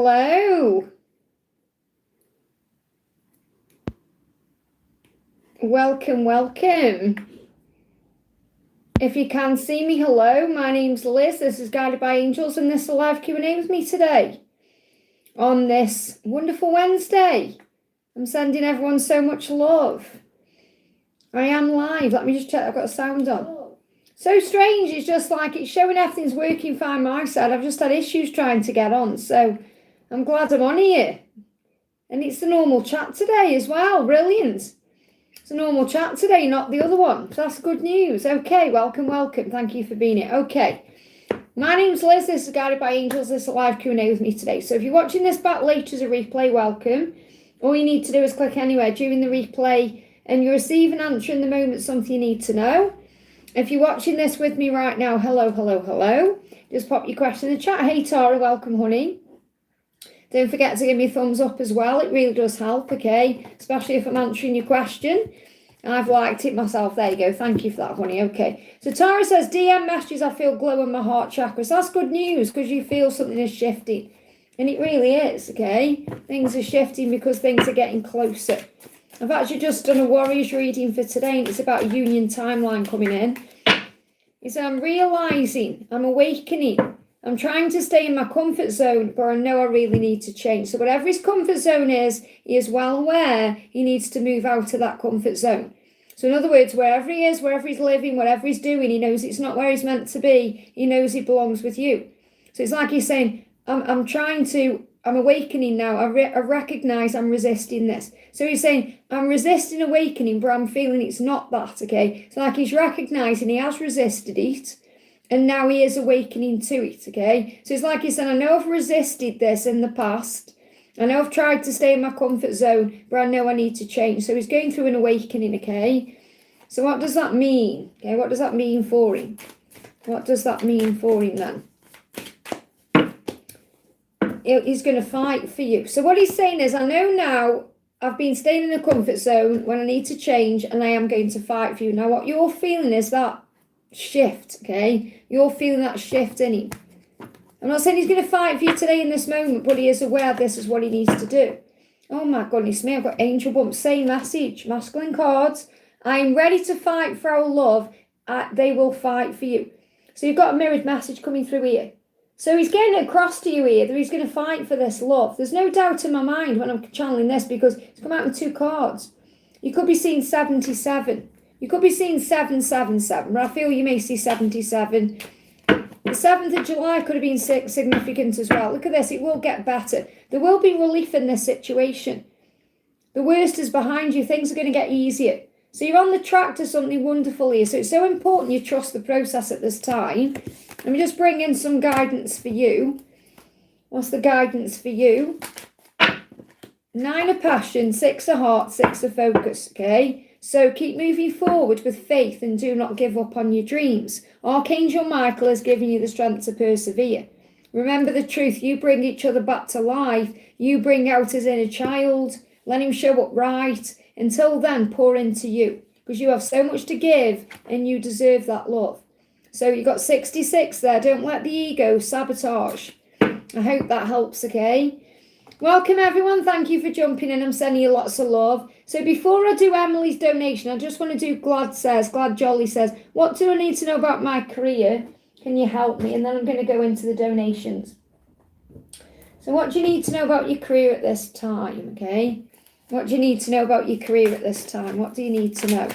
Hello. Welcome, welcome. If you can see me, hello. My name's Liz. This is Guided by Angels, and this is a live Q&A with me today on this wonderful Wednesday. I'm sending everyone so much love. I am live. Let me just check. I've got a sound on. So strange. It's just like it's showing everything's working fine my side. I've just had issues trying to get on. So I'm glad I'm on here. And it's the normal chat today as well. Brilliant. It's a normal chat today, not the other one. So that's good news. Okay, welcome, welcome. Thank you for being here. Okay. My name's Liz. This is Guided by Angels. This is a live Q&A with me today. So if you're watching this back later as a replay, welcome. All you need to do is click anywhere during the replay and you receive an answer in the moment, something you need to know. If you're watching this with me right now, hello, hello, hello. Just pop your question in the chat. Hey, Tara, welcome, honey. Don't forget to give me a thumbs up as well. It really does help, okay? Especially if I'm answering your question. I've liked it myself. There you go. Thank you for that, honey. Okay. So Tara says, DM messages, I feel glow in my heart chakra. So that's good news because you feel something is shifting. And it really is, okay? Things are shifting because things are getting closer. I've actually just done a Warriors reading for today, and it's about a union timeline coming in. It's I'm realising, I'm awakening. I'm trying to stay in my comfort zone, but I know I really need to change. So whatever his comfort zone is, he is well aware he needs to move out of that comfort zone. So in other words, wherever he is, wherever he's living, whatever he's doing, he knows it's not where he's meant to be. He knows he belongs with you. So it's like he's saying, I'm awakening now. I recognise I'm resisting this. So he's saying, I'm resisting awakening, but I'm feeling it's not that, okay? It's like he's recognising he has resisted it, and now he is awakening to it, okay? So it's like he's saying, I know I've resisted this in the past. I know I've tried to stay in my comfort zone, but I know I need to change. So he's going through an awakening, okay? So what does that mean? Okay, what does that mean for him? What does that mean for him then? He's going to fight for you. So what he's saying is, I know now I've been staying in a comfort zone when I need to change, and I am going to fight for you. Now, what you're feeling is that shift, okay? You're feeling that shift in him. I'm not saying he's going to fight for you today in this moment, but he is aware this is what he needs to do. Oh my goodness me, I've got angel bumps. Same message, masculine cards. I am ready to fight for our love. They will fight for you. So you've got a mirrored message coming through here. So he's getting across to you here that he's going to fight for this love. There's no doubt in my mind when I'm channeling this because it's come out with two cards. You could be seeing 77. You could be seeing 777, but I feel you may see 77. The 7th of July could have been significant as well. Look at this. It will get better. There will be relief in this situation. The worst is behind you. Things are going to get easier. So you're on the track to something wonderful here. So it's so important you trust the process at this time. Let me just bring in some guidance for you. What's the guidance for you? 9 of passion, 6 of heart, 6 of focus, okay? So keep moving forward with faith and do not give up on your dreams. Archangel Michael has given you the strength to persevere. Remember the truth. You bring each other back to life. You bring out his inner child. Let him show up right. Until then, pour into you because you have so much to give and you deserve that love. So you got 66 there. Don't let the ego sabotage. I hope that helps, okay? Welcome, everyone. Thank you for jumping in. I'm sending you lots of love. So before I do Emily's donation, I just want to do Glad Jolly says, what do I need to know about my career? Can you help me? And then I'm going to go into the donations. So what do you need to know about your career at this time, okay? What do you need to know about your career at this time? What do you need to know?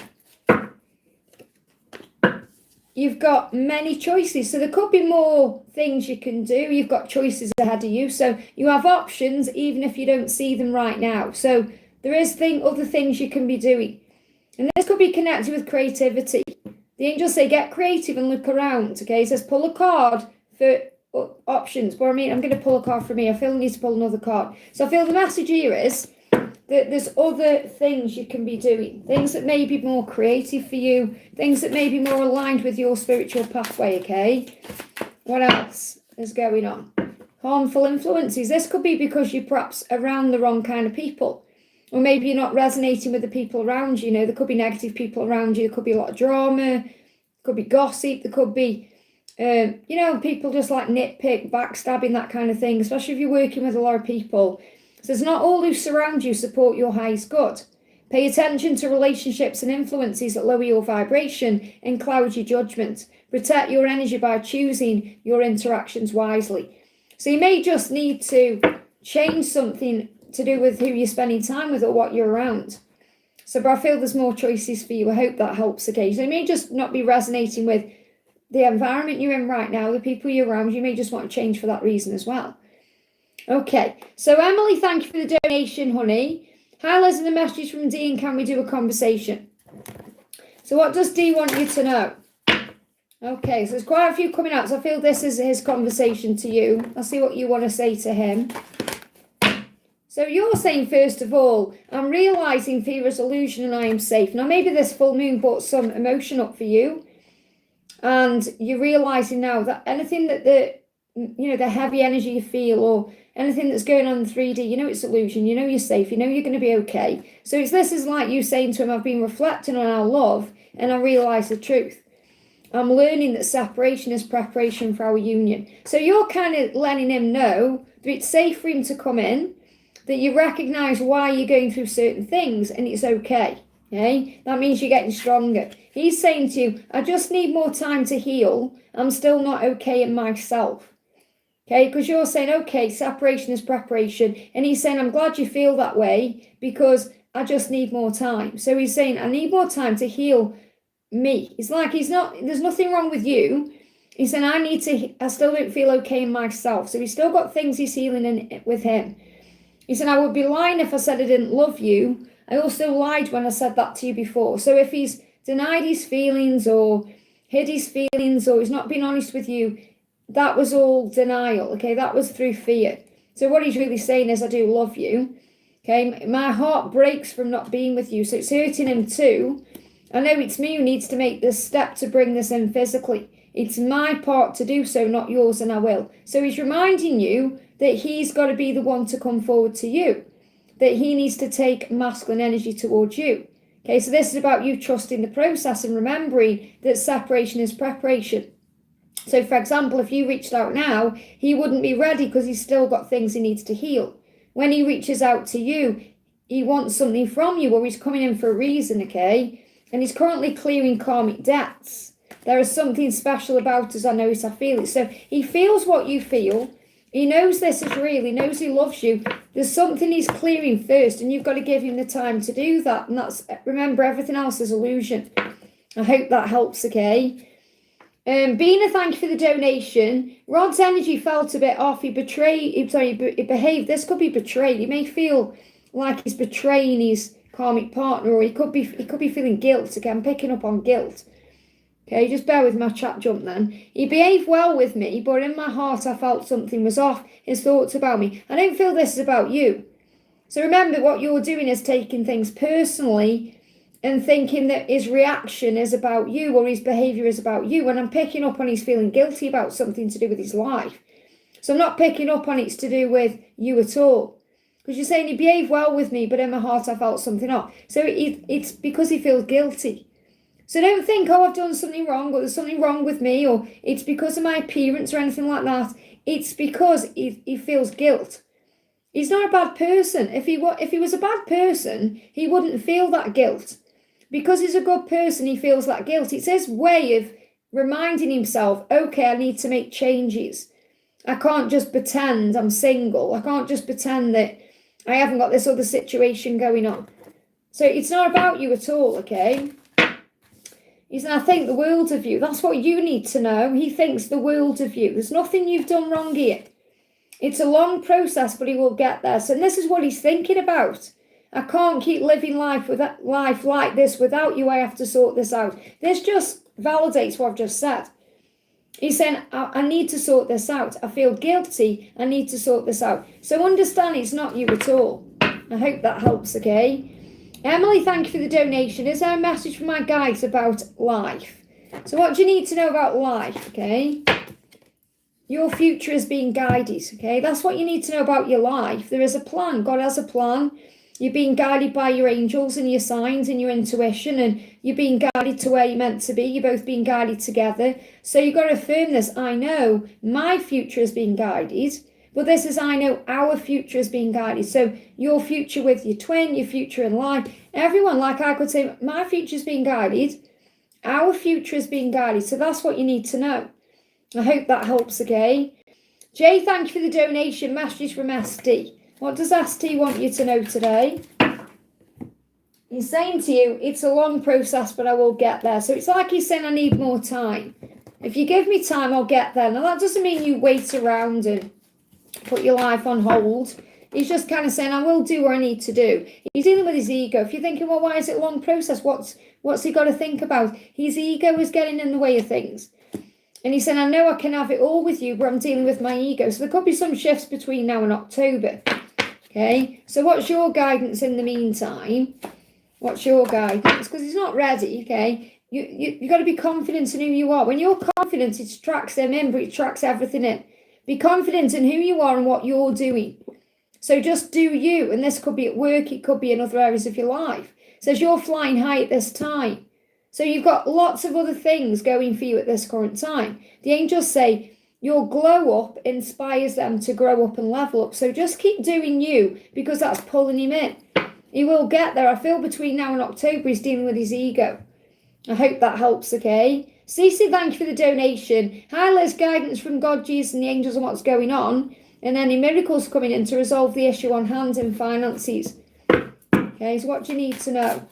You've got many choices. So there could be more things you can do. You've got choices ahead of you. So you have options even if you don't see them right now. So there is other things you can be doing. And this could be connected with creativity. The angels say get creative and look around. Okay, it says pull a card for options. But I'm going to pull a card for me. I feel I need to pull another card. So I feel the message here is that there's other things you can be doing, things that may be more creative for you, things that may be more aligned with your spiritual pathway, okay? What else is going on? Harmful influences. This could be because you're perhaps around the wrong kind of people, or maybe you're not resonating with the people around you. You know, there could be negative people around you. There could be a lot of drama, there could be gossip, there could be You know, people just like nitpick, backstabbing, that kind of thing, especially if you're working with a lot of people. So it's not all who surround you support your highest good. Pay attention to relationships and influences that lower your vibration and cloud your judgment. Protect your energy by choosing your interactions wisely. So you may just need to change something to do with who you're spending time with or what you're around. So, but I feel there's more choices for you. I hope that helps occasionally. You may just not be resonating with the environment you're in right now, the people you're around. You may just want to change for that reason as well. Okay, so Emily, thank you for the donation, honey. Hi, Liz, and a message from Dean. Can we do a conversation? So what does Dee want you to know? Okay, so there's quite a few coming out, so I feel this is his conversation to you. I'll see what you want to say to him. So you're saying, first of all, I'm realising fear is illusion and I am safe. Now, maybe this full moon brought some emotion up for you. And you're realising now that anything that the heavy energy you feel or anything that's going on in 3D, you know it's illusion, you know you're safe, you know you're going to be okay. So this is like you saying to him, I've been reflecting on our love and I realise the truth. I'm learning that separation is preparation for our union. So you're kind of letting him know that it's safe for him to come in, that you recognise why you're going through certain things and it's okay. Okay? That means you're getting stronger. He's saying to you, I just need more time to heal. I'm still not okay in myself. Okay, because you're saying, okay, separation is preparation. And he's saying, I'm glad you feel that way because I just need more time. So he's saying, I need more time to heal me. It's like there's nothing wrong with you. He's saying, I still don't feel okay in myself. So he's still got things he's healing in with him. He said, I would be lying if I said I didn't love you. I also lied when I said that to you before. So if he's denied his feelings or hid his feelings or he's not been honest with you, that was all denial, okay? That was through fear. So what he's really saying is, I do love you, okay? My heart breaks from not being with you, so it's hurting him too. I know it's me who needs to make this step to bring this in physically. It's my part to do so, not yours, and I will. So he's reminding you that he's got to be the one to come forward to you, that he needs to take masculine energy towards you. Okay, so this is about you trusting the process and remembering that separation is preparation. So, for example, if you reached out now, he wouldn't be ready because he's still got things he needs to heal. When he reaches out to you, he wants something from you or he's coming in for a reason, okay? And he's currently clearing karmic debts. There is something special about us, I know it, I feel it. So he feels what you feel. He knows this is real. He knows he loves you. There's something he's clearing first, and you've got to give him the time to do that. And that's, remember, everything else is illusion. I hope that helps, okay? Bina, thank you for the donation. Rod's energy felt a bit off. He behaved. This could be betrayed. He may feel like he's betraying his karmic partner, or he could be feeling guilt. Okay, I'm picking up on guilt. Okay, just bear with my chat jump then. He behaved well with me, but in my heart I felt something was off. His thoughts about me. I don't feel this is about you. So remember, what you're doing is taking things personally and thinking that his reaction is about you or his behaviour is about you. When I'm picking up on he's feeling guilty about something to do with his life. So I'm not picking up on it's to do with you at all. Because you're saying he behaved well with me, but in my heart I felt something off. So it's because he feels guilty. So don't think, oh, I've done something wrong or there's something wrong with me or it's because of my appearance or anything like that. It's because he feels guilt. He's not a bad person. If he was a bad person, he wouldn't feel that guilt. Because he's a good person, he feels that guilt. It's his way of reminding himself, okay, I need to make changes. I can't just pretend I'm single. I can't just pretend that I haven't got this other situation going on. So it's not about you at all, okay? I think the world of you. That's what you need to know. He thinks the world of you. There's nothing you've done wrong here. It's a long process, but he will get there. So this is what he's thinking about. I can't keep living life like this without you. I have to sort this out. This just validates what I've just said. He's saying, I need to sort this out. I feel guilty. I need to sort this out. So understand it's not you at all. I hope that helps, okay? Emily, thank you for the donation. Is there a message from my guides about life? So what do you need to know about life, okay? Your future is being guided, okay? That's what you need to know about your life. There is a plan. God has a plan. You're being guided by your angels and your signs and your intuition, and you're being guided to where you're meant to be. You're both being guided together. So you've got to affirm this. I know my future is being guided, but this is, I know our future is being guided. So your future with your twin, your future in life, everyone, like I could say, my future is being guided. Our future is being guided. So that's what you need to know. I hope that helps, okay? Jay, thank you for the donation. Message from ST. What does ST want you to know today? He's saying to you, it's a long process, but I will get there. So it's like he's saying, I need more time. If you give me time, I'll get there. Now, that doesn't mean you wait around and put your life on hold. He's just kind of saying, I will do what I need to do. He's dealing with his ego. If you're thinking, well, why is it a long process? What's he got to think about? His ego is getting in the way of things. And he's saying, I know I can have it all with you, but I'm dealing with my ego. So there could be some shifts between now and October. Okay, so what's your guidance in the meantime? What's your guidance? Because he's not ready, okay? You got to be confident in who you are. When you're confident, it attracts them in, but it attracts everything in. Be confident in who you are and what you're doing. So just do you. And this could be at work. It could be in other areas of your life. It says you're flying high at this time. So you've got lots of other things going for you at this current time. The angels say your glow up inspires them to grow up and level up. So just keep doing you, because that's pulling him in. He will get there. I feel between now and October he's dealing with his ego. I hope that helps, okay? Cece, thank you for the donation. Hi, Liz, guidance from God, Jesus and the angels on what's going on. And any miracles coming in to resolve the issue on hand and finances. Okay, so what do you need to know?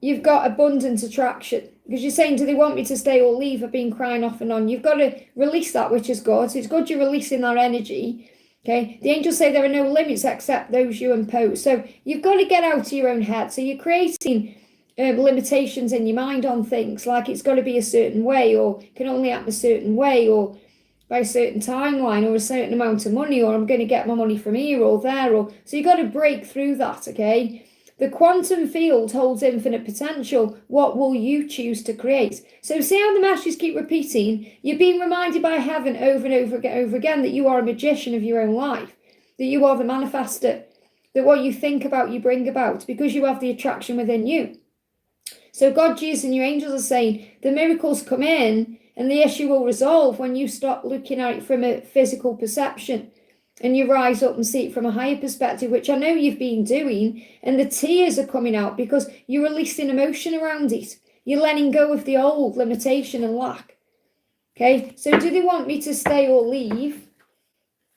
You've got abundant attraction. Because you're saying, do they want me to stay or leave? I've been crying off and on. You've got to release that, which is good. So it's good you're releasing that energy. Okay, the angels say there are no limits except those you impose. So you've got to get out of your own head. So you're creating limitations in your mind on things, like it's got to be a certain way, or can only happen a certain way, or by a certain timeline, or a certain amount of money, or I'm going to get my money from here or there. Or so you've got to break through that, okay? The quantum field holds infinite potential. What will you choose to create? So see how the messages keep repeating? You're being reminded by heaven over and over again that you are a magician of your own life, that you are the manifester, that what you think about, you bring about, because you have the attraction within you. So God, Jesus, and your angels are saying the miracles come in and the issue will resolve when you stop looking at it from a physical perception. And you rise up and see it from a higher perspective, which I know you've been doing. And the tears are coming out because you're releasing emotion around it. You're letting go of the old limitation and lack. Okay, so do they want me to stay or leave?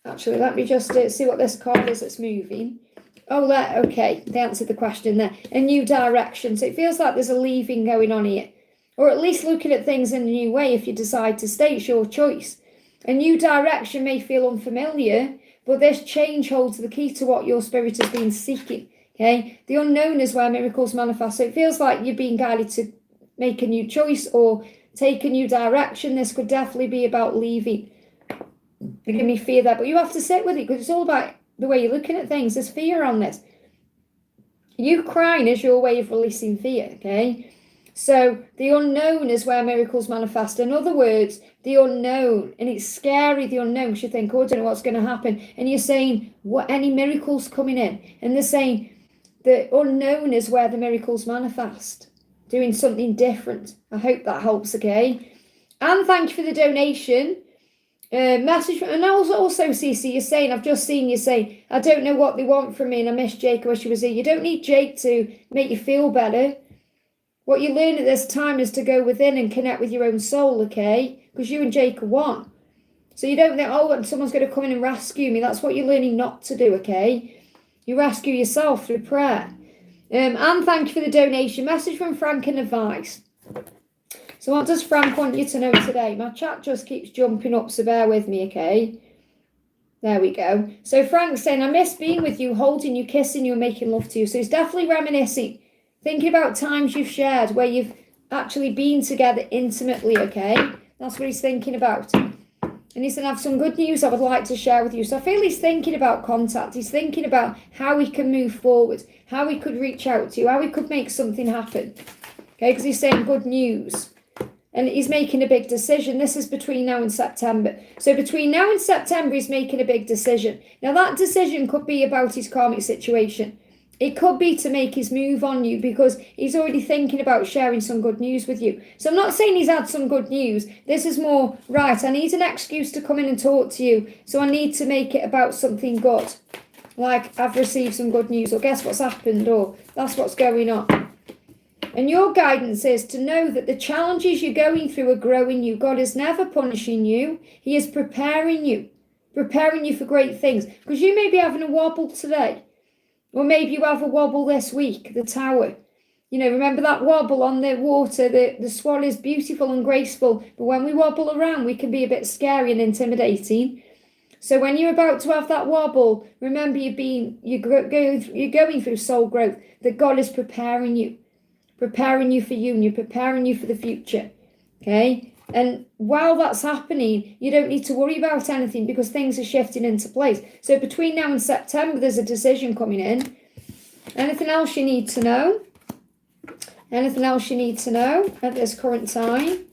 Actually, let me just see what this card is that's moving. Oh, that, okay, they answered the question there. A new direction. So it feels like there's a leaving going on here. Or at least looking at things in a new way if you decide to stay. It's your choice. A new direction may feel unfamiliar, but this change holds the key to what your spirit has been seeking, okay? The unknown is where miracles manifest. So it feels like you're being guided to make a new choice or take a new direction. This could definitely be about leaving. They give me fear there, but you have to sit with it because it's all about the way you're looking at things. There's fear on this. You crying is your way of releasing fear, okay? So the unknown is where miracles manifest. In other words, the unknown, and it's scary, the unknown, because you think, oh, I don't know what's going to happen. And you're saying, what, any miracles coming in? And they're saying the unknown is where the miracles manifest, doing something different. I hope that helps, okay? And thank you for the donation. Message, and also CC, you're saying, I've just seen you say, I don't know what they want from me and I miss Jake, I wish he was here. You don't need Jake to make you feel better. What you learn at this time is to go within and connect with your own soul, okay? Because you and Jake are one. So you don't think, oh, someone's going to come in and rescue me. That's what you're learning not to do, okay? You rescue yourself through prayer. And thank you for the donation. Message from Frank and advice. So what does Frank want you to know today? My chat just keeps jumping up, so bear with me, okay? There we go. So Frank's saying, I miss being with you, holding you, kissing you, and making love to you. So he's definitely reminiscing. Thinking about times you've shared where you've actually been together intimately, okay? That's what he's thinking about. And he's going to have some good news I would like to share with you. So I feel he's thinking about contact. He's thinking about how he can move forward, how he could reach out to you, how he could make something happen. Okay, because he's saying good news. And he's making a big decision. This is between now and September. So between now and September, he's making a big decision. Now, that decision could be about his karmic situation. It could be to make his move on you because he's already thinking about sharing some good news with you. So I'm not saying he's had some good news. This is more, right, I need an excuse to come in and talk to you. So I need to make it about something good. Like, I've received some good news, or guess what's happened, or that's what's going on. And your guidance is to know that the challenges you're going through are growing you. God is never punishing you. He is preparing you for great things. Because you may be having a wobble today. Or maybe you have a wobble this week, the tower. You know, remember that wobble on the water? The swan is beautiful and graceful. But when we wobble around, we can be a bit scary and intimidating. So when you're about to have that wobble, remember you're going through soul growth. That God is preparing you for union, preparing you for the future, okay? And while that's happening, you don't need to worry about anything because things are shifting into place. So between now and September, there's a decision coming in. Anything else you need to know? Anything else you need to know at this current time?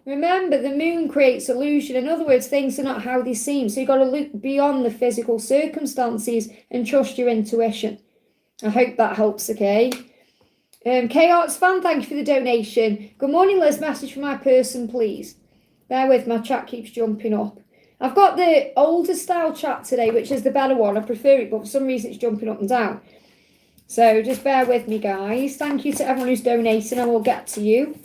Remember, the moon creates illusion. In other words, things are not how they seem. So you've got to look beyond the physical circumstances and trust your intuition. I hope that helps, okay? K-Arts fan, thank you for the donation. Good morning, Liz. Message for my person, please. Bear with, my chat keeps jumping up. I've got the older style chat today, which is the better one. I prefer it, but for some reason it's jumping up and down. So just bear with me, guys. Thank you to everyone who's donating. I will get to you.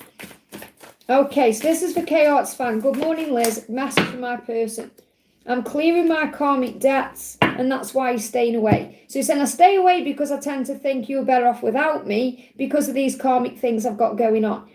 Okay, so this is for K-Arts fan. Good morning, Liz. Message for my person. I'm clearing my karmic debts, and that's why he's staying away. So he's saying, I stay away because I tend to think you're better off without me because of these karmic things I've got going on.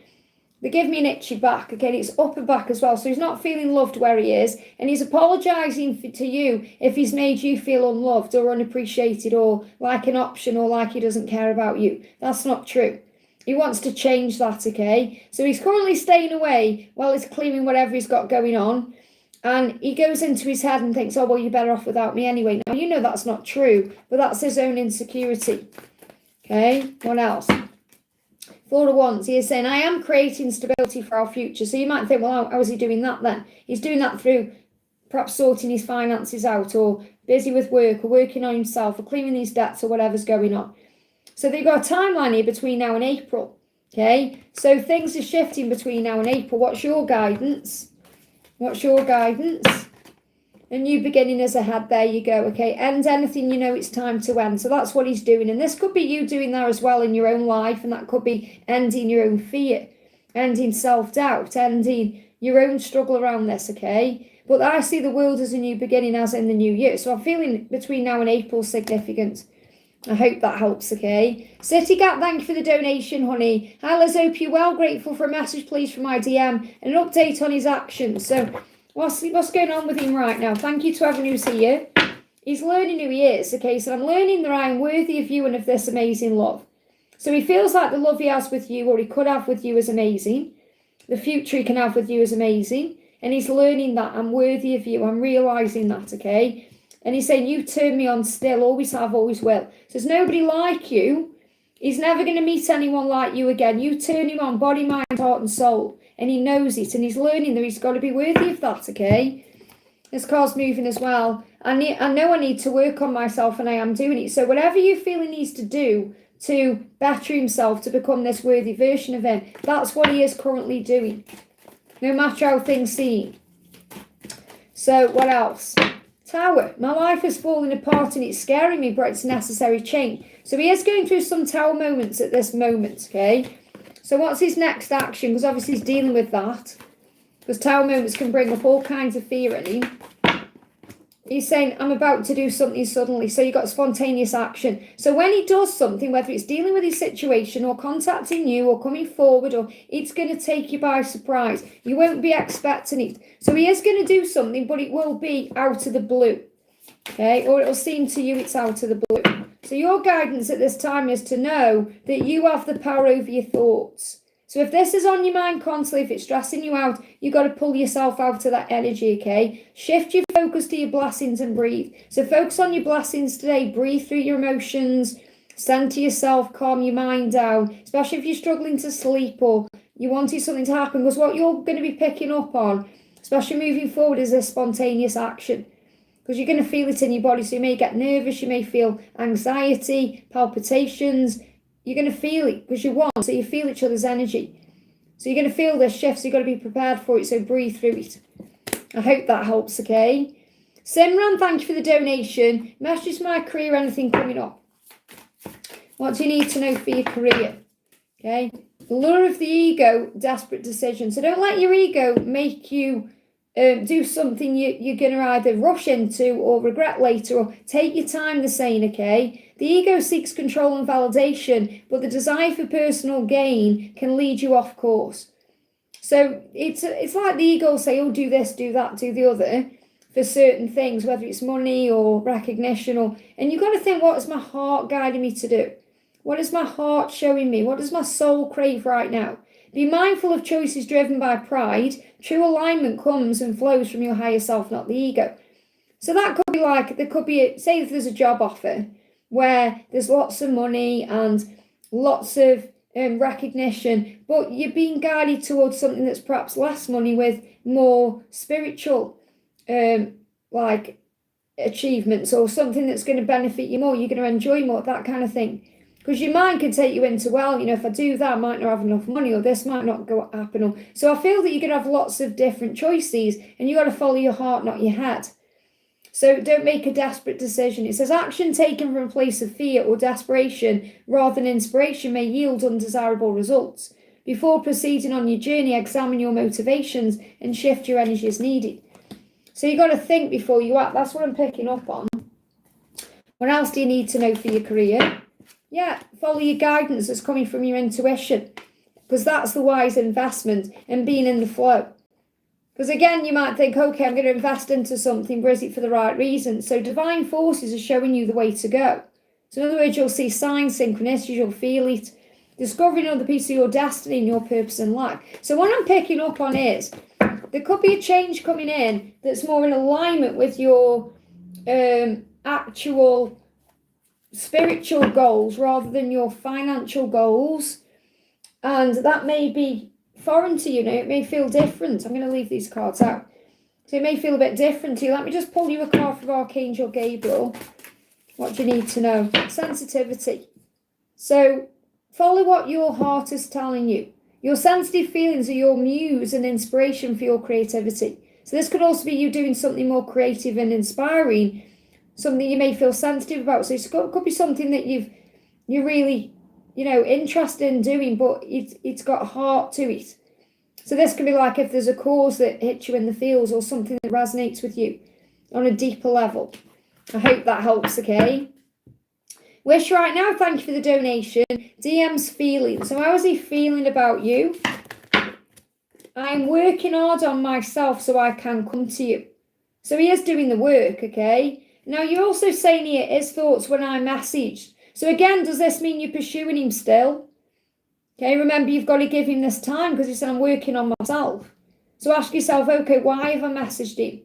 They give me an itchy back, okay, and it's upper back as well. So he's not feeling loved where he is, and he's apologising to you if he's made you feel unloved or unappreciated or like an option or like he doesn't care about you. That's not true. He wants to change that, okay? So he's currently staying away while he's clearing whatever he's got going on. And he goes into his head and thinks, oh, well, you're better off without me anyway. Now, you know that's not true, but that's his own insecurity. Okay, what else? Four of Wands, he is saying, I am creating stability for our future. So you might think, well, how is he doing that then? He's doing that through perhaps sorting his finances out or busy with work or working on himself or clearing these debts or whatever's going on. So they've got a timeline here between now and April. Okay, so things are shifting between now and April. What's your guidance? What's your guidance? A new beginning is ahead. There you go. Okay. End anything you know it's time to end. So that's what he's doing. And this could be you doing that as well in your own life. And that could be ending your own fear, ending self-doubt, ending your own struggle around this. Okay. But I see the world as a new beginning as in the new year. So I'm feeling between now and April significant. I hope that helps, okay? City Gap, thank you for the donation, honey. Hi, Liz, hope you're well. Grateful for a message, please, from my DM and an update on his actions. So what's going on with him right now? Thank you to everyone who's here. He's learning who he is, okay? So I'm learning that I am worthy of you and of this amazing love. So he feels like the love he has with you or he could have with you is amazing. The future he can have with you is amazing. And he's learning that I'm worthy of you. I'm realising that, okay? And he's saying, you turn me on still, always have, always will. So there's nobody like you. He's never going to meet anyone like you again. You turn him on, body, mind, heart and soul. And he knows it. And he's learning that he's got to be worthy of that, okay? This car's moving as well. I know I need to work on myself and I am doing it. So whatever you feel he needs to do to better himself, to become this worthy version of him, that's what he is currently doing. No matter how things seem. So what else? Tower. My life is falling apart and it's scaring me, but it's necessary change. So he is going through some tower moments at this moment, okay? So what's his next action? Because obviously he's dealing with that. Because tower moments can bring up all kinds of fear in him. He's saying, I'm about to do something suddenly. So you've got spontaneous action. So when he does something, whether it's dealing with his situation or contacting you or coming forward, or it's going to take you by surprise. You won't be expecting it. So he is going to do something, but it will be out of the blue. Okay? Or it'll seem to you it's out of the blue. So your guidance at this time is to know that you have the power over your thoughts. So if this is on your mind constantly, if it's stressing you out, you've got to pull yourself out of that energy, okay? Shift your focus to your blessings and breathe. So focus on your blessings today. Breathe through your emotions. Center yourself, calm your mind down, especially if you're struggling to sleep or you wanted something to happen, because what you're going to be picking up on, especially moving forward, is this spontaneous action. Because you're going to feel it in your body. So you may get nervous, you may feel anxiety, palpitations. You're going to feel it because you want, so you feel each other's energy. So you're going to feel this shift, so you've got to be prepared for it, so breathe through it. I hope that helps, okay? Simran, thank you for the donation. Messages my career, anything coming up. What do you need to know for your career? Okay? The lure of the ego, desperate decision. So don't let your ego make you do something you're going to either rush into or regret later, or take your time, they're saying, okay? The ego seeks control and validation, but the desire for personal gain can lead you off course. So it's like the ego will say, oh, do this, do that, do the other, for certain things, whether it's money or recognition, and you've got to think, what is my heart guiding me to do? What is my heart showing me? What does my soul crave right now? Be mindful of choices driven by pride. True alignment comes and flows from your higher self, not the ego. So that could be like, there could be, say if there's a job offer where there's lots of money and lots of recognition, but you're being guided towards something that's perhaps less money with more spiritual like achievements, or something that's going to benefit you more, you're going to enjoy more, that kind of thing. Because your mind can take you into, well, if I do that, I might not have enough money, or this might not happen. So I feel that you're going to have lots of different choices, and you've got to follow your heart, not your head. So don't make a desperate decision. It says action taken from a place of fear or desperation rather than inspiration may yield undesirable results. Before proceeding on your journey, examine your motivations and shift your energy as needed. So you've got to think before you act. That's what I'm picking up on. What else do you need to know for your career? Yeah, follow your guidance that's coming from your intuition, because that's the wise investment, and being in the flow. Because again, you might think, okay, I'm going to invest into something, but is it for the right reason? So divine forces are showing you the way to go. So in other words, you'll see signs, synchronicities, you'll feel it, discovering another piece of your destiny and your purpose in life. So what I'm picking up on is, there could be a change coming in that's more in alignment with your actual spiritual goals rather than your financial goals, and that may be foreign to you. It may feel different. I'm going to leave these cards out, so it may feel a bit different to you. Let me just pull you a card from Archangel Gabriel. What do you need to know? Sensitivity. So follow what your heart is telling you. Your sensitive feelings are your muse and inspiration for your creativity. So this could also be you doing something more creative and inspiring, something you may feel sensitive about. So it could be something that you're really, interested in doing, but it's got heart to it. So this can be like if there's a cause that hits you in the feels, or something that resonates with you on a deeper level. I hope that helps, okay? Wish right now, thank you for the donation. DM's feeling. So how is he feeling about you? I'm working hard on myself so I can come to you. So he is doing the work, okay? Now, you're also saying here, his thoughts when I messaged. So again, does this mean you're pursuing him still? Okay, remember, you've got to give him this time, because he said, I'm working on myself. So ask yourself, okay, why have I messaged him?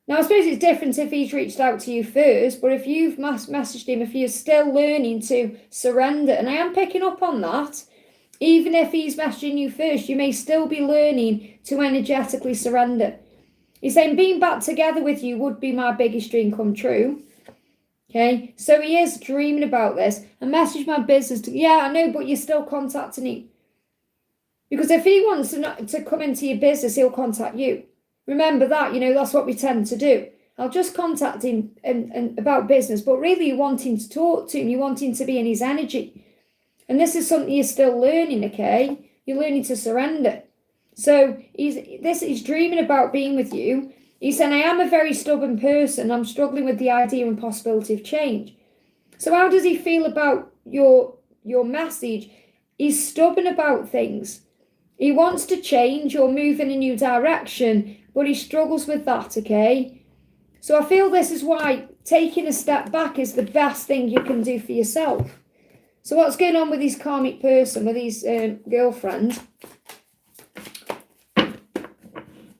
Now, I suppose it's different if he's reached out to you first, but if you've messaged him, if you're still learning to surrender, and I am picking up on that, even if he's messaging you first, you may still be learning to energetically surrender. He's saying being back together with you would be my biggest dream come true. Okay, so he is dreaming about this. I messaged my business. Yeah, I know, but you're still contacting him. Because if he wants to come into your business, he'll contact you. Remember that, that's what we tend to do. I'll just contact him and about business, but really you're wanting to talk to him. You're wanting to be in his energy. And this is something you're still learning, okay? You're learning to surrender. So he's dreaming about being with you. He's saying, I am a very stubborn person. I'm struggling with the idea and possibility of change. So how does he feel about your message? He's stubborn about things. He wants to change or move in a new direction, but he struggles with that, okay? So I feel this is why taking a step back is the best thing you can do for yourself. So what's going on with his karmic person, with his girlfriend?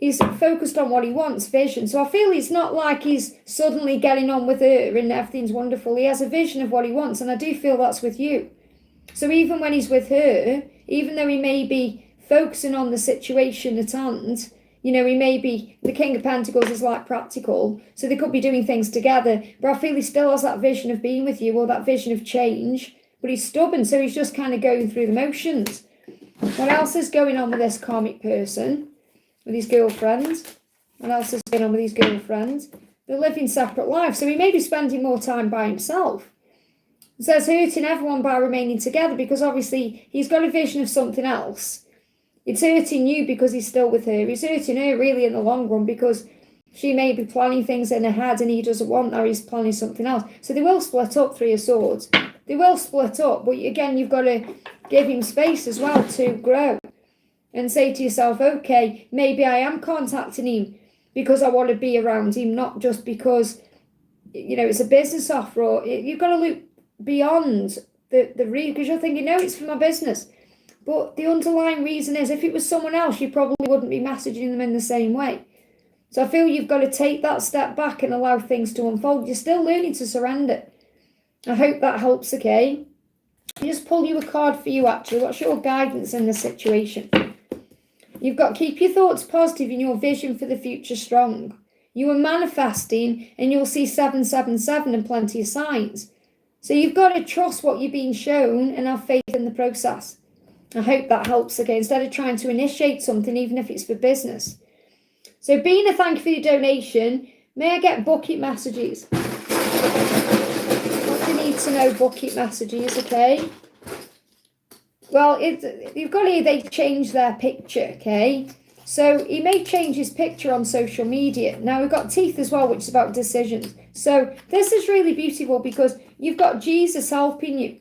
he's focused on what he wants, vision. So I feel it's not like he's suddenly getting on with her and everything's wonderful. He has a vision of what he wants, and I do feel that's with you. So even when he's with her, even though he may be focusing on the situation at hand, you know, he may be, the King of Pentacles is like practical, so they could be doing things together, but I feel he still has that vision of being with you, or that vision of change, but he's stubborn, so he's just kind of going through the motions. What else is going on with this karmic person? With his girlfriend? What else is going on with his girlfriend? They're living separate lives, so he may be spending more time by himself. It says hurting everyone by remaining together, because obviously he's got a vision of something else. It's hurting you because he's still with her. He's hurting her really in the long run, because she may be planning things in her head and he doesn't want that, or he's planning something else. So they will split up, Three of Swords. They will split up, but again, you've got to give him space as well to grow. And say to yourself, okay, maybe I am contacting him because I want to be around him, not just because, you know, it's a business offer. Or you've got to look beyond the reason, because you're thinking, no, it's for my business. But the underlying reason is, if it was someone else, you probably wouldn't be messaging them in the same way. So I feel you've got to take that step back and allow things to unfold. You're still learning to surrender. I hope that helps, okay? I'll just pull you a card for you, actually. What's your guidance in this situation? You've got keep your thoughts positive and your vision for the future strong. You are manifesting and you'll see 777 and plenty of signs. So you've got to trust what you're being shown and have faith in the process. I hope that helps, okay, instead of trying to initiate something, even if it's for business. So Bina, thank you for your donation. May I get bucket messages? What do you need to know, bucket messages, okay? Well, you've got here, they change their picture, okay? So he may change his picture on social media. Now we've got teeth as well, which is about decisions. So this is really beautiful, because you've got Jesus helping you.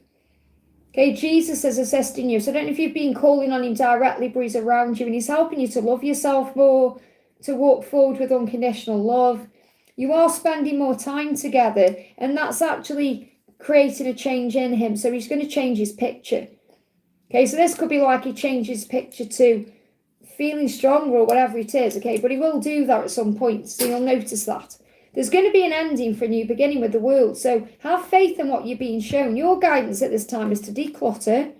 Okay, Jesus is assisting you. So I don't know if you've been calling on him directly, but he's around you and he's helping you to love yourself more, to walk forward with unconditional love. You are spending more time together, and that's actually creating a change in him. So he's going to change his picture. Okay, so this could be like he changes picture to feeling stronger or whatever it is, okay? But he will do that at some point, so you'll notice that. There's going to be an ending for a new beginning with the world, so have faith in what you're being shown. Your guidance at this time is to declutter,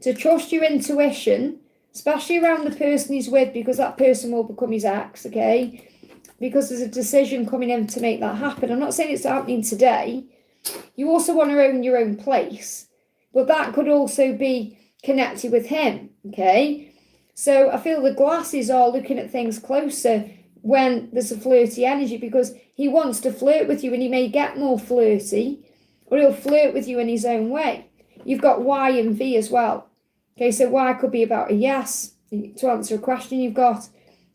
to trust your intuition, especially around the person he's with, because that person will become his ex, okay? Because there's a decision coming in to make that happen. I'm not saying it's happening today. You also want to own your own place, but that could also be connected with him, okay? So I feel the glasses are looking at things closer when there's a flirty energy, because he wants to flirt with you, and he may get more flirty, or he'll flirt with you in his own way. You've got Y and V as well. Okay, so Y could be about a yes, to answer a question you've got,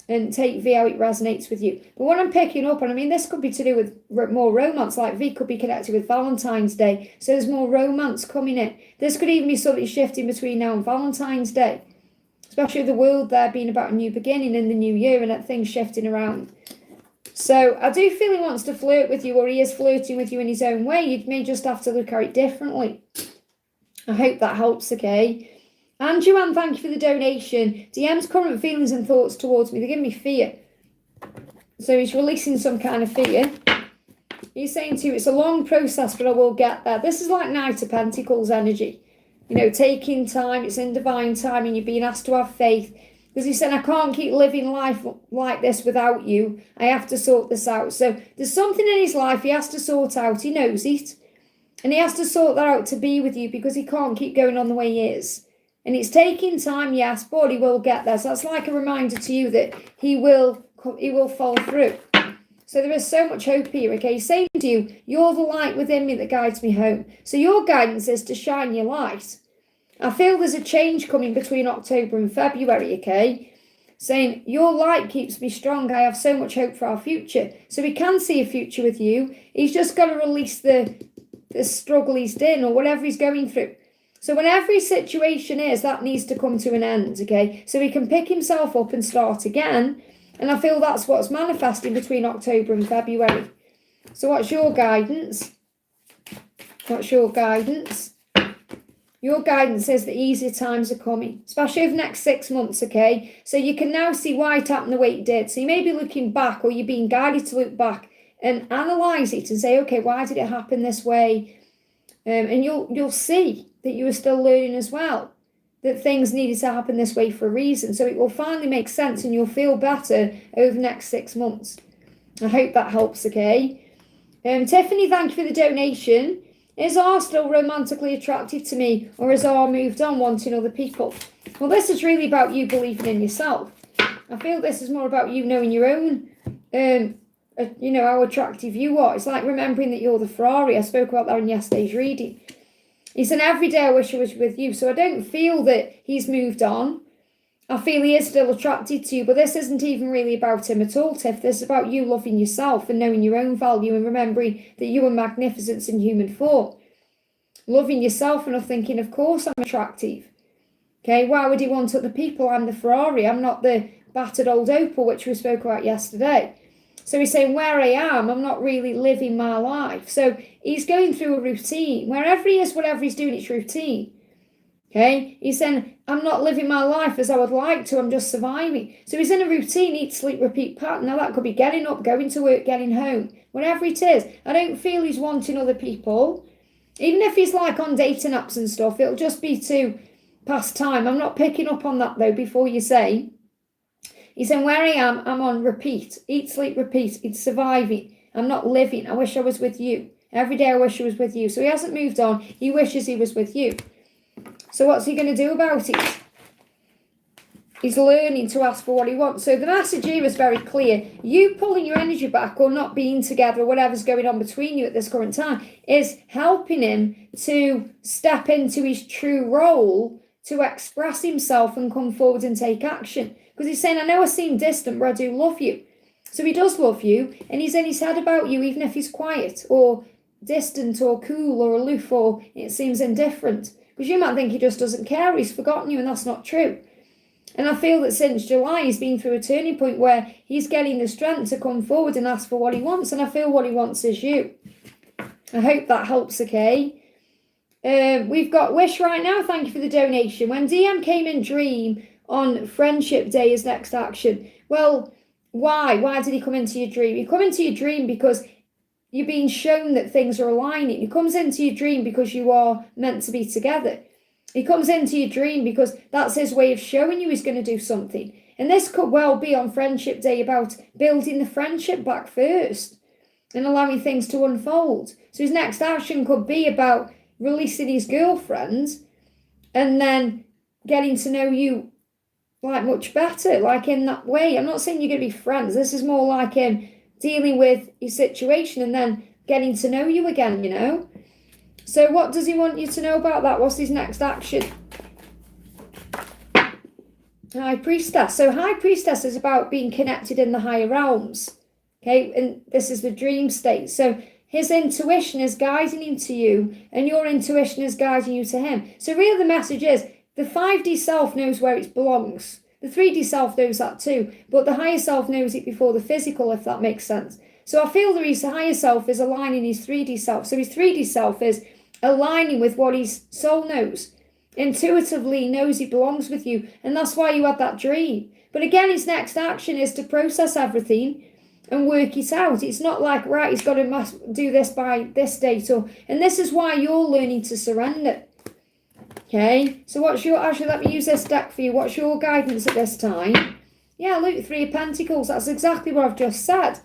and take V how it resonates with you. But what I'm picking up on, I mean, this could be to do with more romance, like V could be connected with Valentine's Day, so there's more romance coming in. This could even be something shifting between now and Valentine's Day, especially the world there being about a new beginning in the new year and things shifting around. So I do feel he wants to flirt with you, or he is flirting with you in his own way. You may just have to look at it differently. I hope that helps, okay? And Joanne, thank you for the donation. DM's current feelings and thoughts towards me, they give me fear. So he's releasing some kind of fear. He's saying to you, it's a long process, but I will get there. This is like Knight of Pentacles energy. You know, taking time, it's in divine time, and you're being asked to have faith. Because he said, I can't keep living life like this without you. I have to sort this out. So there's something in his life he has to sort out. He knows it. And he has to sort that out to be with you, because he can't keep going on the way he is. And it's taking time, yes, but he will get there. So that's like a reminder to you that he will fall through. So there is so much hope here, okay? He's saying to you, you're the light within me that guides me home. So your guidance is to shine your light. I feel there's a change coming between October and February, okay? Saying, your light keeps me strong. I have so much hope for our future. So he can see a future with you. He's just got to release the struggle he's in, or whatever he's going through. So whenever his situation is, that needs to come to an end, okay? So he can pick himself up and start again. And I feel that's what's manifesting between October and February. So what's your guidance? What's your guidance? Your guidance says that easier times are coming, especially over the next 6 months, okay? So you can now see why it happened the way it did. So you may be looking back, or you're being guided to look back and analyse it and say, okay, why did it happen this way? And you'll see that you were still learning as well, that things needed to happen this way for a reason. So it will finally make sense and you'll feel better over the next 6 months. I hope that helps, okay? Tiffany, thank you for the donation. Is R still romantically attracted to me, or has R moved on wanting other people? Well, this is really about you believing in yourself. I feel this is more about you knowing your own, how attractive you are. It's like remembering that you're the Ferrari. I spoke about that in yesterday's reading. He said, every day I wish I was with you. So I don't feel that he's moved on. I feel he is still attracted to you, but this isn't even really about him at all, Tiff. This is about you loving yourself and knowing your own value and remembering that you are magnificence in human form. Loving yourself and not thinking, of course I'm attractive. Okay, why would he want other people? I'm the Ferrari. I'm not the battered old Opal, which we spoke about yesterday. So he's saying where I am, I'm not really living my life. So he's going through a routine. Wherever he is, whatever he's doing, it's routine. Okay, he's saying, I'm not living my life as I would like to, I'm just surviving. So he's in a routine, eat, sleep, repeat pattern. Now that could be getting up, going to work, getting home, whatever it is. I don't feel he's wanting other people. Even if he's like on dating apps and stuff, it'll just be to pass time. I'm not picking up on that though before you say. He's saying where I am, I'm on repeat, eat, sleep, repeat. It's surviving. I'm not living. I wish I was with you. Every day I wish I was with you. So he hasn't moved on. He wishes he was with you. So what's he going to do about it? He's learning to ask for what he wants. So the message here is very clear. You pulling your energy back or not being together, whatever's going on between you at this current time, is helping him to step into his true role, to express himself and come forward and take action. Because he's saying, I know I seem distant, but I do love you. So he does love you, and he's in his head about you, even if he's quiet or distant or cool or aloof or it seems indifferent. Because you might think he just doesn't care, he's forgotten you, and that's not true. And I feel that since July, he's been through a turning point where he's getting the strength to come forward and ask for what he wants. And I feel what he wants is you. I hope that helps, okay? We've got Wish right now. Thank you for the donation. When DM came in dream on Friendship Day as next action. Well, why? Why did he come into your dream? He come into your dream because you're being shown that things are aligning. He comes into your dream because you are meant to be together. He comes into your dream because that's his way of showing you he's going to do something. And this could well be on Friendship Day about building the friendship back first and allowing things to unfold. So his next action could be about releasing his girlfriend and then getting to know you like much better, like in that way. I'm not saying you're going to be friends. This is more like him dealing with your situation and then getting to know you again, you know. So what does he want you to know about that? What's his next action? High Priestess. So High Priestess is about being connected in the higher realms. Okay, and this is the dream state. So his intuition is guiding him to you and your intuition is guiding you to him. So really the message is the 5D self knows where it belongs. The 3D self knows that too, but the higher self knows it before the physical, if that makes sense. So I feel that his higher self is aligning his 3D self. So his 3D self is aligning with what his soul knows. Intuitively knows he belongs with you, and that's why you had that dream. But again, his next action is to process everything and work it out. It's not like, right, he's got to do this by this date, and this is why you're learning to surrender. Okay, so what's your, actually let me use this deck for you. What's your guidance at this time? Yeah, look, 3 of Pentacles, that's exactly what I've just said.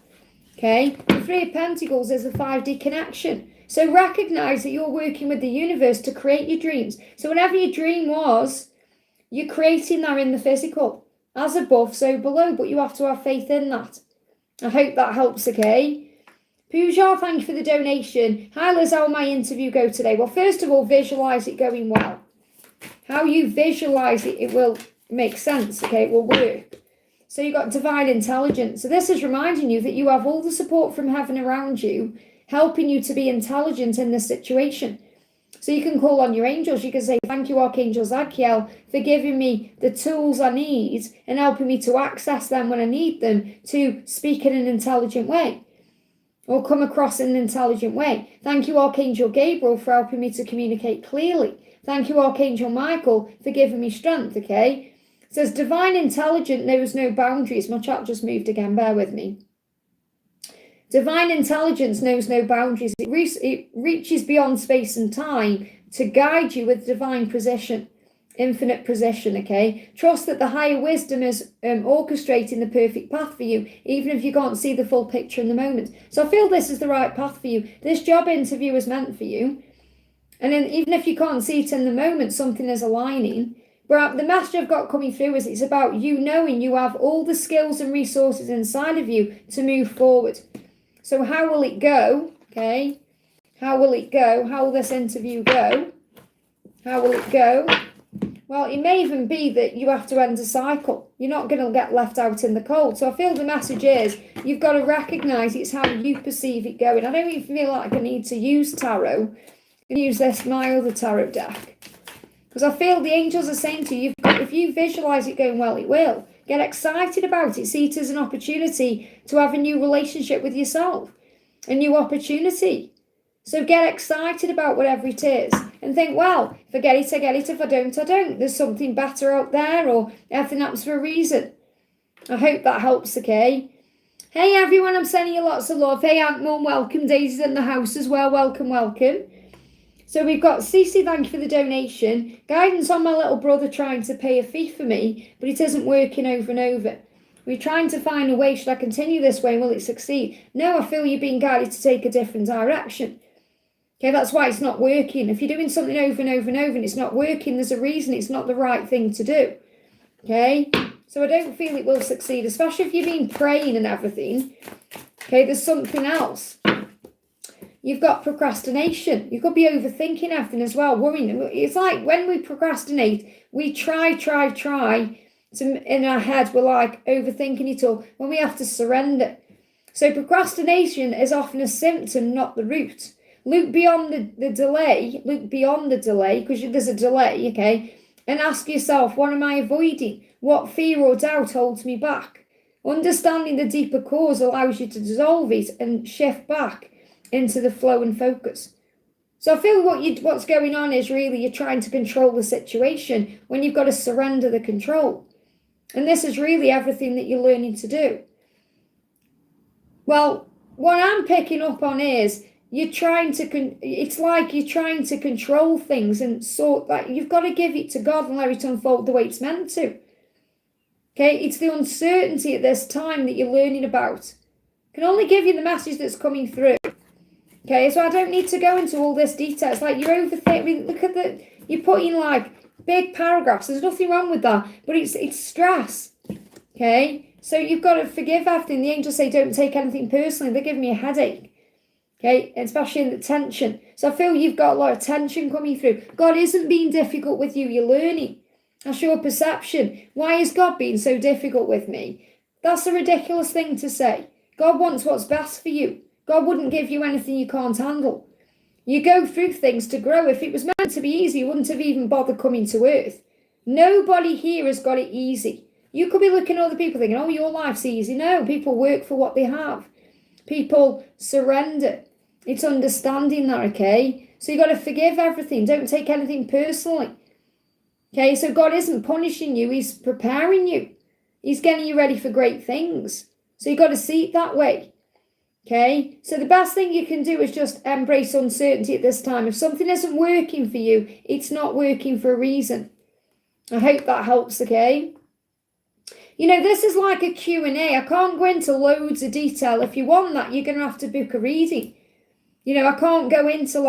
Okay, the 3 of Pentacles is a 5D connection. So recognize that you're working with the universe to create your dreams. So whatever your dream was, you're creating that in the physical. As above, so below, but you have to have faith in that. I hope that helps, okay? Pooja, thank you for the donation. Hi Liz, how will my interview go today? Well, first of all, visualize it going well. How you visualize it, it will make sense, okay? It will work. So you've got divine intelligence. So this is reminding you that you have all the support from heaven around you, helping you to be intelligent in this situation. So you can call on your angels. You can say, thank you, Archangel Zadkiel, for giving me the tools I need and helping me to access them when I need them to speak in an intelligent way or come across in an intelligent way. Thank you, Archangel Gabriel, for helping me to communicate clearly. Thank you, Archangel Michael, for giving me strength, okay? It says, divine intelligence knows no boundaries. My chat just moved again, bear with me. Divine intelligence knows no boundaries. It reaches beyond space and time to guide you with divine precision, infinite precision, okay? Trust that the higher wisdom is orchestrating the perfect path for you, even if you can't see the full picture in the moment. So I feel this is the right path for you. This job interview is meant for you. And then even if you can't see it in the moment, something is aligning. But the message I've got coming through is it's about you knowing you have all the skills and resources inside of you to move forward. So how will it go? Okay. How will it go? How will this interview go? How will it go? Well, it may even be that you have to end a cycle. You're not going to get left out in the cold. So I feel the message is you've got to recognise it's how you perceive it going. I don't even feel like I need to use tarot. I can use my other tarot deck. Because I feel the angels are saying to you, if you visualise it going well, it will. Get excited about it. See it as an opportunity to have a new relationship with yourself. A new opportunity. So get excited about whatever it is. And think, well, if I get it, I get it. If I don't, I don't. There's something better out there, or everything happens for a reason. I hope that helps, okay? Hey, everyone, I'm sending you lots of love. Hey, Aunt Mum, welcome. Daisy's in the house as well. Welcome, welcome. So we've got Cece, thank you for the donation. Guidance on my little brother trying to pay a fee for me, but it isn't working over and over. We're trying to find a way. Should I continue this way? Will it succeed? No, I feel you're being guided to take a different direction. Okay, that's why it's not working. If you're doing something over and over and over and it's not working, there's a reason it's not the right thing to do. Okay, so I don't feel it will succeed, especially if you've been praying and everything. Okay, there's something else. You've got procrastination. You could be overthinking everything as well, worrying. It's like when we procrastinate, we try to, in our head, we're like overthinking it all when we have to surrender. So procrastination is often a symptom, not the root. Look beyond the delay, because there's a delay, okay? And ask yourself, what am I avoiding? What fear or doubt holds me back? Understanding the deeper cause allows you to dissolve it and shift back into the flow and focus. So I feel what's going on is really you're trying to control the situation when you've got to surrender the control. And this is really everything that you're learning to do. Well, what I'm picking up on is it's like you're trying to control things and sort that you've got to give it to God and let it unfold the way it's meant to. Okay, it's the uncertainty at this time that you're learning about. I can only give you the message that's coming through. Okay, so I don't need to go into all this detail. It's like you're overthinking. I mean, look at you're putting like big paragraphs. There's nothing wrong with that, but it's stress. Okay, so you've got to forgive everything. The angels say don't take anything personally. They're giving me a headache. Okay, especially in the tension. So I feel you've got a lot of tension coming through. God isn't being difficult with you. You're learning. That's your perception. Why is God being so difficult with me? That's a ridiculous thing to say. God wants what's best for you. God wouldn't give you anything you can't handle. You go through things to grow. If it was meant to be easy, you wouldn't have even bothered coming to earth. Nobody here has got it easy. You could be looking at other people thinking, oh, your life's easy. No, people work for what they have. People surrender. It's understanding that, okay? So you got to forgive everything. Don't take anything personally. Okay, so God isn't punishing you. He's preparing you. He's getting you ready for great things. So you got to see it that way. Okay, so the best thing you can do is just embrace uncertainty at this time. If something isn't working for you, it's not working for a reason. I hope that helps, okay? You know, this is like a Q&A. I can't go into loads of detail. If you want that, you're going to have to book a reading. You know, I can't go into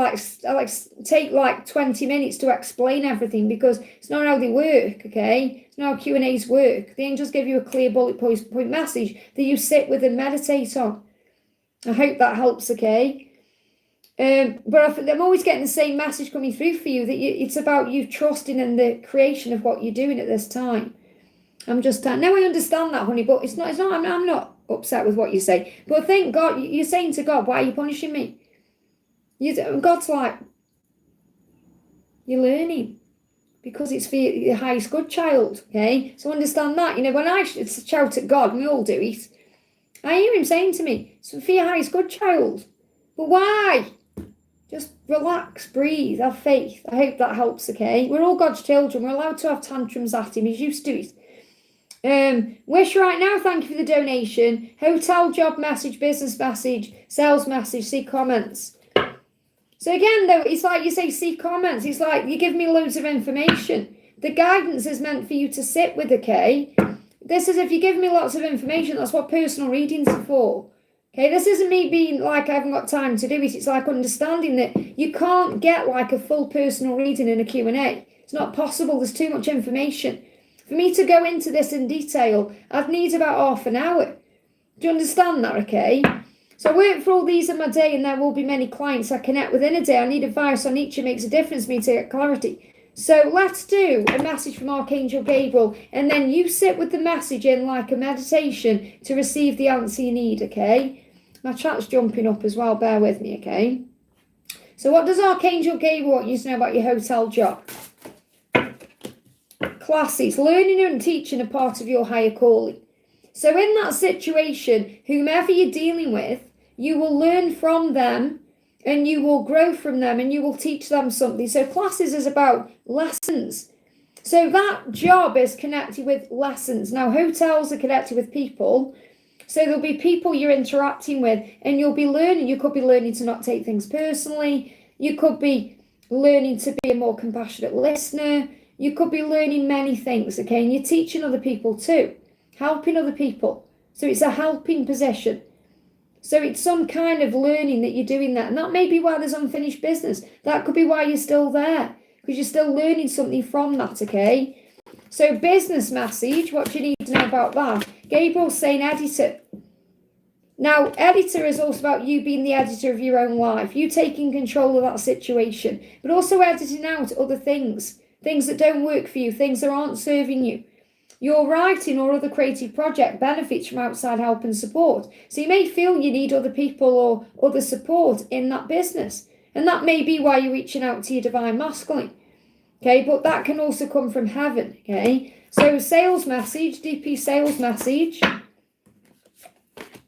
take 20 minutes to explain everything because it's not how they work, okay? It's not how Q&As work. The angels give you a clear bullet point message that you sit with and meditate on. I hope that helps, okay? But I'm always getting the same message coming through for you, that it's about you trusting in the creation of what you're doing at this time. I'm just, no, I understand that, honey, but it's not, I'm not upset with what you say. But thank God, you're saying to God, why are you punishing me? God's like, you're learning because it's for your highest good, child, okay? So understand that. You know, when I shout at God, we all do it, I hear him saying to me, it's for your highest good, child. But why? Just relax, breathe, have faith. I hope that helps, okay? We're all God's children. We're allowed to have tantrums at him. He's used to it. Wish right now, thank you for the donation. Hotel job message, business message, sales message, see comments. So again, though, it's like you say, see comments. It's like you give me loads of information. The guidance is meant for you to sit with, okay? This is if you give me lots of information, that's what personal readings are for. Okay, this isn't me being like I haven't got time to do it. It's like understanding that you can't get like a full personal reading in a Q&A. It's not possible. There's too much information. For me to go into this in detail, I'd need about half an hour. Do you understand that, okay? So I work for all these in my day, and there will be many clients I connect with in a day. I need advice on each. It makes a difference to me to get clarity. So let's do a message from Archangel Gabriel, and then you sit with the message in like a meditation to receive the answer you need, okay? My chat's jumping up as well. Bear with me, okay? So what does Archangel Gabriel want you to know about your hotel job? Classes, learning and teaching are part of your higher calling. So in that situation, whomever you're dealing with, you will learn from them and you will grow from them and you will teach them something. So classes is about lessons. So that job is connected with lessons. Now hotels are connected with people. So there'll be people you're interacting with and you'll be learning. You could be learning to not take things personally. You could be learning to be a more compassionate listener. You could be learning many things, okay? And you're teaching other people too, helping other people. So it's a helping position. So it's some kind of learning that you're doing that. And that may be why there's unfinished business. That could be why you're still there, because you're still learning something from that, okay? So business message, what do you need to know about that? Gabriel's saying editor. Now, editor is also about you being the editor of your own life, you taking control of that situation, but also editing out other things that don't work for you, things that aren't serving you. Your writing or other creative project benefits from outside help and support. So you may feel you need other people or other support in that business. And that may be why you're reaching out to your divine masculine. Okay, but that can also come from heaven. Okay, so sales message, DP sales message.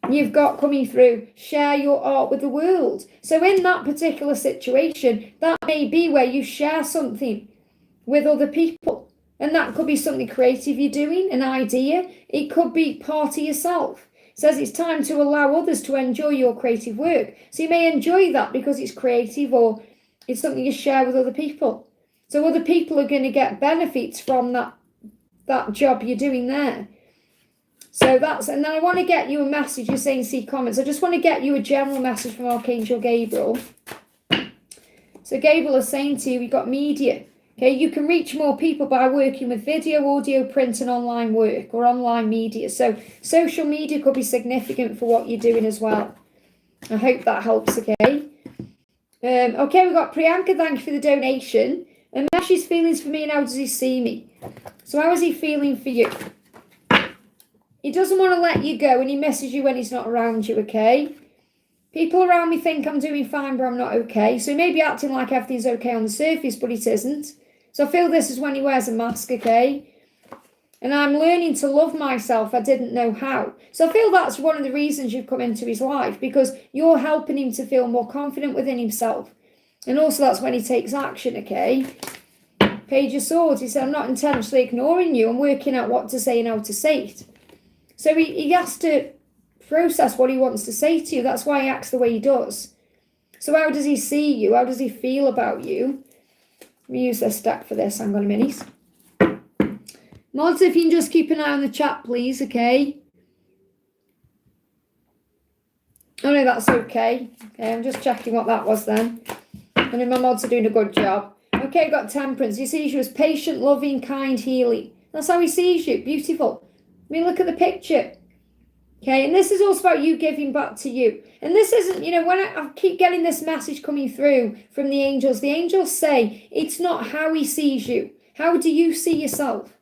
You've got coming through, share your art with the world. So in that particular situation, that may be where you share something with other people. And that could be something creative you're doing, an idea. It could be part of yourself. It says it's time to allow others to enjoy your creative work. So you may enjoy that because it's creative or it's something you share with other people. So other people are going to get benefits from that job you're doing there. So that's, and then I want to get you a message. You're saying see comments. I just want to get you a general message from Archangel Gabriel. So Gabriel is saying to you, we've got media. Okay, you can reach more people by working with video, audio, print and online work or online media. So social media could be significant for what you're doing as well. I hope that helps, okay? Okay, we've got Priyanka, thank you for the donation. And Mesh's feelings for me and how does he see me? So how is he feeling for you? He doesn't want to let you go and he misses you when he's not around you, okay? People around me think I'm doing fine, but I'm not okay. So he may be acting like everything's okay on the surface, but it isn't. So I feel this is when he wears a mask, okay? And I'm learning to love myself. I didn't know how. So I feel that's one of the reasons you've come into his life, because you're helping him to feel more confident within himself. And also that's when he takes action, okay? Page of Swords, he said, I'm not intentionally ignoring you. I'm working out what to say and how to say it. So he has to process what he wants to say to you. That's why he acts the way he does. So how does he see you? How does he feel about you? Let me use this stack for this. Hang on a minute. Mods, if you can just keep an eye on the chat, please, okay? Oh, no, that's okay. Okay, I'm just checking what that was then. And then my mods are doing a good job. Okay, got Temperance. He sees you as patient, loving, kind, healing. That's how he sees you. Beautiful. I mean, look at the picture. Okay, and this is also about you giving back to you. And this isn't, you know, when I keep getting this message coming through from the angels say it's not how he sees you. How do you see yourself?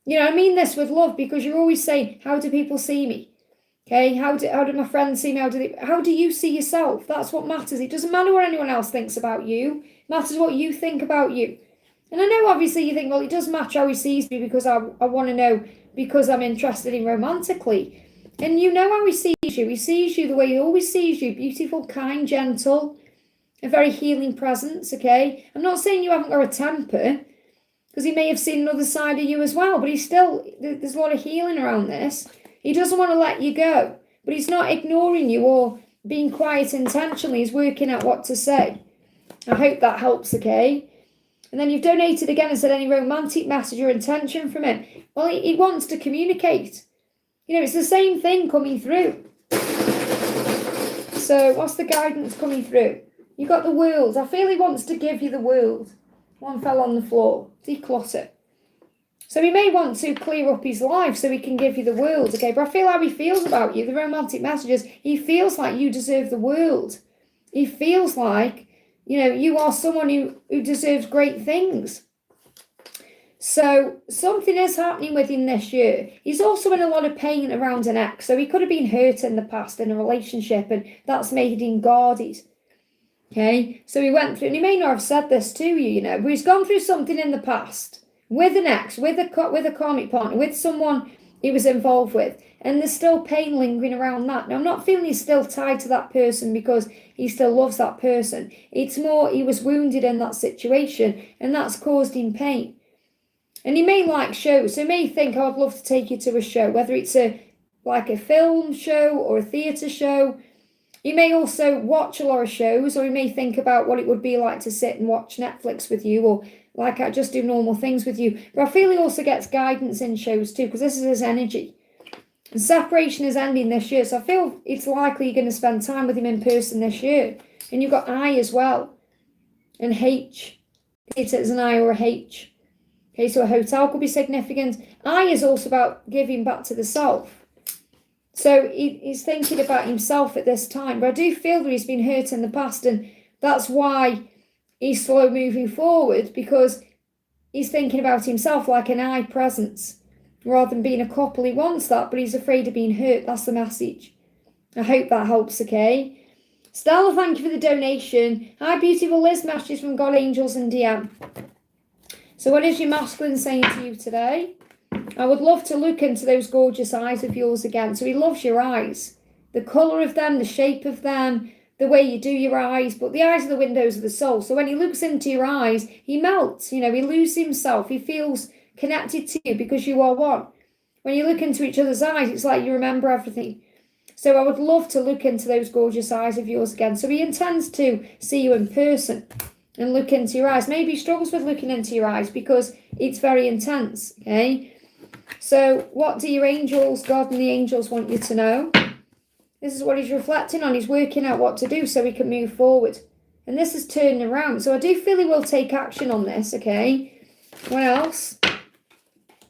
You know, I mean this with love, because you're always saying, how do people see me? Okay, how do my friends see me? How do you see yourself? That's what matters. It doesn't matter what anyone else thinks about you. It matters what you think about you. And I know obviously you think, well, it does matter how he sees me because I want to know, because I'm interested in romantically. And you know how he sees you. He sees you the way he always sees you. Beautiful, kind, gentle. a very healing presence, okay? I'm not saying you haven't got a temper, because he may have seen another side of you as well, but he's still, there's a lot of healing around this. He doesn't want to let you go, but he's not ignoring you or being quiet intentionally. He's working out what to say. I hope that helps, okay? And then you've donated again and said any romantic message or intention from him. Well, he wants to communicate. You know, it's the same thing coming through. So what's the guidance coming through? You've got the world. I feel he wants to give you the world. One fell on the floor. Declutter. So he may want to clear up his life so he can give you the world, okay? But I feel how he feels about you, the romantic messages. He feels like you deserve the world. He feels like, you know, you are someone who deserves great things. So something is happening with him this year. He's also in a lot of pain around an ex. So he could have been hurt in the past in a relationship, and that's made him guarded. Okay, so he went through, and he may not have said this to you, you know, but he's gone through something in the past with an ex, with a karmic partner, with someone he was involved with, and there's still pain lingering around that. Now, I'm not feeling he's still tied to that person because he still loves that person. It's more he was wounded in that situation, and that's caused him pain. And he may like shows, so he may think, oh, I'd love to take you to a show, whether it's like a film show or a theatre show. You may also watch a lot of shows, or you may think about what it would be like to sit and watch Netflix with you, or like I just do normal things with you. But I feel he also gets guidance in shows too, because this is his energy. And separation is ending this year, so I feel it's likely you're going to spend time with him in person this year. And you've got I as well, and H. It's an I or a H. Okay, so a hotel could be significant. I is also about giving back to the self. So he's thinking about himself at this time. But I do feel that he's been hurt in the past, and that's why he's slow moving forward, because he's thinking about himself like an I presence. Rather than being a couple, he wants that, but he's afraid of being hurt. That's the message. I hope that helps, okay? Stella, thank you for the donation. Hi, beautiful Liz, messages from God, angels, and DM. So what is your masculine saying to you today? I would love to look into those gorgeous eyes of yours again. So he loves your eyes. The colour of them, the shape of them, the way you do your eyes. But the eyes are the windows of the soul. So when he looks into your eyes, he melts. You know, he loses himself. He feels connected to you because you are one. When you look into each other's eyes, it's like you remember everything. So I would love to look into those gorgeous eyes of yours again. So he intends to see you in person and look into your eyes. Maybe he struggles with looking into your eyes because it's very intense, okay? So what do your angels, God and the angels, want you to know? This is what he's reflecting on. He's working out what to do so he can move forward. And this is turning around. So I do feel he will take action on this, okay? What else?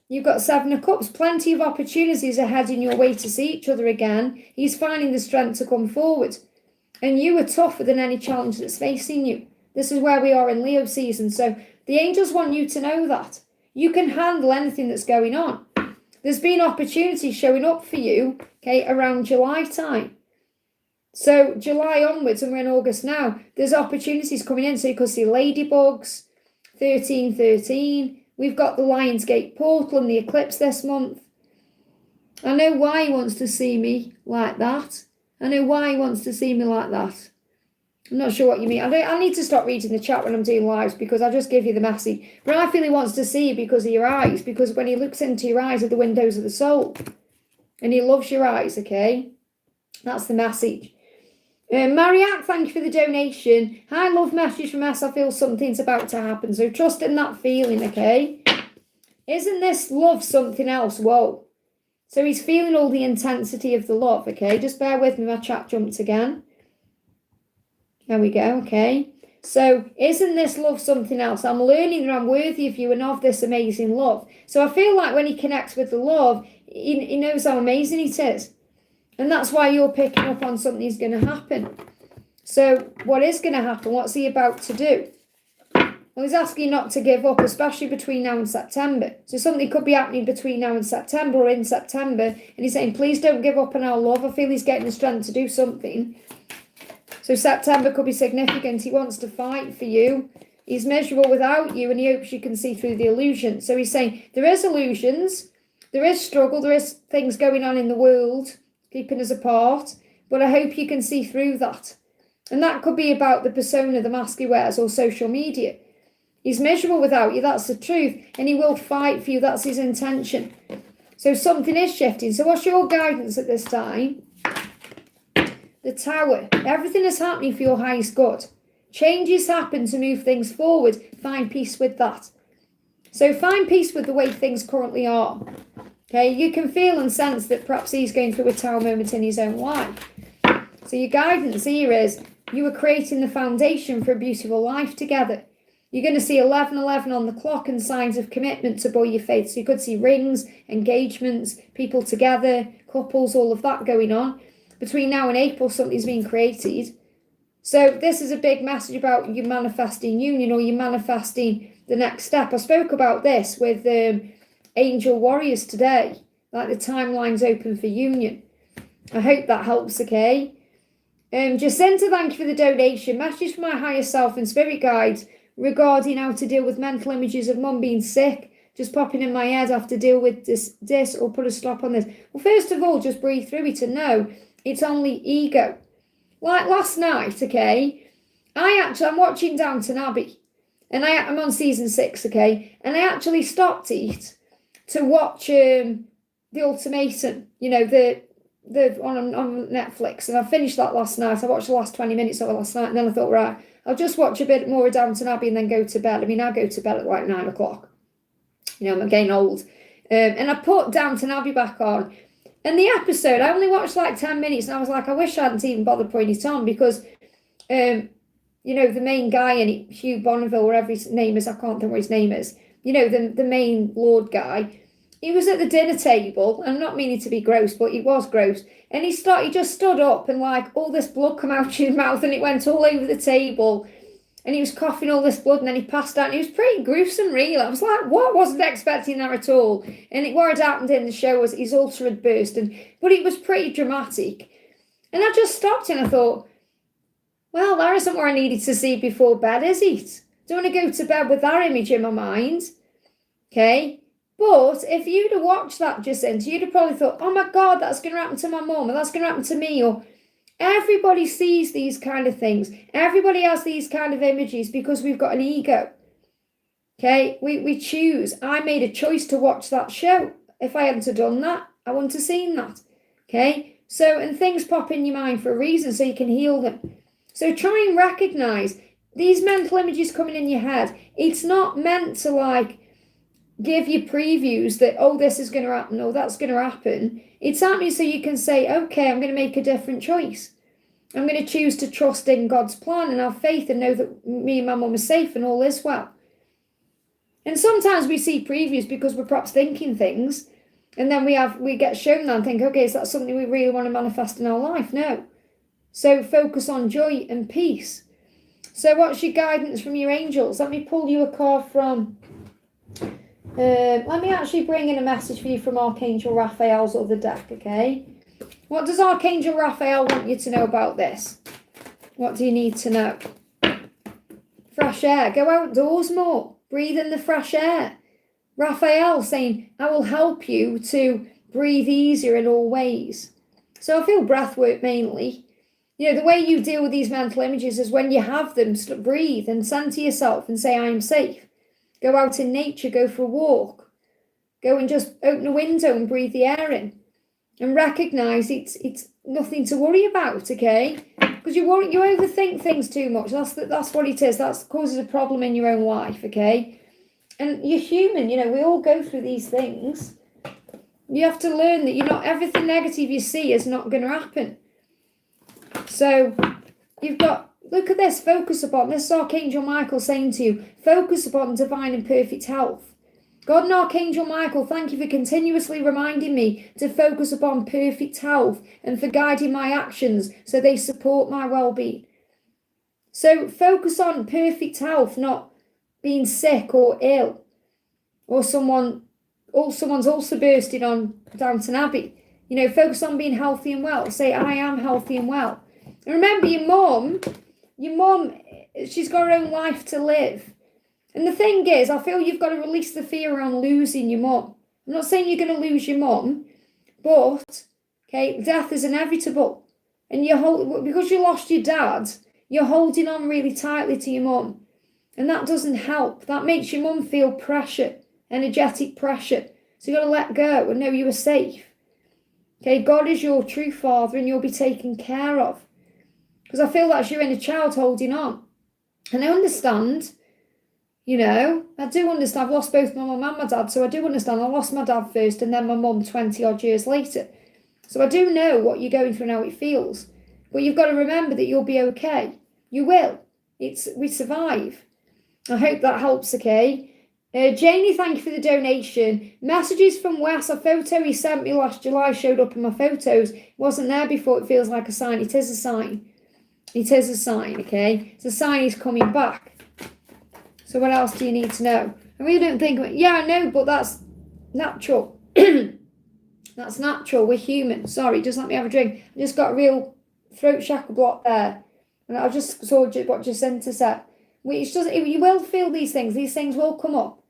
You've got Seven of Cups. Plenty of opportunities ahead in your way to see each other again. He's finding the strength to come forward. And you are tougher than any challenge that's facing you. This is where we are in Leo season. So the angels want you to know that. You can handle anything that's going on. There's been opportunities showing up for you, okay, around July time. So July onwards, and we're in August now, there's opportunities coming in. So you could see ladybugs, 1313. We've got the Lionsgate portal and the eclipse this month. I know why he wants to see me like that. I know why he wants to see me like that. I'm not sure what you mean. I need to stop reading the chat when I'm doing lives because I just give you the message. But I feel he wants to see you because of your eyes. Because when he looks into your eyes are the windows of the soul. And he loves your eyes, okay? That's the message. Mariette, thank you for the donation. Hi, love message from S. I feel something's about to happen. So trust in that feeling, okay? Isn't this love something else? Whoa. So he's feeling all the intensity of the love, okay? Just bear with me. My chat jumped again. There we go, okay. So, isn't this love something else? I'm learning that I'm worthy of you and of this amazing love. So I feel like when he connects with the love, he knows how amazing it is. And that's why you're picking up on something's going to happen. So, what is going to happen? What's he about to do? Well, he's asking you not to give up, especially between now and September. So something could be happening between now and September or in September. And he's saying, please don't give up on our love. I feel he's getting the strength to do something. So September could be significant. He wants to fight for you. He's miserable without you and he hopes you can see through the illusion. So he's saying there is illusions, there is struggle, there is things going on in the world, keeping us apart. But I hope you can see through that. And that could be about the persona, the mask he wears, or social media. He's miserable without you, that's the truth. And he will fight for you, that's his intention. So something is shifting. So what's your guidance at this time? The Tower. Everything is happening for your highest good. Changes happen to move things forward. Find peace with that. So find peace with the way things currently are. Okay, you can feel and sense that perhaps he's going through a Tower moment in his own life. So your guidance here is you are creating the foundation for a beautiful life together. You're going to see 11:11 on the clock and signs of commitment to buoy your faith. So you could see rings, engagements, people together, couples, all of that going on. Between now and April, something's being created. So this is a big message about you manifesting union, or you manifesting the next step. I spoke about this with Angel Warriors today, like the timeline's open for union. I hope that helps, okay? Jacinta, thank you for the donation. Message for my higher self and spirit guides regarding how to deal with mental images of mum being sick, just popping in my head. I have to deal with this or put a stop on this. Well, first of all, just breathe through it and know it's only ego. Like last night, okay, I'm watching Downton Abbey, and I'm on season 6, okay, and I actually stopped it to watch The Ultimatum, you know, the on Netflix, and I finished that last night. I watched the last 20 minutes of it last night, and then I thought, right, I'll just watch a bit more of Downton Abbey and then go to bed. I mean, I go to bed at like 9 o'clock. You know, I'm getting old. And I put Downton Abbey back on. And the episode, I only watched like 10 minutes, and I was like, I wish I hadn't even bothered putting it on, because, you know, the main guy in it, Hugh Bonneville, whatever his name is, I can't think what his name is, you know, the main Lord guy, he was at the dinner table. I'm not meaning to be gross, but he was gross. And he just stood up, and like all this blood come out of his mouth, and it went all over the table. And he was coughing all this blood, and then he passed out. And it was pretty gruesome, really. I was like, what? Wasn't expecting that at all. And what had happened in the show was his ulcer had burst. But it was pretty dramatic. And I just stopped and I thought, well, that isn't what I needed to see before bed, is it? Don't want to go to bed with that image in my mind. Okay? But if you'd have watched that, Jacinta, you'd have probably thought, oh my God, that's going to happen to my mum, or that's going to happen to me, or everybody sees these kind of things. Everybody has these kind of images because we've got an ego. Okay, we choose. I made a choice to watch that show. If I hadn't have done that, I wouldn't have seen that. Okay, so, and things pop in your mind for a reason, so you can heal them. So try and recognize these mental images coming in your head. It's not meant to like give you previews that, oh, this is going to happen, or that's going to happen. It's happening so you can say, okay, I'm going to make a different choice. I'm going to choose to trust in God's plan and have faith and know that me and my mum are safe and all is well. And sometimes we see previews because we're perhaps thinking things, and then we get shown that and think, okay, is that something we really want to manifest in our life? No. So focus on joy and peace. So what's your guidance from your angels? Let me pull you a card from... let me actually bring in a message for you from Archangel Raphael's other deck, okay? What does Archangel Raphael want you to know about this? What do you need to know? Fresh air. Go outdoors more. Breathe in the fresh air. Raphael saying, I will help you to breathe easier in all ways. So I feel breath work mainly. You know, the way you deal with these mental images is when you have them, breathe and send to yourself and say, I am safe. Go out in nature, go for a walk. Go and just open a window and breathe the air in. And recognise it's nothing to worry about, okay? Because you overthink things too much. That's what it is. That causes a problem in your own life, okay? And you're human, you know, we all go through these things. You have to learn that everything negative you see is not going to happen. So you've got, look at this, focus upon, this is Archangel Michael saying to you, focus upon divine and perfect health. God and Archangel Michael, thank you for continuously reminding me to focus upon perfect health and for guiding my actions so they support my well-being. So focus on perfect health, not being sick or ill, or someone's also bursting on Downton Abbey. You know, focus on being healthy and well. Say, I am healthy and well. And remember, your mum, she's got her own life to live. And the thing is, I feel you've got to release the fear around losing your mum. I'm not saying you're going to lose your mum, but, okay, death is inevitable. And because you lost your dad, You're holding on really tightly to your mum. And that doesn't help. That makes your mum feel pressure, energetic pressure. So you've got to let go and know you are safe. Okay, God is your true father and you'll be taken care of. Because I feel that's your inner child holding on. And I understand, I do understand. I've lost both my mum and my dad, so I do understand. I lost my dad first and then my mum 20 odd years later. So I do know what you're going through and how it feels. But you've got to remember that you'll be okay. You will. We survive. I hope that helps, okay? Janie, thank you for the donation. Messages from Wes. A photo he sent me last July showed up in my photos. It wasn't there before. It feels like a sign. It is a sign. It is a sign, okay? It's a sign he's coming back. So what else do you need to know? I really don't think... Yeah, I know, but that's natural. That's natural. We're human. Sorry, just let me have a drink. I just got a real throat chakra block there. And I just saw what Jacinta said. You will feel these things. These things will come up.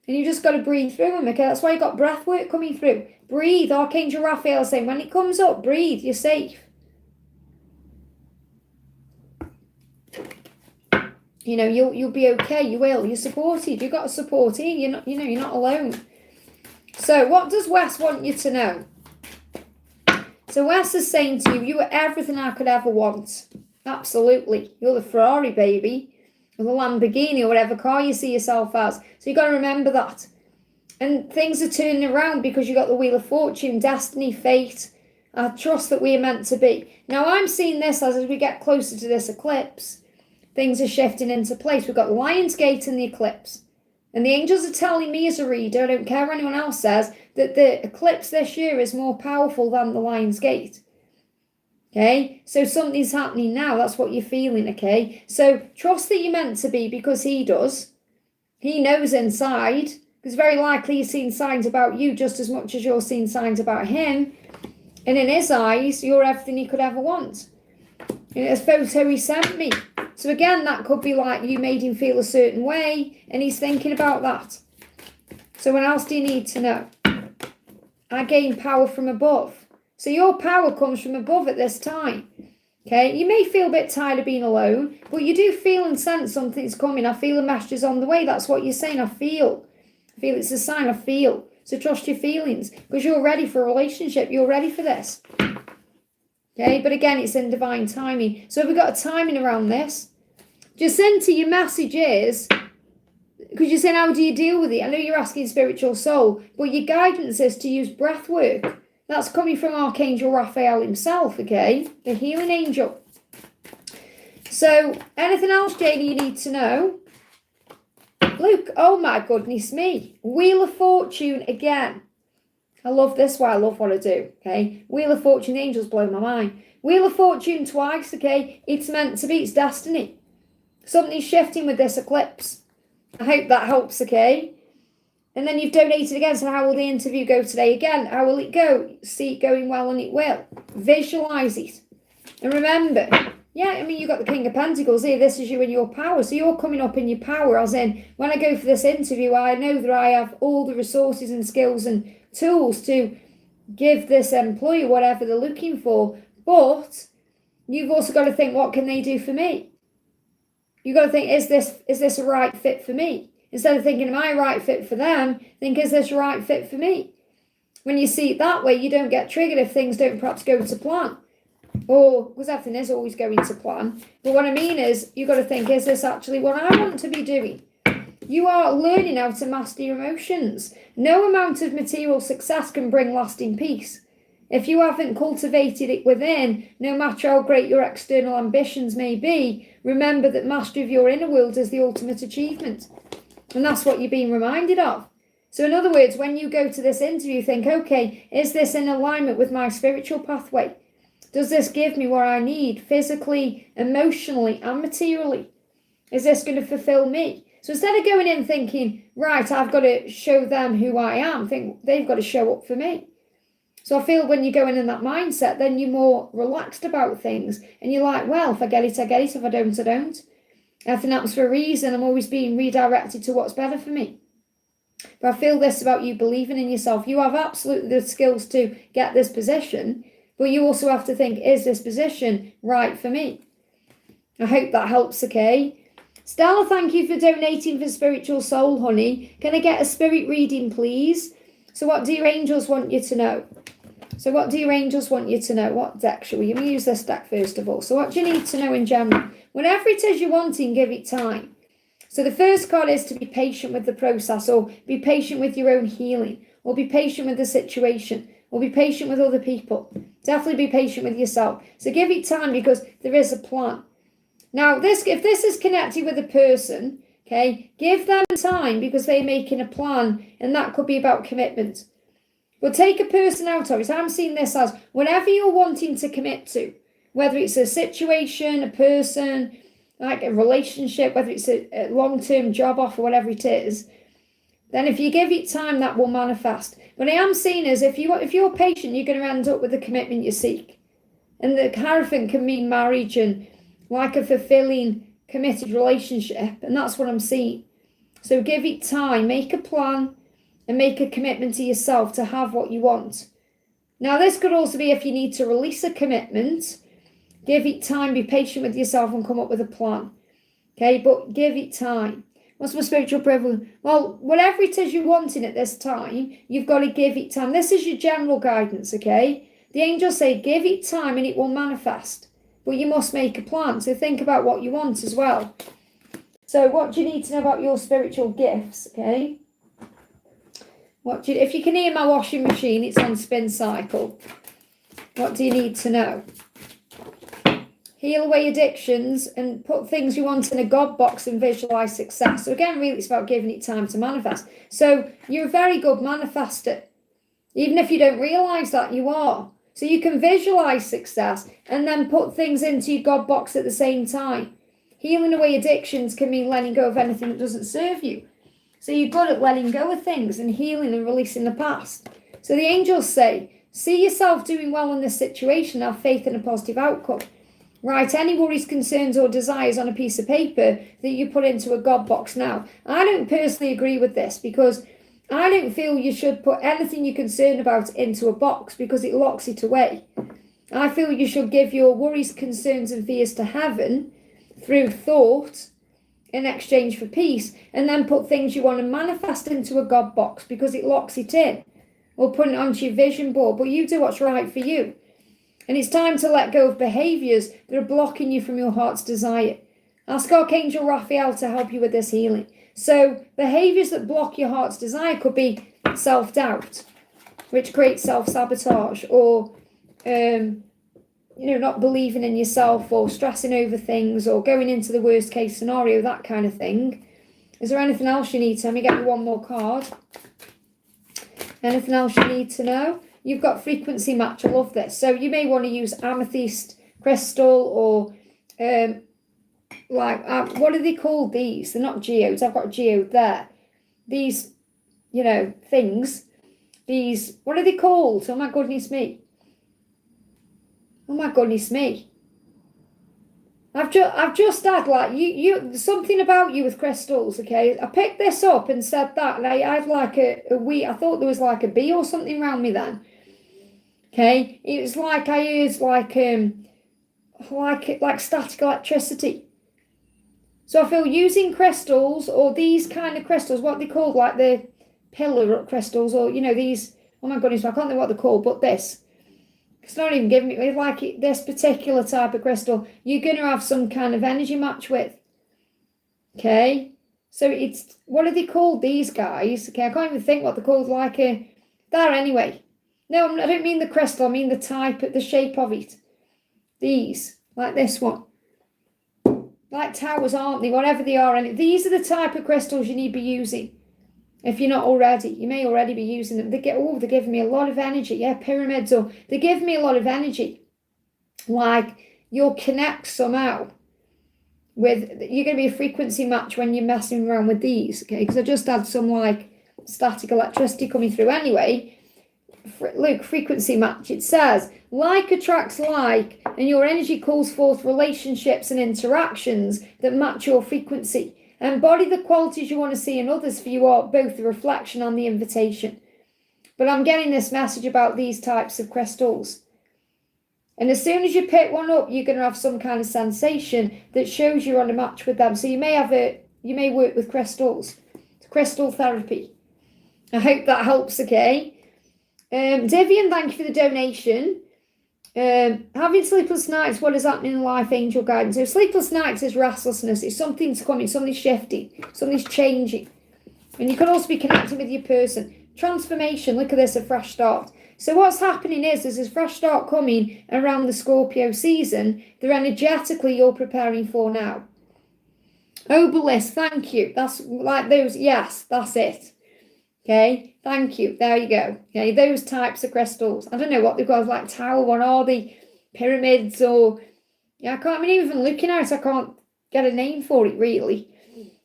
And you just got to breathe through them, okay? That's why you got breath work coming through. Breathe. Archangel Raphael saying, when it comes up, breathe. You're safe. You'll be okay. You will. You're supported. You've got a support here. You're not alone. So what does Wes want you to know? So Wes is saying to you, you are everything I could ever want. Absolutely. You're the Ferrari, baby. Or the Lamborghini or whatever car you see yourself as. So you've got to remember that. And things are turning around because you got the Wheel of Fortune, destiny, fate. I trust that we are meant to be. Now I'm seeing this as we get closer to this eclipse. Things are shifting into place. We've got the Lion's Gate and the eclipse. And the angels are telling me as a reader, I don't care what anyone else says, that the eclipse this year is more powerful than the Lion's Gate. Okay, so something's happening now. That's what you're feeling, okay? So trust that you're meant to be because he does. He knows inside, because very likely he's seen signs about you just as much as you're seeing signs about him. And in his eyes, you're everything he could ever want. And it's a photo he sent me. So again, that could be like you made him feel a certain way and he's thinking about that. So what else do you need to know? I gain power from above. So your power comes from above at this time. Okay, you may feel a bit tired of being alone, but you do feel and sense something's coming. I feel a message's on the way. That's what you're saying. I feel it's a sign. I feel. So trust your feelings because you're ready for a relationship. You're ready for this. Okay, but again, it's in divine timing. So we've got a timing around this. Jacinta, your message is, because you're saying, how do you deal with it? I know you're asking spiritual soul, but your guidance is to use breath work. That's coming from Archangel Raphael himself, okay? The healing angel. So, anything else, Janie, you need to know? Luke, oh my goodness me. Wheel of Fortune again. I love this one. I love what I do, okay? Wheel of Fortune, the angels blow my mind. Wheel of Fortune twice, okay? It's meant to be. It's destiny. Something's shifting with this eclipse. I hope that helps, okay? And then you've donated again, so how will the interview go today? Again, how will it go? See it going well and it will. Visualise it. And remember, you've got the King of Pentacles here. This is you in your power. So you're coming up in your power, as in, when I go for this interview, I know that I have all the resources and skills and tools to give this employer whatever they're looking for. But you've also got to think, what can they do for me? You've got to think, is this a right fit for me? Instead of thinking, am I a right fit for them? Think, is this a right fit for me? When you see it that way, you don't get triggered if things don't perhaps go to plan. Or, because everything is always going to plan. But what I mean is, you've got to think, is this actually what I want to be doing? You are learning how to master your emotions. No amount of material success can bring lasting peace. If you haven't cultivated it within, no matter how great your external ambitions may be, remember that mastery of your inner world is the ultimate achievement. And that's what you're being reminded of. So in other words, when you go to this interview, think, okay, is this in alignment with my spiritual pathway? Does this give me what I need physically, emotionally, and materially? Is this going to fulfill me? So instead of going in thinking, right, I've got to show them who I am, think they've got to show up for me. So I feel when you go in that mindset, then you're more relaxed about things. And you're like, well, if I get it, I get it. If I don't, I don't. Everything happens for a reason. I'm always being redirected to what's better for me. But I feel this about you believing in yourself. You have absolutely the skills to get this position, but you also have to think, is this position right for me? I hope that helps, okay? Stella, thank you for donating for Spiritual Soul, honey. Can I get a spirit reading, please? So what do your angels want you to know? What deck shall we? Let me use this deck first of all. So what do you need to know in general? Whatever it is you're wanting, give it time. So the first card is to be patient with the process, or be patient with your own healing, or be patient with the situation, or be patient with other people. Definitely be patient with yourself. So give it time, because there is a plan. Now, if this is connected with a person, okay, give them time, because they're making a plan, and that could be about commitment. But take a person out of it. I'm seeing this as whatever you're wanting to commit to, whether it's a situation, a person, like a relationship, whether it's a long-term job offer, whatever it is, then if you give it time, that will manifest. But I am seeing as if you're patient, you're going to end up with the commitment you seek. And the Hierophant can mean marriage and like a fulfilling, committed relationship. And that's what I'm seeing. So give it time, make a plan, and make a commitment to yourself to have what you want. Now, this could also be if you need to release a commitment. Give it time, be patient with yourself, and come up with a plan. Okay, but give it time. What's my spiritual privilege? Well, whatever it is you're wanting at this time, you've got to give it time. This is your general guidance, okay? The angels say give it time and it will manifest. But you must make a plan. So think about what you want as well. So what do you need to know about your spiritual gifts, okay? If you can hear my washing machine, it's on spin cycle. What do you need to know? Heal away addictions and put things you want in a God box and visualize success. So again, really, it's about giving it time to manifest. So you're a very good manifester. Even if you don't realize that, you are. So you can visualize success and then put things into your God box at the same time. Healing away addictions can mean letting go of anything that doesn't serve you. So you're good at letting go of things and healing and releasing the past. So the angels say, see yourself doing well in this situation, have faith in a positive outcome. Write any worries, concerns or desires on a piece of paper that you put into a God box. Now, I don't personally agree with this because I don't feel you should put anything you're concerned about into a box because it locks it away. I feel you should give your worries, concerns and fears to heaven through thought in exchange for peace, and then put things you want to manifest into a God box because it locks it in, or put it onto your vision board. But you do what's right for you. And it's time to let go of behaviours that are blocking you from your heart's desire. Ask Archangel Raphael to help you with this healing. So behaviours that block your heart's desire could be self-doubt, which creates self-sabotage, or not believing in yourself, or stressing over things, or going into the worst case scenario, that kind of thing. Is there anything else you need to? Let me get you one more card. Anything else you need to know? You've got frequency match. I love this. So you may want to use amethyst crystal, or what are they called, these? They're not geodes. I've got a geode there. These, things. These, what are they called? Oh my goodness me. Oh my goodness me. I've just had you something about you with crystals, okay? I picked this up and said that, and I had like a wee, I thought there was like a bee or something around me then. Okay? It was like I heard like static electricity. So I feel using crystals, or these kind of crystals, what they called, like the pillar crystals, or these, oh my goodness, I can't think what they're called, but this. It's not even giving me, this particular type of crystal, you're going to have some kind of energy match with. Okay? So it's, what are they called, these guys? Okay, I can't even think what they're called, there anyway. No, I don't mean the crystal, I mean the type, the shape of it. These, like this one. Like towers, aren't they? Whatever they are. And these are the type of crystals you need to be using. If you're not already, you may already be using them. They're giving me a lot of energy. Yeah, pyramids, or they give me a lot of energy. Like you'll connect somehow with, you're going to be a frequency match when you're messing around with these, okay? Because I just had some static electricity coming through. Anyway, look, frequency match. It says, like attracts like, and your energy calls forth relationships and interactions that match your frequency. Embody the qualities you want to see in others, for you are both the reflection and the invitation. But I'm getting this message about these types of crystals. And as soon as you pick one up, you're going to have some kind of sensation that shows you're on a match with them. So you may work with crystals. It's crystal therapy. I hope that helps, okay? Divian, thank you for the donation. Having sleepless nights, what is happening in life, angel guidance? So sleepless nights is restlessness. It's something's coming, something's shifting, something's changing. And you could also be connecting with your person. Transformation, look at this, a fresh start. So what's happening is there's this fresh start coming around the Scorpio season that energetically you're preparing for now. Obelisk, thank you. That's like those, yes, that's it. Okay, thank you. There you go. Okay, those types of crystals. I don't know what they've got, like tower one or the pyramids or, yeah, I mean, even looking at it, I can't get a name for it really.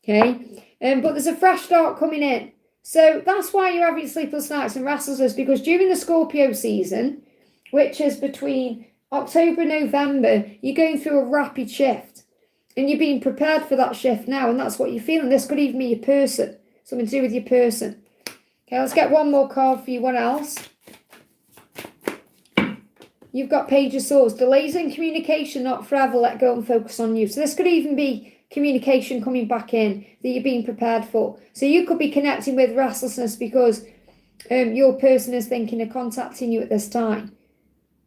Okay, but there's a fresh start coming in. So that's why you're having sleepless nights and restlessness, because during the Scorpio season, which is between October and November, you're going through a rapid shift and you're being prepared for that shift now. And that's what you're feeling. This could even be your person, something to do with your person. Okay, let's get one more card for you. What else? You've got Page of Swords. Delays in communication, not forever. Let go and focus on you. So this could even be communication coming back in that you're being prepared for. So you could be connecting with restlessness because your person is thinking of contacting you at this time.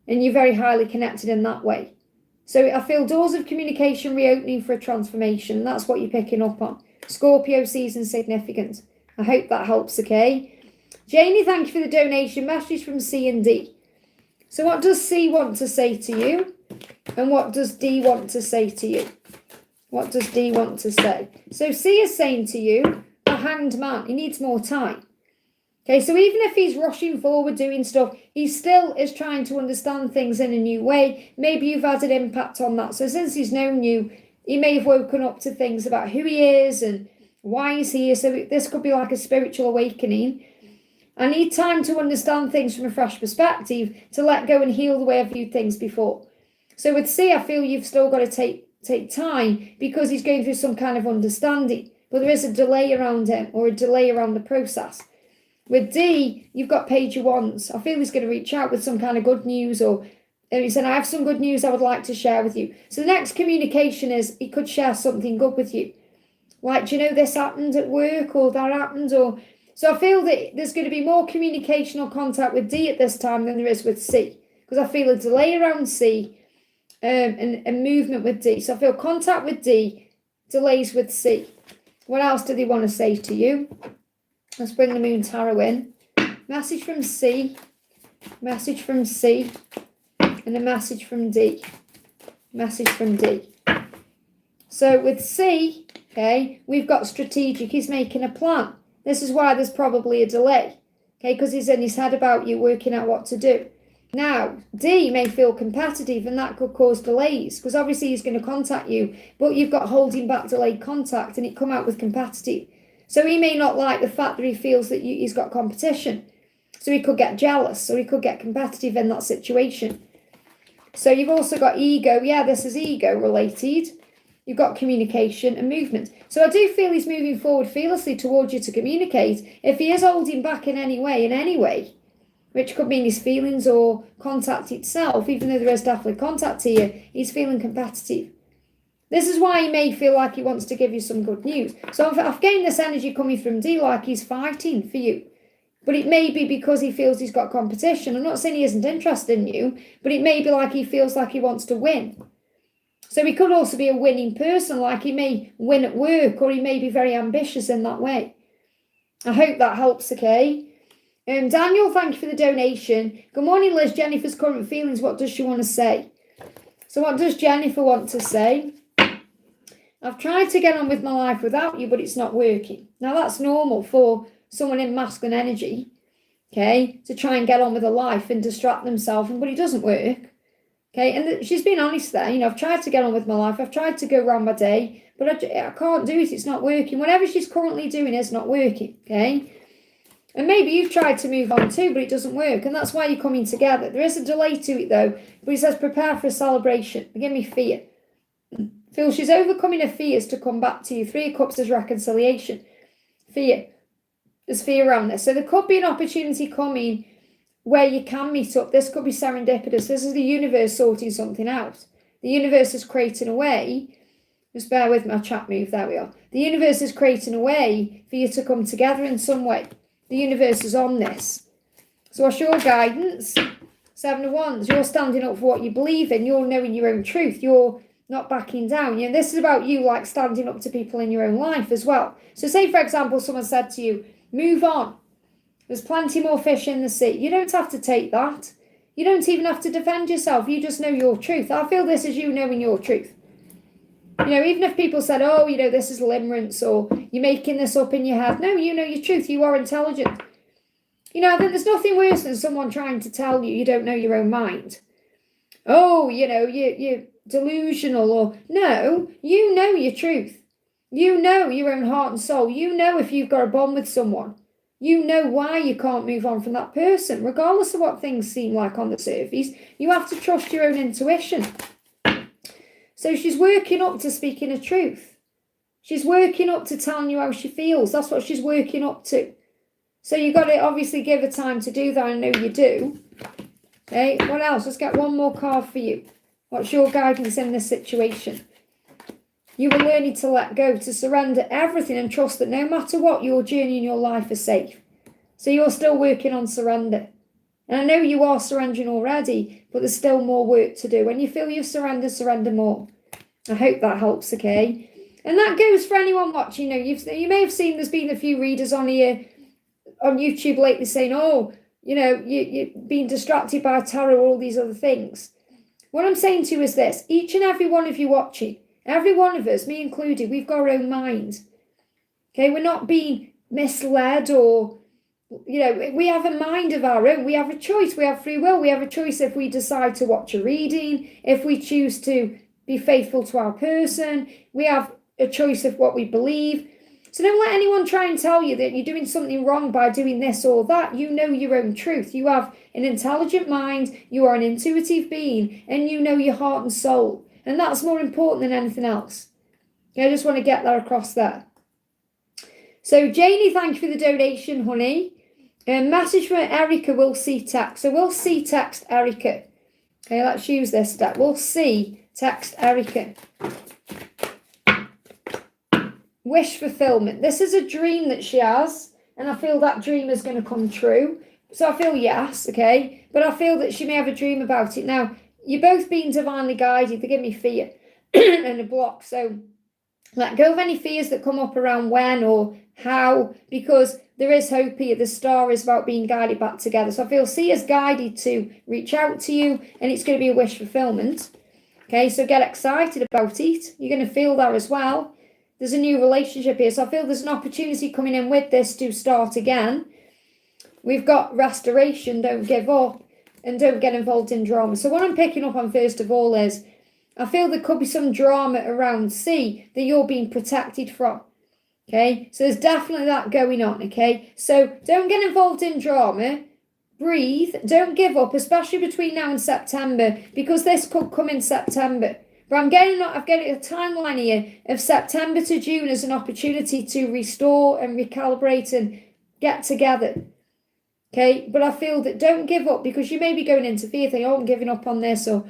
And you're very highly connected in that way. So I feel doors of communication reopening for a transformation. That's what you're picking up on. Scorpio season significance. I hope that helps, okay? Janie, thank you for the donation. Message from C and D. So what does C want to say to you? And what does D want to say to you? What does D want to say? So C is saying to you, the Hanged Man, he needs more time. Okay, so even if he's rushing forward doing stuff, he still is trying to understand things in a new way. Maybe you've had an impact on that. So since he's known you, he may have woken up to things about who he is and why he's here. So this could be like a spiritual awakening. I need time to understand things from a fresh perspective, to let go and heal the way I viewed things before. So with C, I feel you've still got to take time because he's going through some kind of understanding. But there is a delay around him, or a delay around the process. With D, you've got Page of Wands. I feel he's going to reach out with some kind of good news, or he said, I have some good news I would like to share with you. So the next communication is he could share something good with you. Like, do you know this happened at work, or that happened, or... So I feel that there's going to be more communication or contact with D at this time than there is with C. Because I feel a delay around C and movement with D. So I feel contact with D, delays with C. What else do they want to say to you? Let's bring the Moon Tarot in. Message from C, and a message from D. Message from D. So with C, okay, we've got strategic. He's making a plan. This is why there's probably a delay, okay, because he's in his head about you, working out what to do. Now, D may feel competitive, and that could cause delays, because obviously he's going to contact you, but you've got holding back delayed contact, and it come out with competitive. So he may not like the fact that he feels that he's got competition. So he could get jealous, or he could get competitive in that situation. So you've also got ego. Yeah, this is ego related. You've got communication and movement. So I do feel he's moving forward fearlessly towards you to communicate. If he is holding back in any way, which could mean his feelings or contact itself, even though there is definitely contact here, he's feeling competitive. This is why he may feel like he wants to give you some good news. So I've gained this energy coming from D, like he's fighting for you. But it may be because he feels he's got competition. I'm not saying he isn't interested in you, but it may be like he feels like he wants to win. So he could also be a winning person, like he may win at work, or he may be very ambitious in that way. I hope that helps, okay? Daniel, thank you for the donation. Good morning, Liz. Jennifer's current feelings, what does she want to say? So what does Jennifer want to say? I've tried to get on with my life without you, but it's not working. Now, that's normal for someone in masculine energy, okay, to try and get on with their life and distract themselves, but it doesn't work. Okay, and she's been honest there. I've tried to get on with my life. I've tried to go around my day, but I can't do it. It's not working. Whatever she's currently doing is not working, okay? And maybe you've tried to move on too, but it doesn't work. And that's why you're coming together. There is a delay to it though, but he says prepare for a celebration. Give me fear. Feel she's overcoming her fears to come back to you. 3 of Cups is reconciliation. Fear. There's fear around this. So there could be an opportunity coming where you can meet up. This could be serendipitous. This is the universe sorting something out. The universe is creating a way. Just bear with my chat move. There we are. The universe is creating a way for you to come together in some way. The universe is on this. So what's your guidance? 7 of Wands. You're standing up for what you believe in. You're knowing your own truth. You're not backing down. You know, this is about you like standing up to people in your own life as well. So say, for example, someone said to you, move on. There's plenty more fish in the sea. You don't have to take that. You don't even have to defend yourself. You just know your truth. I feel this is you knowing your truth. You know, even if people said, oh, you know, this is limerence or you're making this up in your head. No, you know your truth. You are intelligent. You know, I think there's nothing worse than someone trying to tell you don't know your own mind. Oh, you know, you're delusional or... No, you know your truth. You know your own heart and soul. You know if you've got a bond with someone. You know why you can't move on from that person, regardless of what things seem like on the surface. You have to trust your own intuition. So she's working up to speaking the truth. She's working up to telling you how she feels. That's what she's working up to. So you've got to obviously give her time to do that. I know you do. Okay, what else? Let's get one more card for you. What's your guidance in this situation? You are learning to let go, to surrender everything and trust that no matter what, your journey in your life is safe. So you're still working on surrender. And I know you are surrendering already, but there's still more work to do. When you feel you've surrendered, surrender more. I hope that helps, okay? And that goes for anyone watching. You may have seen there's been a few readers on here, on YouTube lately saying, oh, you know, you're being distracted by tarot or all these other things. What I'm saying to you is this. Each and every one of you watching, every one of us, me included, we've got our own mind. Okay, we're not being misled or, you know, we have a mind of our own. We have a choice. We have free will. We have a choice if we decide to watch a reading, if we choose to be faithful to our person. We have a choice of what we believe. So don't let anyone try and tell you that you're doing something wrong by doing this or that. You know your own truth. You have an intelligent mind. You are an intuitive being, and you know your heart and soul. And that's more important than anything else. I just want to get that across there. So Janie, thank you for the donation, honey. Message from Erica, we'll see text. So we'll see text Erica. Okay, let's use this step. We'll see text Erica. Wish fulfillment. This is a dream that she has, and I feel that dream is going to come true. So I feel yes, okay? But I feel that she may have a dream about it. Now, you're both being divinely guided. They give me fear and a block. So let go of any fears that come up around when or how, because there is hope here. The star is about being guided back together. So I feel C is guided to reach out to you, and it's going to be a wish fulfillment. Okay, so get excited about it. You're going to feel that as well. There's a new relationship here. So I feel there's an opportunity coming in with this to start again. We've got restoration, don't give up, and don't get involved in drama. So what I'm picking up on first of all is, I feel there could be some drama around C that you're being protected from. Okay, so there's definitely that going on, okay? So don't get involved in drama. Breathe. Don't give up, especially between now and September, because this could come in September. But I'm getting a timeline here of September to June as an opportunity to restore and recalibrate and get together. Okay, but I feel that don't give up, because you may be going into fear thinking, oh, I'm giving up on this. And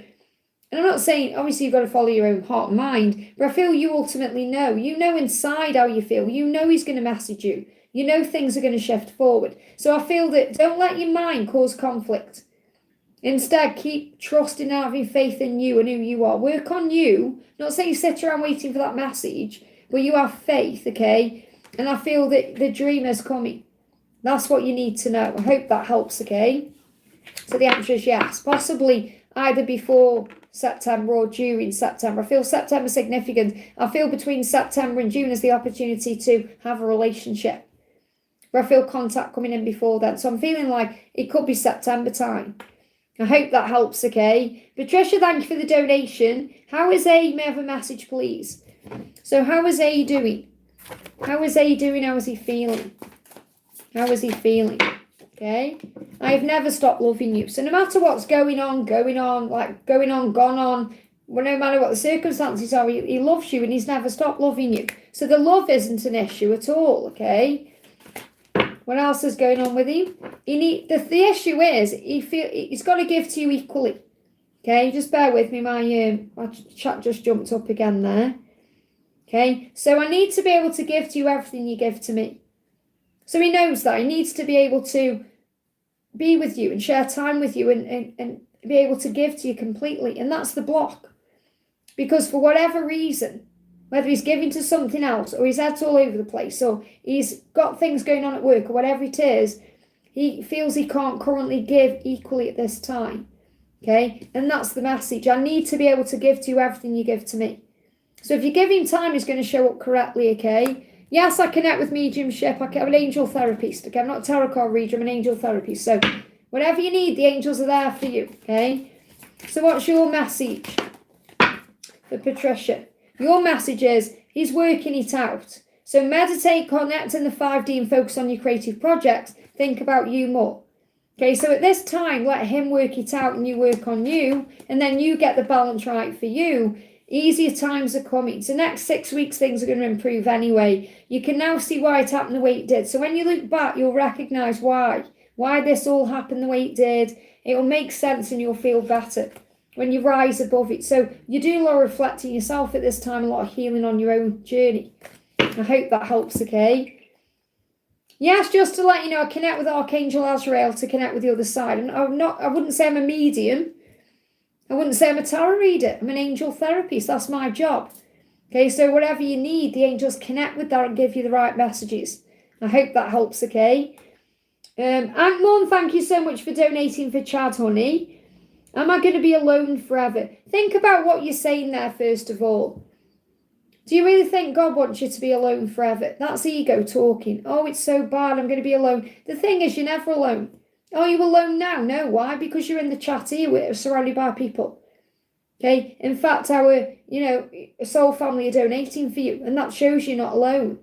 I'm not saying, obviously, you've got to follow your own heart and mind, but I feel you ultimately know. You know inside how you feel. You know he's going to message you. You know things are going to shift forward. So I feel that don't let your mind cause conflict. Instead, keep trusting and having faith in you and who you are. Work on you. Not saying sit around waiting for that message, but you have faith, okay? And I feel that the dream is coming. That's what you need to know. I hope that helps, okay? So the answer is yes. Possibly either before September or during September. I feel September significant. I feel between September and June is the opportunity to have a relationship. But I feel contact coming in before then. So I'm feeling like it could be September time. I hope that helps, okay? Patricia, thank you for the donation. How is A? May I have a message, please? So how is A doing? How is A doing? How is he feeling? How is he feeling? Okay? I have never stopped loving you. So no matter what's going on, gone on, well, no matter what the circumstances are, he loves you and he's never stopped loving you. So the love isn't an issue at all, okay? What else is going on with him? The issue is he's got to give to you equally. Okay, just bear with me. My chat just jumped up again there. Okay, so I need to be able to give to you everything you give to me. So he knows that. He needs to be able to be with you and share time with you and be able to give to you completely. And that's the block. Because for whatever reason, whether he's giving to something else or his head's all over the place or he's got things going on at work or whatever it is, he feels he can't currently give equally at this time. Okay, and that's the message. I need to be able to give to you everything you give to me. So if you give him time, he's going to show up correctly, okay? Yes, I connect with mediumship. I'm an angel therapist, okay? I'm not a tarot card reader, I'm an angel therapist. So whatever you need, the angels are there for you, okay? So what's your message for Patricia? Your message is, he's working it out. So meditate, connect in the 5D and focus on your creative projects. Think about you more. Okay, so at this time, let him work it out and you work on you. And then you get the balance right for you. Easier times are coming. So next 6 weeks, things are going to improve anyway. You can now see why it happened the way it did. So when you look back, you'll recognise why this all happened the way it did. It will make sense and you'll feel better when you rise above it. So you do a lot of reflecting yourself at this time, a lot of healing on your own journey. I hope that helps, okay? Yes, just to let you know, I connect with Archangel Azrael to connect with the other side. And I wouldn't say I'm a medium. I wouldn't say I'm a tarot reader. I'm an angel therapist. That's my job. Okay, so whatever you need, the angels connect with that and give you the right messages. I hope that helps, okay? Ant-Mon, thank you so much for donating for Chad, honey. Am I going to be alone forever? Think about what you're saying there, first of all. Do you really think God wants you to be alone forever? That's ego talking. Oh, it's so bad, I'm going to be alone. The thing is, you're never alone. Are you alone now? No, why? Because you're in the chat here, we're surrounded by people. Okay, in fact, our, soul family are donating for you, and that shows you're not alone.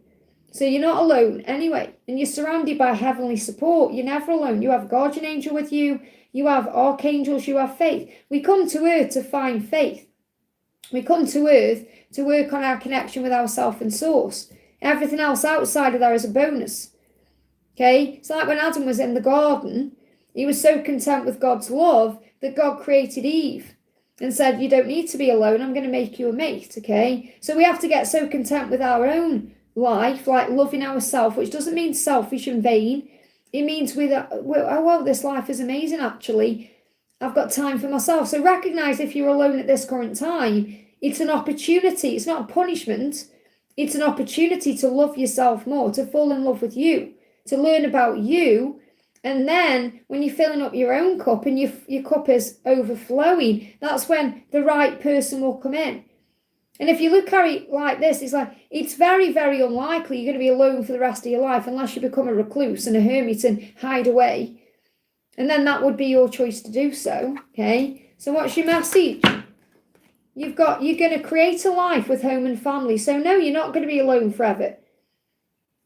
So you're not alone anyway, and you're surrounded by heavenly support. You're never alone. You have a guardian angel with you, you have archangels, you have faith. We come to earth to find faith. We come to earth to work on our connection with ourself and source. Everything else outside of that is a bonus. Okay, it's like when Adam was in the garden, he was so content with God's love that God created Eve and said, you don't need to be alone, I'm going to make you a mate, okay? So we have to get so content with our own life, like loving ourselves, which doesn't mean selfish and vain. It means this life is amazing, actually. I've got time for myself. So recognize if you're alone at this current time, it's an opportunity. It's not a punishment. It's an opportunity to love yourself more, to fall in love with you, to learn about you. And then when you're filling up your own cup and your cup is overflowing, that's when the right person will come in. And if you look at it like this, it's very, very unlikely you're going to be alone for the rest of your life unless you become a recluse and a hermit and hide away. And then that would be your choice to do so, okay? So what's your message? You're going to create a life with home and family. So no, you're not going to be alone forever.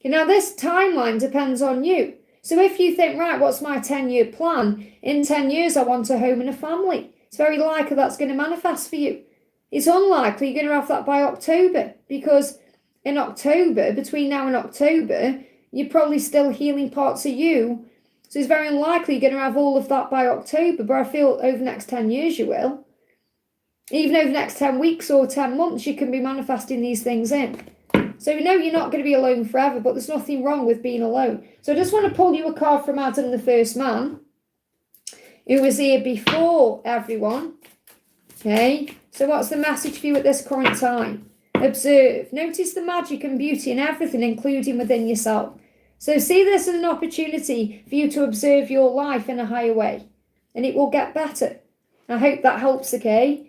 Okay, now this timeline depends on you. So if you think, right, what's my 10-year plan? In 10 years, I want a home and a family. It's very likely that's going to manifest for you. It's unlikely you're going to have that by October, because in October, between now and October, you're probably still healing parts of you. So it's very unlikely you're going to have all of that by October, but I feel over the next 10 years you will. Even over the next 10 weeks or 10 months, you can be manifesting these things in. So you know you're not going to be alone forever, but there's nothing wrong with being alone. So I just want to pull you a card from Adam, the first man, who was here before everyone. Okay, so what's the message for you at this current time? Observe. Notice the magic and beauty in everything, including within yourself. So see this as an opportunity for you to observe your life in a higher way, and it will get better. I hope that helps, okay?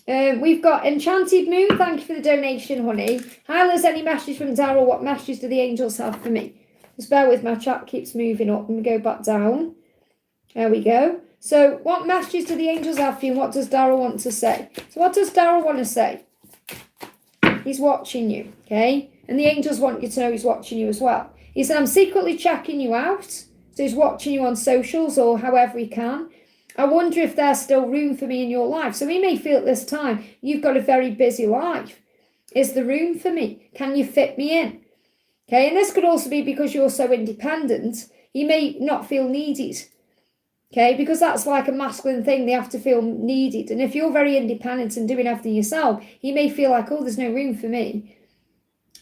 We've got Enchanted Moon. Thank you for the donation, honey. Hi, Liz. Any message from Daryl? What messages do the angels have for me? Just bear with, my chat keeps moving up. Let me go back down. There we go. So what messages do the angels have for you? And what does Daryl want to say? So what does Daryl want to say? He's watching you, okay? And the angels want you to know he's watching you as well. He said, I'm secretly checking you out. So he's watching you on socials or however he can. I wonder if there's still room for me in your life. So he may feel at this time, you've got a very busy life. Is there room for me? Can you fit me in? Okay, and this could also be because you're so independent, he may not feel needed. Okay, because that's like a masculine thing, they have to feel needed. And if you're very independent and doing everything yourself, he may feel like, oh, there's no room for me.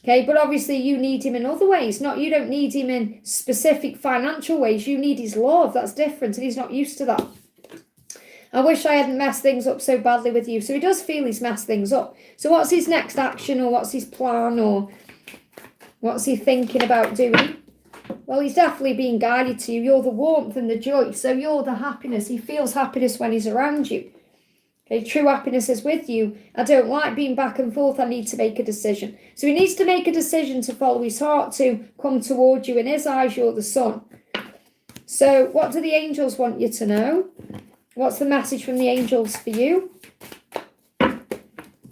Okay, but obviously you need him in other ways. You don't need him in specific financial ways. You need his love. That's different, and he's not used to that. I wish I hadn't messed things up so badly with you. So he does feel he's messed things up. So what's his next action, or what's his plan, or what's he thinking about doing? Well, he's definitely being guided to you. You're the warmth and the joy. So you're the happiness. He feels happiness when he's around you. Okay, true happiness is with you. I don't like being back and forth. I need to make a decision. So he needs to make a decision to follow his heart, to come towards you. In his eyes, you're the sun. So what do the angels want you to know? What's the message from the angels for you?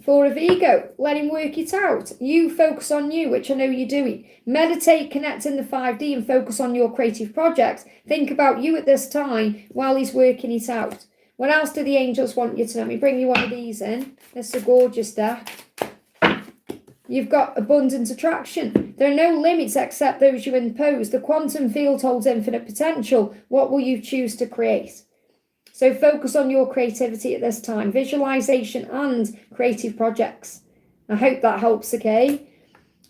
Four of ego. Let him work it out. You focus on you, which I know you're doing. Meditate, connect in the 5D and focus on your creative projects. Think about you at this time while he's working it out. What else do the angels want you to know? Let me bring you one of these in. This is a gorgeous deck. You've got abundant attraction. There are no limits except those you impose. The quantum field holds infinite potential. What will you choose to create? So focus on your creativity at this time. Visualization and creative projects. I hope that helps, okay?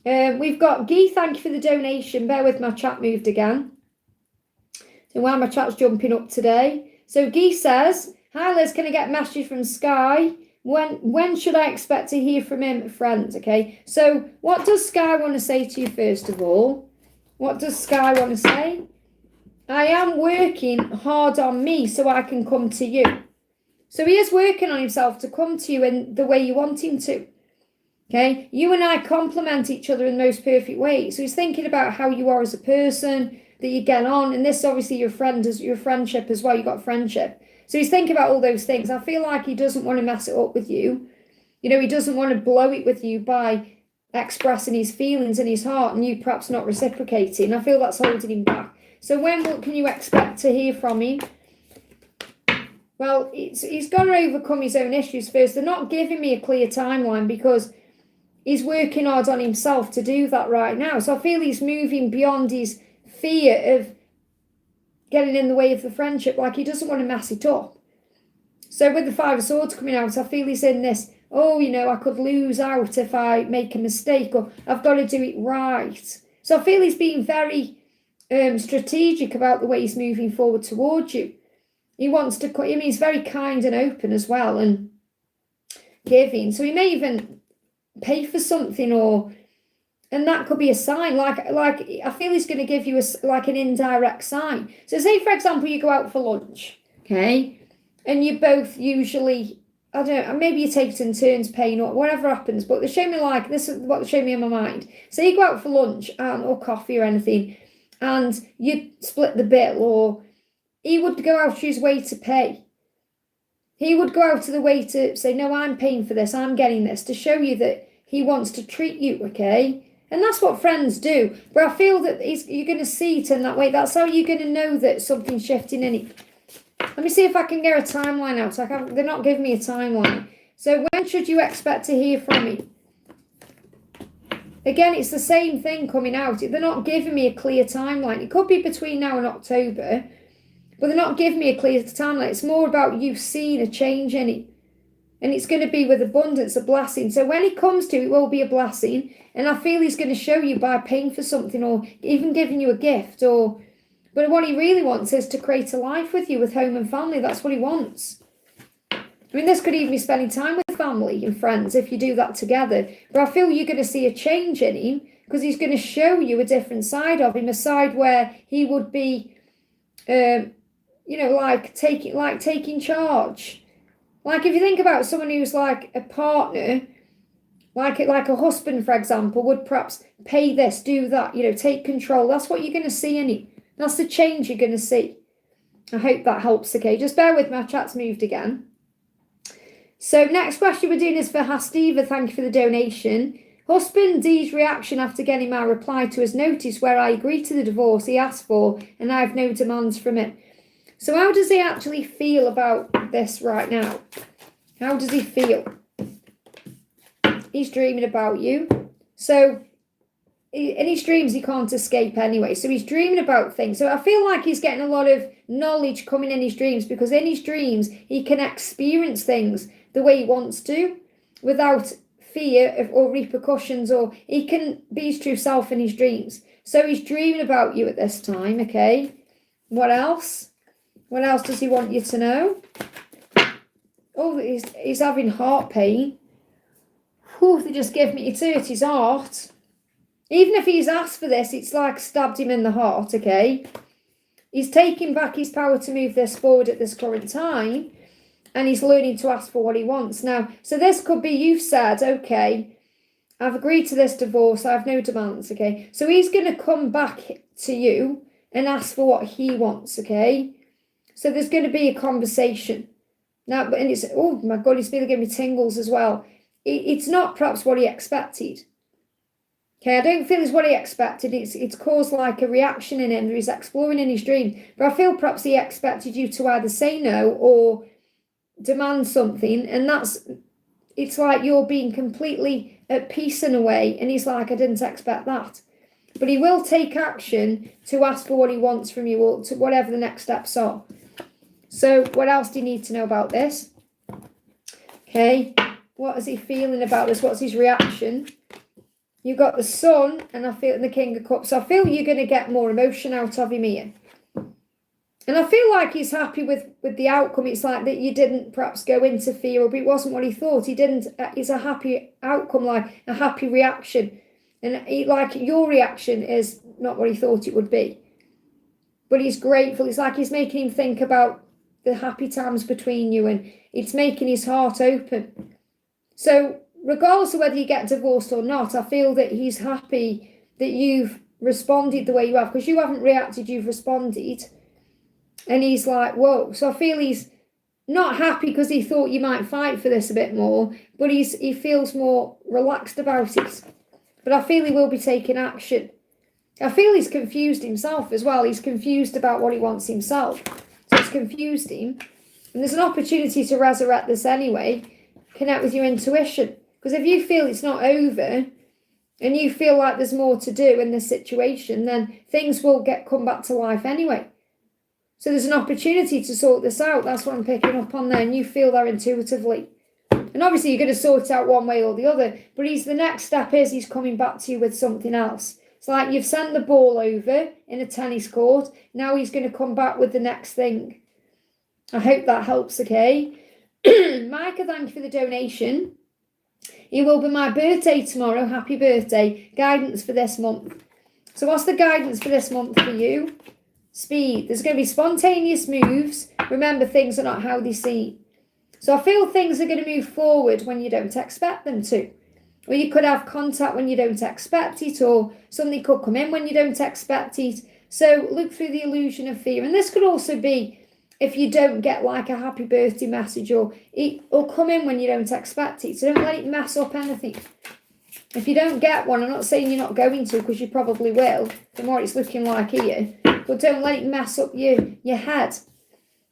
We've got Guy, thank you for the donation. Bear with, my chat moved again. So while my chat's jumping up today. So Guy says, hi Liz, can I get a message from Sky? When should I expect to hear from him, friends? Okay, so what does Sky want to say to you first of all? What does Sky want to say? I am working hard on me so I can come to you. So he is working on himself to come to you in the way you want him to. Okay, you and I complement each other in the most perfect way. So he's thinking about how you are as a person, that you get on, and this obviously your friendship as well. You got a friendship. So he's thinking about all those things. I feel like he doesn't want to mess it up with you. You know, he doesn't want to blow it with you by expressing his feelings in his heart and you perhaps not reciprocating. I feel that's holding him back. So when can you expect to hear from him? Well, he's got to overcome his own issues first. They're not giving me a clear timeline because he's working hard on himself to do that right now. So I feel he's moving beyond his fear of getting in the way of the friendship. Like he doesn't want to mess it up. So with the Five of Swords coming out, I feel he's in this, oh, you know, I could lose out if I make a mistake, or I've got to do it right. So I feel he's being very strategic about the way he's moving forward towards you. He wants to, I mean, he's very kind and open as well and giving. So he may even pay for something, and that could be a sign. Like I feel he's going to give you like an indirect sign. So say, for example, you go out for lunch, okay, and you both usually, I don't know, maybe you take it in turns paying or whatever happens, but they show me like, this is what they show me in my mind. So you go out for lunch or coffee or anything, and you split the bill, or he would go out of his way to pay. He would go out of the way to say, no, I'm paying for this, I'm getting this, to show you that he wants to treat you, okay? And that's what friends do. But I feel that you're going to see it in that way. That's how you're going to know that something's shifting in it. Let me see if I can get a timeline out. They're not giving me a timeline. So when should you expect to hear from me? Again, it's the same thing coming out. They're not giving me a clear timeline. It could be between now and October, but they're not giving me a clear timeline. It's more about you seeing a change in it. And it's going to be with abundance, a blessing. So when it comes to it, will be a blessing. And I feel he's going to show you by paying for something or even giving you a gift. But what he really wants is to create a life with you, with home and family. That's what he wants. I mean, this could even be spending time with family and friends if you do that together. But I feel you're going to see a change in him because he's going to show you a different side of him, a side where he would be, like taking charge. Like if you think about someone who's like a partner, like a husband, for example, would perhaps pay this, do that, take control. That's what you're going to see in it. That's the change you're going to see. I hope that helps, okay? Just bear with me, my chat's moved again. So next question we're doing is for Hastiva. Thank you for the donation. Husband D's reaction after getting my reply to his notice where I agreed to the divorce he asked for and I have no demands from it. So how does he actually feel about this right now? How does he feel? He's dreaming about you. So in his dreams, he can't escape anyway. So he's dreaming about things. So I feel like he's getting a lot of knowledge coming in his dreams, because in his dreams, he can experience things the way he wants to without fear or repercussions, or he can be his true self in his dreams. So he's dreaming about you at this time, okay? What else? What else does he want you to know? Oh, he's having heart pain. Whew, they just gave me, it's hurt his heart. Even if he's asked for this, it's like stabbed him in the heart, okay? He's taking back his power to move this forward at this current time, and he's learning to ask for what he wants. Now, so this could be you've said, okay, I've agreed to this divorce, I have no demands, okay? So he's going to come back to you and ask for what he wants, okay? So there's going to be a conversation. Now, and it's, oh my God, it's really giving me tingles as well. It's not perhaps what he expected. Okay, I don't feel it's what he expected. It's caused like a reaction in him that he's exploring in his dream. But I feel perhaps he expected you to either say no or demand something. And it's like you're being completely at peace in a way. And he's like, I didn't expect that. But he will take action to ask for what he wants from you, or to whatever the next steps are. So what else do you need to know about this? Okay, what is he feeling about this? What's his reaction? You've got the Sun, and I feel the King of Cups. So I feel you're going to get more emotion out of him here. And I feel like he's happy with the outcome. It's like that you didn't perhaps go into fear, or it wasn't what he thought. He didn't. It's a happy outcome, like a happy reaction. And like your reaction is not what he thought it would be. But he's grateful. It's like he's making him think about the happy times between you, and it's making his heart open. So regardless of whether you get divorced or not, I feel that he's happy that you've responded the way you have, because you haven't reacted, you've responded. And he's like, whoa. So I feel he's not happy because he thought you might fight for this a bit more, but he feels more relaxed about it. But I feel he will be taking action. I feel he's confused himself as well. He's confused about what he wants himself. So it's confused him. And there's an opportunity to resurrect this anyway. Connect with your intuition. Because if you feel it's not over, and you feel like there's more to do in this situation, then things will come back to life anyway. So there's an opportunity to sort this out. That's what I'm picking up on there. And you feel that intuitively. And obviously you're going to sort it out one way or the other. But the next step is he's coming back to you with something else. It's like you've sent the ball over in a tennis court. Now he's going to come back with the next thing. I hope that helps, okay? Micah, thank you for the donation. It will be my birthday tomorrow. Happy birthday. Guidance for this month. So what's the guidance for this month for you? Speed. There's going to be spontaneous moves. Remember, things are not how they seem. So I feel things are going to move forward when you don't expect them to. Or you could have contact when you don't expect it, or something could come in when you don't expect it. So look through the illusion of fear. And this could also be if you don't get like a happy birthday message, or it'll come in when you don't expect it. So don't let it mess up anything. If you don't get one, I'm not saying you're not going to, because you probably will, from what it's looking like here. But don't let it mess up your head.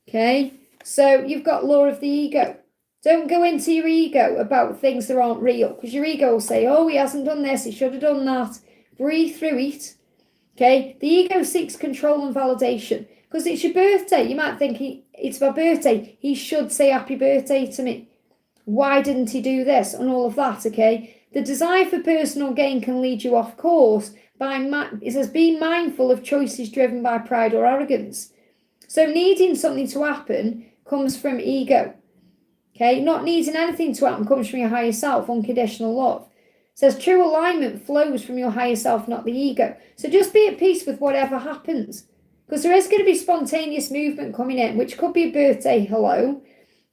Okay? So you've got law of the ego. Don't go into your ego about things that aren't real, because your ego will say, oh, he hasn't done this, he should have done that. Breathe through it. Okay? The ego seeks control and validation, because it's your birthday. You might think it's my birthday. He should say happy birthday to me. Why didn't he do this? And all of that, okay? The desire for personal gain can lead you off course. It says, be mindful of choices driven by pride or arrogance. So needing something to happen comes from ego. Okay, not needing anything to happen comes from your higher self, unconditional love. It says true alignment flows from your higher self, not the ego. So just be at peace with whatever happens. Because there is going to be spontaneous movement coming in, which could be a birthday hello.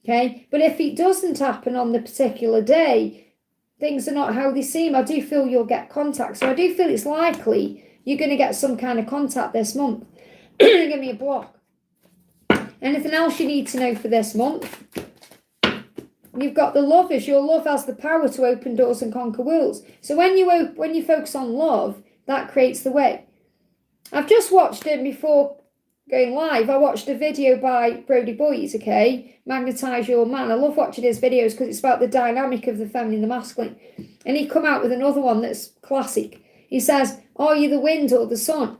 Okay, but if it doesn't happen on the particular day, things are not how they seem. I do feel you'll get contact. So I do feel it's likely you're going to get some kind of contact this month. Give me a block. Anything else you need to know for this month? You've got the lovers. Your love has the power to open doors and conquer worlds. So when you focus on love, that creates the way. I've just watched it before going live. I watched a video by Brody Boys, okay? Magnetize Your Man. I love watching his videos because it's about the dynamic of the feminine and the masculine. And he come out with another one that's classic. He says, are you the wind or the sun?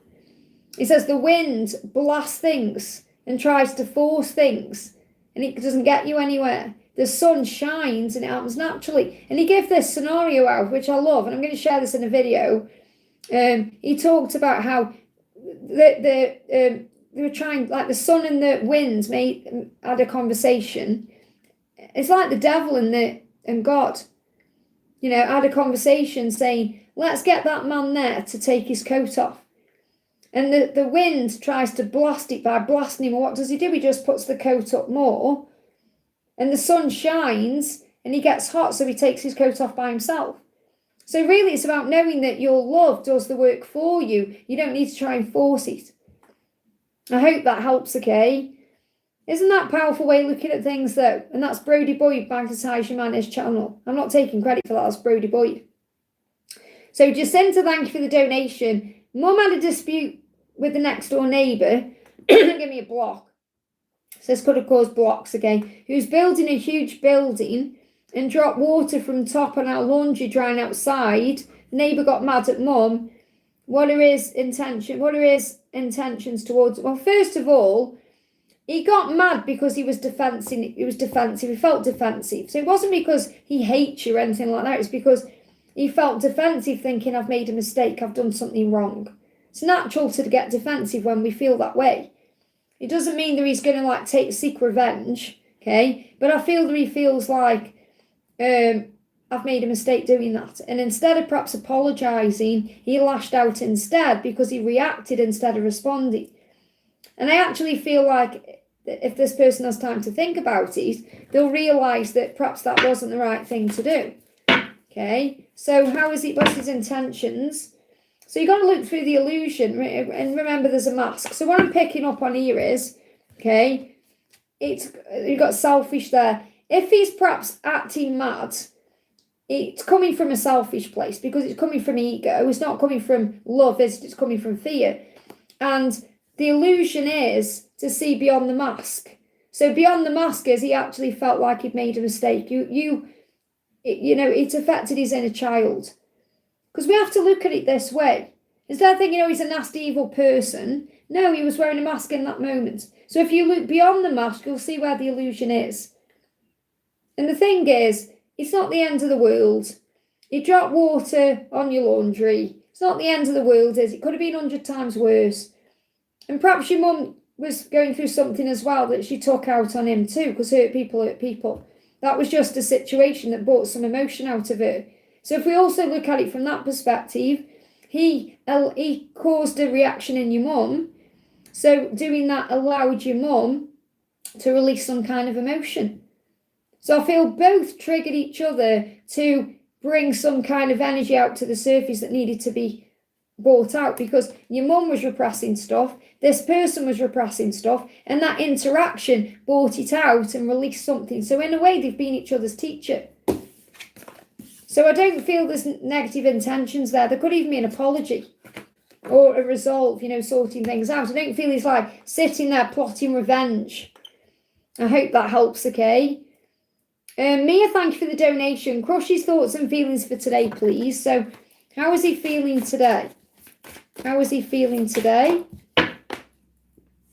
He says the wind blasts things and tries to force things, and it doesn't get you anywhere. The sun shines and it happens naturally. And he gave this scenario out, which I love, and I'm going to share this in a video. He talked about how they were trying, like the sun and the winds had a conversation. It's like the devil and God, had a conversation saying, let's get that man there to take his coat off. And the wind tries to blast it by blasting him. What does he do? He just puts the coat up more. And the sun shines and he gets hot, so he takes his coat off by himself. So really it's about knowing that your love does the work for you. You don't need to try and force it. I hope that helps, okay? Isn't that a powerful way of looking at things, though? And that's Brody Boyd, Magnetize Your Man, his channel. I'm not taking credit for that, that's Brody Boyd. So Jacinta, thank you for the donation. Mum had a dispute with the next door neighbour. Give me a block. So this could have caused blocks again. Who's building a huge building and dropped water from top on our laundry drying outside. The neighbour got mad at Mum. What are his intentions towards? Well, first of all, he got mad because he was defensive. He felt defensive. So it wasn't because he hates you or anything like that. It's because he felt defensive, thinking, I've made a mistake, I've done something wrong. It's natural to get defensive when we feel that way. It doesn't mean that he's going to seek revenge, okay? But I feel that he feels like, I've made a mistake doing that. And instead of perhaps apologising, he lashed out instead because he reacted instead of responding. And I actually feel like if this person has time to think about it, they'll realise that perhaps that wasn't the right thing to do. Okay, so what's his intentions? So you've got to look through the illusion, and remember there's a mask. So what I'm picking up on here is, okay, you've got selfish there. If he's perhaps acting mad, it's coming from a selfish place because it's coming from ego. It's not coming from love, it's coming from fear. And the illusion is to see beyond the mask. So beyond the mask is he actually felt like he'd made a mistake. It affected his inner child. Because we have to look at it this way. Instead of thinking, he's a nasty, evil person. No, he was wearing a mask in that moment. So if you look beyond the mask, you'll see where the illusion is. And the thing is, it's not the end of the world. You drop water on your laundry. It's not the end of the world, is it? It could have been 100 times worse. And perhaps your mum was going through something as well that she took out on him too, because hurt people. That was just a situation that brought some emotion out of her. So if we also look at it from that perspective, he caused a reaction in your mum. So doing that allowed your mum to release some kind of emotion. So I feel both triggered each other to bring some kind of energy out to the surface that needed to be brought out, because your mum was repressing stuff, this person was repressing stuff, and that interaction brought it out and released something. So in a way, they've been each other's teacher. So I don't feel there's negative intentions there. There could even be an apology or a resolve, sorting things out. I don't feel he's like sitting there plotting revenge. I hope that helps, okay? Mia, thank you for the donation. Crush his thoughts and feelings for today, please. So how is he feeling today?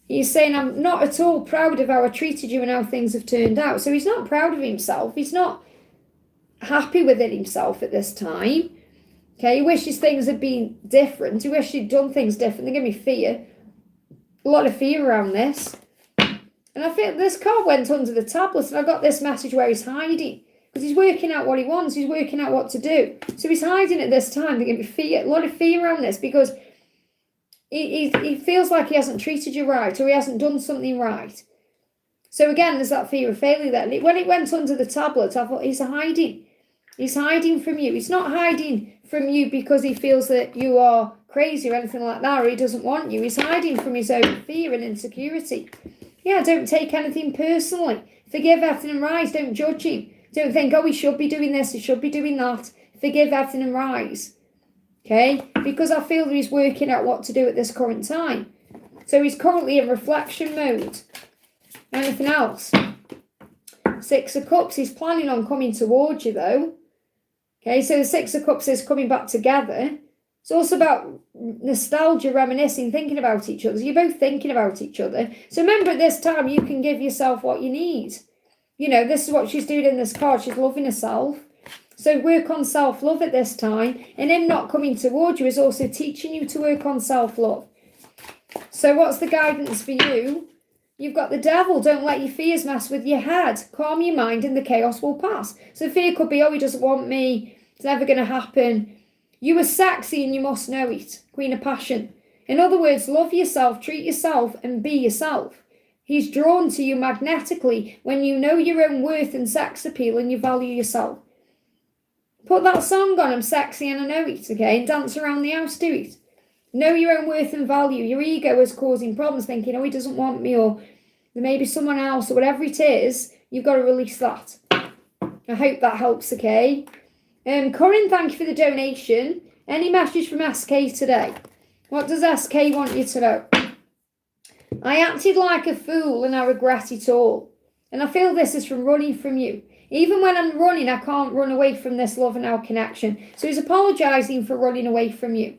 He's saying, I'm not at all proud of how I treated you and how things have turned out. So he's not proud of himself. He's not happy within himself at this time. Okay, he wishes things had been different. He wishes he'd done things different. They give me fear. A lot of fear around this. And I feel this card went under the tablet, and I got this message where he's hiding. Because he's working out what he wants. He's working out what to do. So he's hiding at this time. They give me fear. A lot of fear around this, because he feels like he hasn't treated you right, or he hasn't done something right. So again, there's that fear of failure there. And when it went under the tablet, I thought, he's hiding. He's hiding from you. He's not hiding from you because he feels that you are crazy or anything like that, or he doesn't want you. He's hiding from his own fear and insecurity. Yeah, don't take anything personally. Forgive Ethan and Rise. Don't judge him. Don't think, he should be doing this, he should be doing that. Forgive Ethan and Rise. Okay? Because I feel that he's working out what to do at this current time. So he's currently in reflection mode. Anything else? 6 of Cups, he's planning on coming towards you though. Okay, so the 6 of Cups is coming back together. It's also about nostalgia, reminiscing, thinking about each other. You're both thinking about each other. So remember, at this time, you can give yourself what you need. You know, this is what she's doing in this card. She's loving herself. So work on self-love at this time. And him not coming towards you is also teaching you to work on self-love. So what's the guidance for you? You've got the devil. Don't let your fears mess with your head. Calm your mind and the chaos will pass. So fear could be, oh, he doesn't want me. It's never going to happen. You are sexy and you must know it. Queen of Passion. In other words, love yourself, treat yourself, and be yourself. He's drawn to you magnetically when you know your own worth and sex appeal and you value yourself. Put that song on, I'm sexy and I know it, okay? And dance around the house, do it. Know your own worth and value. Your ego is causing problems, thinking, oh, he doesn't want me, or there may be someone else, or whatever it is. You've got to release that. I hope that helps, okay? Corinne, thank you for the donation. Any message from SK today? What does SK want you to know? I acted like a fool and I regret it all. And I feel this is from running from you. Even when I'm running, I can't run away from this love and our connection. So he's apologising for running away from you,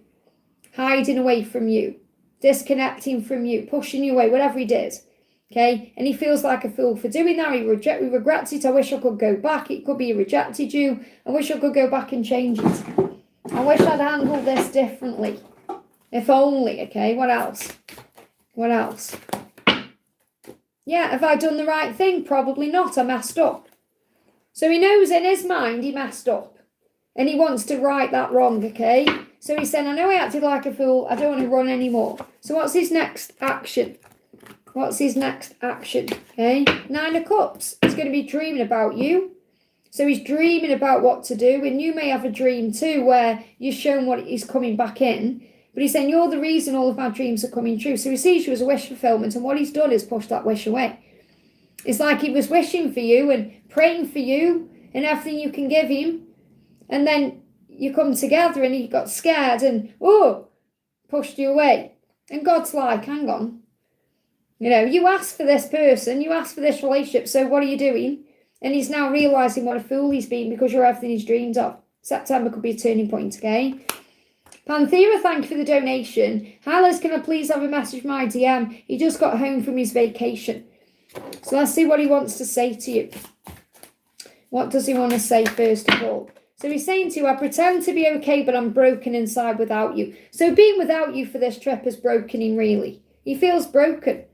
hiding away from you, disconnecting from you, pushing you away, whatever he did. Okay, and he feels like a fool for doing that. He regrets it. I wish I could go back. It could be he rejected you. I wish I could go back and change it. I wish I'd handled this differently. If only, okay, what else? What else? Yeah, have I done the right thing? Probably not. I messed up. So he knows in his mind he messed up. And he wants to right that wrong, okay? So he's saying, I know I acted like a fool. I don't want to run anymore. So what's his next action? What's his next action? Okay, 9 of Cups. He's going to be dreaming about you. So he's dreaming about what to do. And you may have a dream too where you're shown what is coming back in. But he's saying, you're the reason all of my dreams are coming true. So he sees you as a wish fulfillment. And what he's done is push that wish away. It's like he was wishing for you and praying for you and everything you can give him. And then you come together and he got scared and, pushed you away. And God's like, hang on. You know, you asked for this person, you asked for this relationship, so what are you doing? And he's now realising what a fool he's been because you're everything he's dreamed of. September could be a turning point, okay? Panthera, thank you for the donation. Hi Liz, can I please have a message from my DM? He just got home from his vacation. So let's see what he wants to say to you. What does he want to say first of all? So he's saying to you, I pretend to be okay, but I'm broken inside without you. So being without you for this trip has broken him really. He feels broken.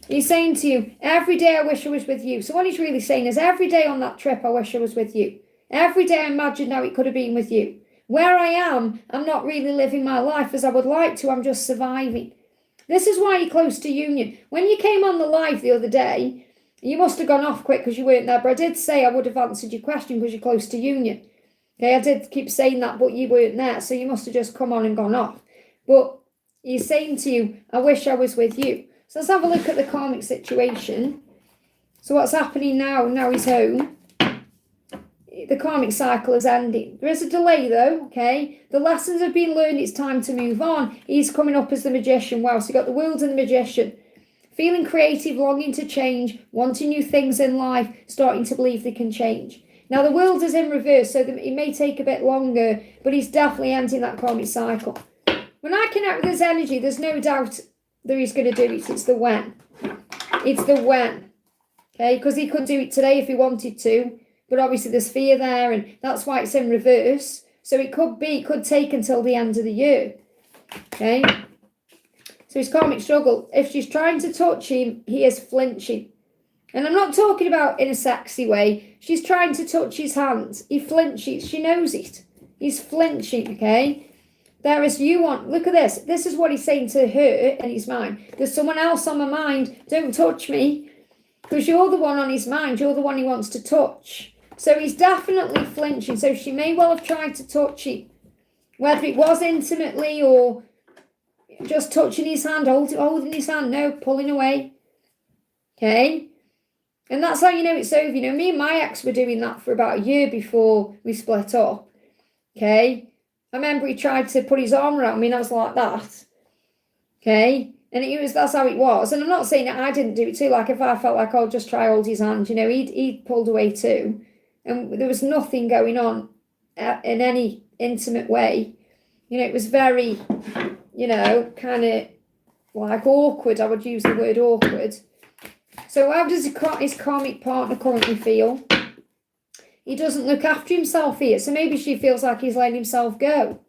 He's saying to you, every day I wish I was with you. So what he's really saying is every day on that trip I wish I was with you. Every day I imagine how it could have been with you. Where I am, I'm not really living my life as I would like to. I'm just surviving. This is why you're close to union. When you came on the live the other day, you must have gone off quick because you weren't there. But I did say I would have answered your question because you're close to union. Okay, I did keep saying that, but you weren't there. So you must have just come on and gone off. But he's saying to you, I wish I was with you. So let's have a look at the karmic situation. So what's happening now? Now he's home. The karmic cycle is ending. There is a delay though, okay? The lessons have been learned. It's time to move on. He's coming up as the magician. Wow, so you've got the World and the Magician. Feeling creative, longing to change, wanting new things in life, starting to believe they can change. Now the World is in reverse, so it may take a bit longer, but he's definitely ending that karmic cycle. When I connect with his energy, there's no doubt that he's going to do it. It's the when. It's the when. Okay, because he could do it today if he wanted to, but obviously there's fear there, and that's why it's in reverse. So it could take until the end of the year. Okay. So his karmic struggle. If she's trying to touch him, he is flinching. And I'm not talking about in a sexy way. She's trying to touch his hands. He flinches. She knows it. He's flinching, okay? There is you want, look at this. This is what he's saying to her in his mind. There's someone else on my mind. Don't touch me. Because you're the one on his mind. You're the one he wants to touch. So he's definitely flinching. So she may well have tried to touch him. Whether it was intimately or just touching his hand, holding his hand. No, pulling away. Okay? And that's how you know it's over. You know, me and my ex were doing that for about a year before we split up. Okay? I remember he tried to put his arm around me and I was like that. Okay? And that's how it was. And I'm not saying that I didn't do it too. Like if I felt like I'll just try hold his hand, you know, he'd pulled away too. And there was nothing going on in any intimate way. You know, it was very, you know, kind of like awkward. I would use the word awkward. So how does his karmic partner currently feel? He doesn't look after himself here. So maybe she feels like he's letting himself go.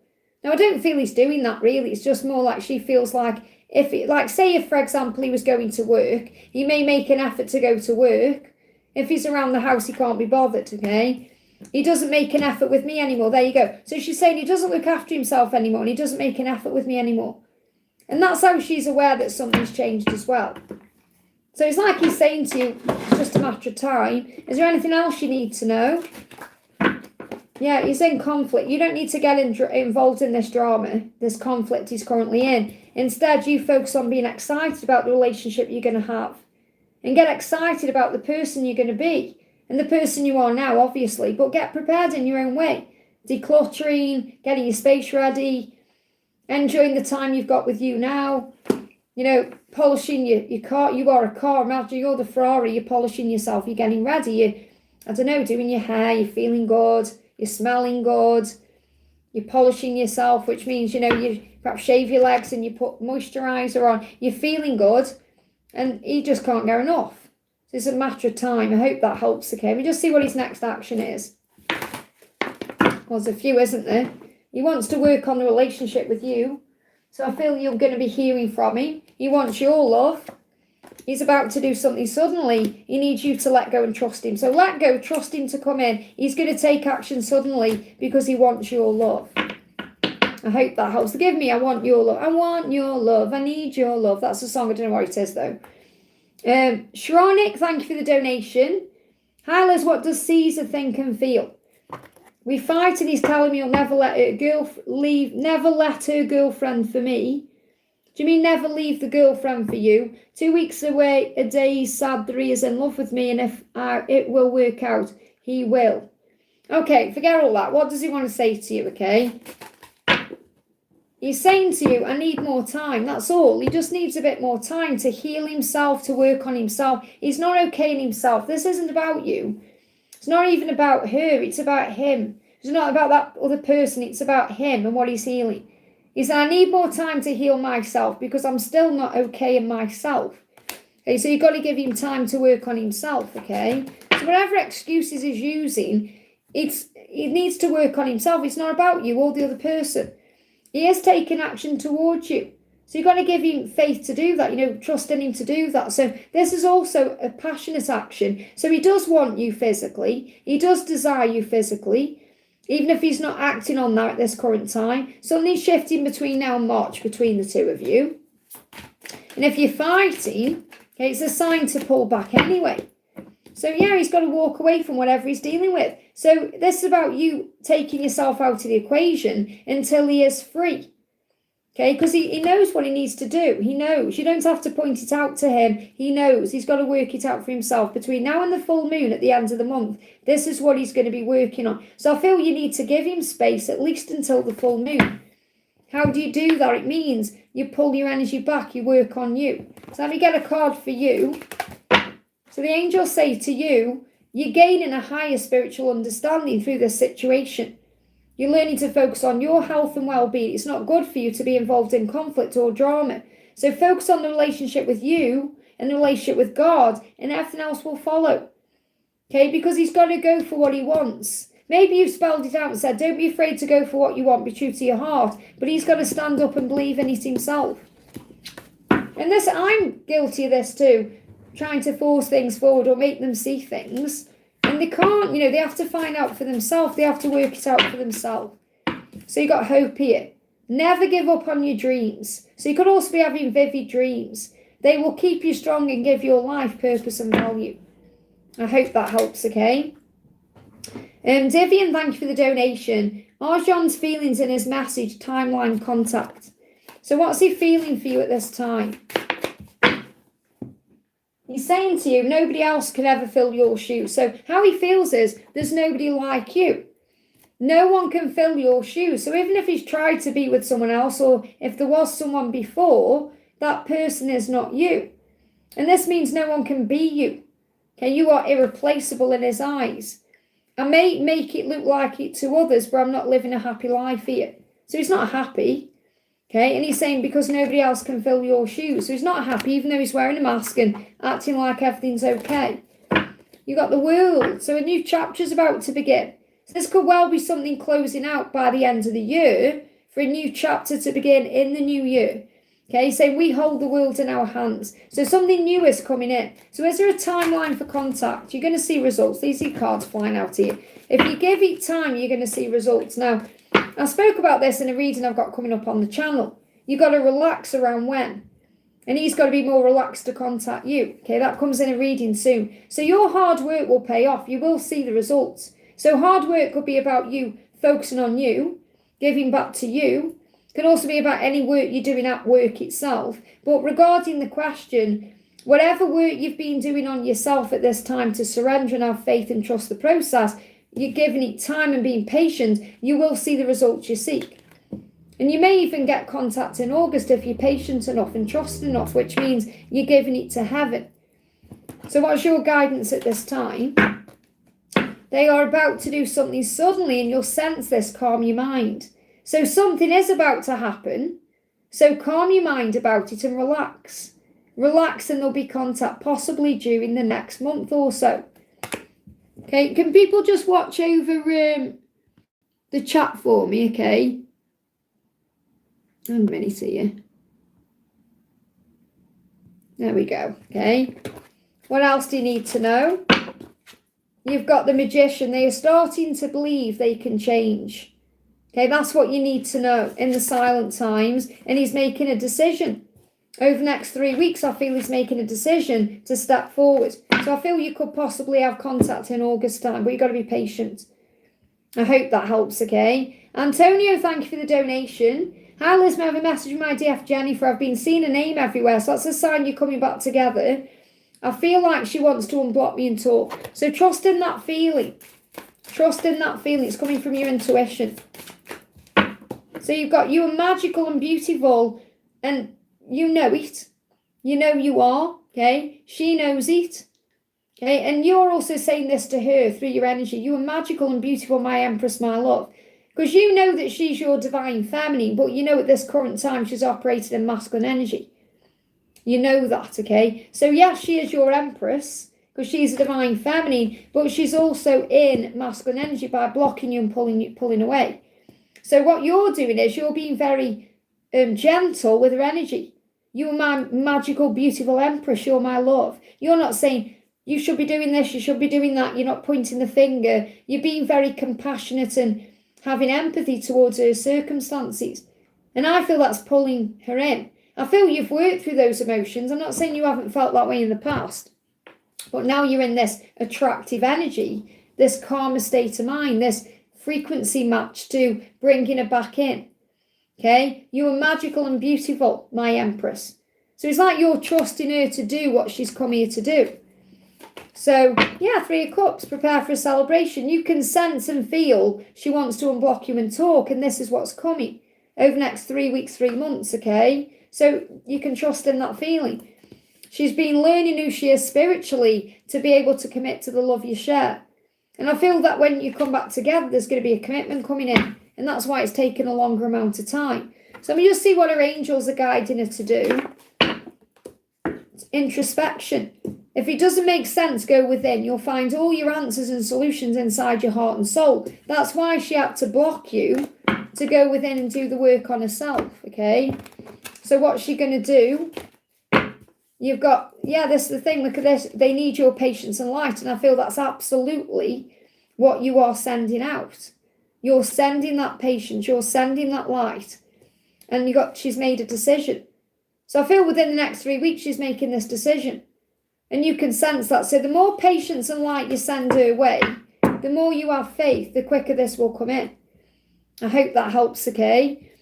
Now, I don't feel he's doing that really. It's just more like she feels like say if, for example, he was going to work, he may make an effort to go to work. If he's around the house, he can't be bothered, okay? He doesn't make an effort with me anymore. There you go. So she's saying he doesn't look after himself anymore and he doesn't make an effort with me anymore. And that's how she's aware that something's changed as well. So it's like he's saying to you, it's just a matter of time. Is there anything else you need to know? Yeah, he's in conflict. You don't need to get involved in this drama, this conflict he's currently in. Instead, you focus on being excited about the relationship you're going to have. And get excited about the person you're going to be. And the person you are now, obviously. But get prepared in your own way. Decluttering, getting your space ready, enjoying the time you've got with you now. You know, polishing your car. You are a car. Imagine you're the Ferrari. You're polishing yourself. You're getting ready. You're, I don't know, doing your hair. You're feeling good. You're smelling good. You're polishing yourself, which means, you know, you perhaps shave your legs and you put moisturiser on. You're feeling good. And he just can't get enough. So it's a matter of time. I hope that helps, okay? We just see what his next action is. Well, there's a few, isn't there? He wants to work on the relationship with you. So I feel you're going to be hearing from him. He wants your love. He's about to do something suddenly. He needs you to let go and trust him. So let go, trust him to come in. He's going to take action suddenly because he wants your love. I hope that helps. Forgive me, I want your love. I want your love. I need your love. That's a song. I don't know what it is, though. Shronik, thank you for the donation. Hi, Liz, what does Caesar think and feel? We fight and he's telling me he'll never let her girlfriend for me. Do you mean never leave the girlfriend for you? 2 weeks away, a day he's sad that he is in love with me, and if it will work out, he will. Okay, forget all that. What does he want to say to you, okay? He's saying to you, I need more time. That's all. He just needs a bit more time to heal himself, to work on himself. He's not okay in himself. This isn't about you. It's not even about her. It's about him. It's not about that other person. It's about him and what he's healing. He said, I need more time to heal myself because I'm still not okay in myself. Okay, so you've got to give him time to work on himself, okay? So whatever excuses he's using, he needs to work on himself. It's not about you or the other person. He is taking action towards you. So you've got to give him faith to do that, you know, trust in him to do that. So this is also a passionate action. So he does want you physically. He does desire you physically, even if he's not acting on that at this current time. Something's shifting between now and March between the two of you. And if you're fighting, okay, it's a sign to pull back anyway. So yeah, he's got to walk away from whatever he's dealing with. So this is about you taking yourself out of the equation until he is free. Okay, because he knows what he needs to do. He knows. You don't have to point it out to him. He knows. He's got to work it out for himself. Between now and the full moon at the end of the month, this is what he's going to be working on. So I feel you need to give him space at least until the full moon. How do you do that? It means you pull your energy back. You work on you. So let me get a card for you. So the angels say to you, you're gaining a higher spiritual understanding through this situation. You're learning to focus on your health and well-being. It's not good for you to be involved in conflict or drama. So focus on the relationship with you and the relationship with God, and everything else will follow. Okay, because he's got to go for what he wants. Maybe you've spelled it out and said, don't be afraid to go for what you want, be true to your heart. But he's got to stand up and believe in it himself. And this, I'm guilty of this too. Trying to force things forward or make them see things. And they can't, you know, they have to find out for themselves. They have to work it out for themselves. So you got hope here. Never give up on your dreams. So you could also be having vivid dreams. They will keep you strong and give your life purpose and value. I hope that helps, okay? Vivian, thank you for the donation. Arjan's feelings in his message, timeline contact. So what's he feeling for you at this time? He's saying to you, nobody else can ever fill your shoes. So how he feels is, there's nobody like you. No one can fill your shoes. So even if he's tried to be with someone else, or if there was someone before, that person is not you. And this means no one can be you. Okay, you are irreplaceable in his eyes. I may make it look like it to others, but I'm not living a happy life here. So he's not happy. Okay, and he's saying because nobody else can fill your shoes. So he's not happy, even though he's wearing a mask and acting like everything's okay. You got the world. So a new chapter's about to begin. So this could well be something closing out by the end of the year for a new chapter to begin in the new year. Okay, saying we hold the world in our hands. So something new is coming in. So is there a timeline for contact? You're going to see results. These are your cards flying out here. If you give it time, you're going to see results. Now, I spoke about this in a reading I've got coming up on the channel. You've got to relax around when. And he's got to be more relaxed to contact you. Okay, that comes in a reading soon. So your hard work will pay off. You will see the results. So hard work could be about you focusing on you, giving back to you. It can also be about any work you're doing at work itself. But regarding the question, whatever work you've been doing on yourself at this time to surrender and have faith and trust the process, you're giving it time and being patient, you will see the results you seek. And you may even get contact in August if you're patient enough and trust enough, which means you're giving it to heaven. So what's your guidance at this time? They are about to do something suddenly and you'll sense this, calm your mind. So something is about to happen. So calm your mind about it and relax. Relax and there'll be contact possibly during the next month or so. Okay, can people just watch over the chat for me, okay? And a minute here. There we go, okay. What else do you need to know? You've got the Magician. They are starting to believe they can change. Okay, that's what you need to know in the silent times. And he's making a decision. Over the next 3 weeks, I feel he's making a decision to step forward. So I feel you could possibly have contact in August time, but you've got to be patient. I hope that helps, okay? Antonio, thank you for the donation. Hi, Liz, may I have a message from my DF Jennifer? I've been seeing a name everywhere, so that's a sign you're coming back together. I feel like she wants to unblock me and talk. So trust in that feeling. Trust in that feeling. It's coming from your intuition. So you've got you are magical and beautiful, and you know it. You know you are, okay? She knows it, okay? And you're also saying this to her through your energy. You are magical and beautiful, my Empress, my love. Because you know that she's your divine feminine, but you know at this current time she's operating in masculine energy. You know that, okay? So yes, she is your Empress, because she's a divine feminine, but she's also in masculine energy by blocking you and pulling away. So what you're doing is you're being very gentle with her energy. You're my magical, beautiful Empress. You're my love. You're not saying, you should be doing this, you should be doing that. You're not pointing the finger. You're being very compassionate and having empathy towards her circumstances. And I feel that's pulling her in. I feel you've worked through those emotions. I'm not saying you haven't felt that way in the past. But now you're in this attractive energy, this calmer state of mind, this frequency match to bringing her back in. Okay? You are magical and beautiful, my Empress. So it's like you're trusting her to do what she's come here to do. So, yeah, 3 of Cups, prepare for a celebration. You can sense and feel she wants to unblock you and talk, and this is what's coming over the next 3 weeks, 3 months, okay? So you can trust in that feeling. She's been learning who she is spiritually to be able to commit to the love you share. And I feel that when you come back together, there's going to be a commitment coming in. And that's why it's taken a longer amount of time. So let me just see what her angels are guiding her to do. It's introspection. If it doesn't make sense, go within. You'll find all your answers and solutions inside your heart and soul. That's why she had to block you to go within and do the work on herself, okay? So what's she going to do? You've got, yeah, this is the thing. Look at this. They need your patience and light. And I feel that's absolutely what you are sending out. You're sending that patience. You're sending that light. And she's made a decision. So I feel within the next 3 weeks, she's making this decision. And you can sense that. So the more patience and light you send her way, the more you have faith, the quicker this will come in. I hope that helps, okay?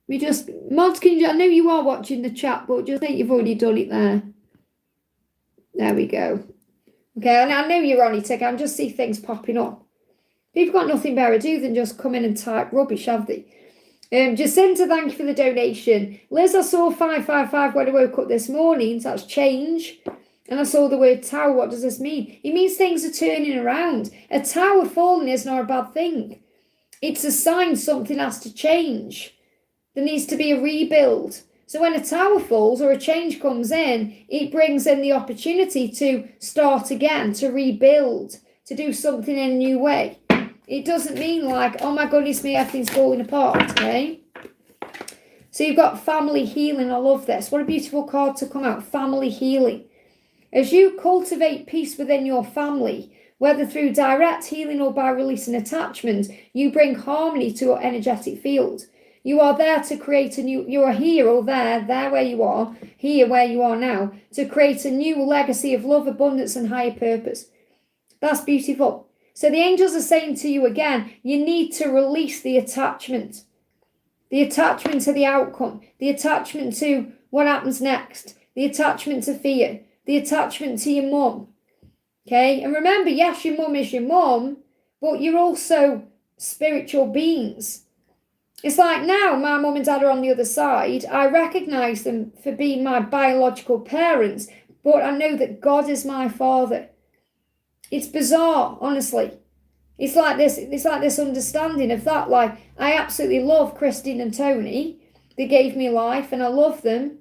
Mods, I know you are watching the chat, but just think you've already done it there. There we go. Okay, and I know you're on it, I can just see things popping up. People got nothing better to do than just come in and type rubbish, have they? Jacinta, thank you for the donation. Liz, I saw 555 when I woke up this morning, so that's change. And I saw the word tower. What does this mean? It means things are turning around. A tower falling is not a bad thing. It's a sign something has to change. There needs to be a rebuild. So when a tower falls or a change comes in, it brings in the opportunity to start again, to rebuild, to do something in a new way. It doesn't mean like, oh my goodness me, everything's falling apart, okay? So you've got family healing. I love this. What a beautiful card to come out, family healing. As you cultivate peace within your family, whether through direct healing or by releasing attachment, you bring harmony to your energetic field. You are there to create a new, you are here or there where you are, here where you are now, to create a new legacy of love, abundance, and higher purpose. That's beautiful. So the angels are saying to you again, you need to release the attachment. The attachment to the outcome, the attachment to what happens next, the attachment to fear, the attachment to your mum. Okay, and remember, yes, your mum is your mum, but you're also spiritual beings. It's like now my mum and dad are on the other side. I recognise them for being my biological parents, but I know that God is my father. It's bizarre, honestly. It's like this understanding of that. Like, I absolutely love Christine and Tony. They gave me life and I love them.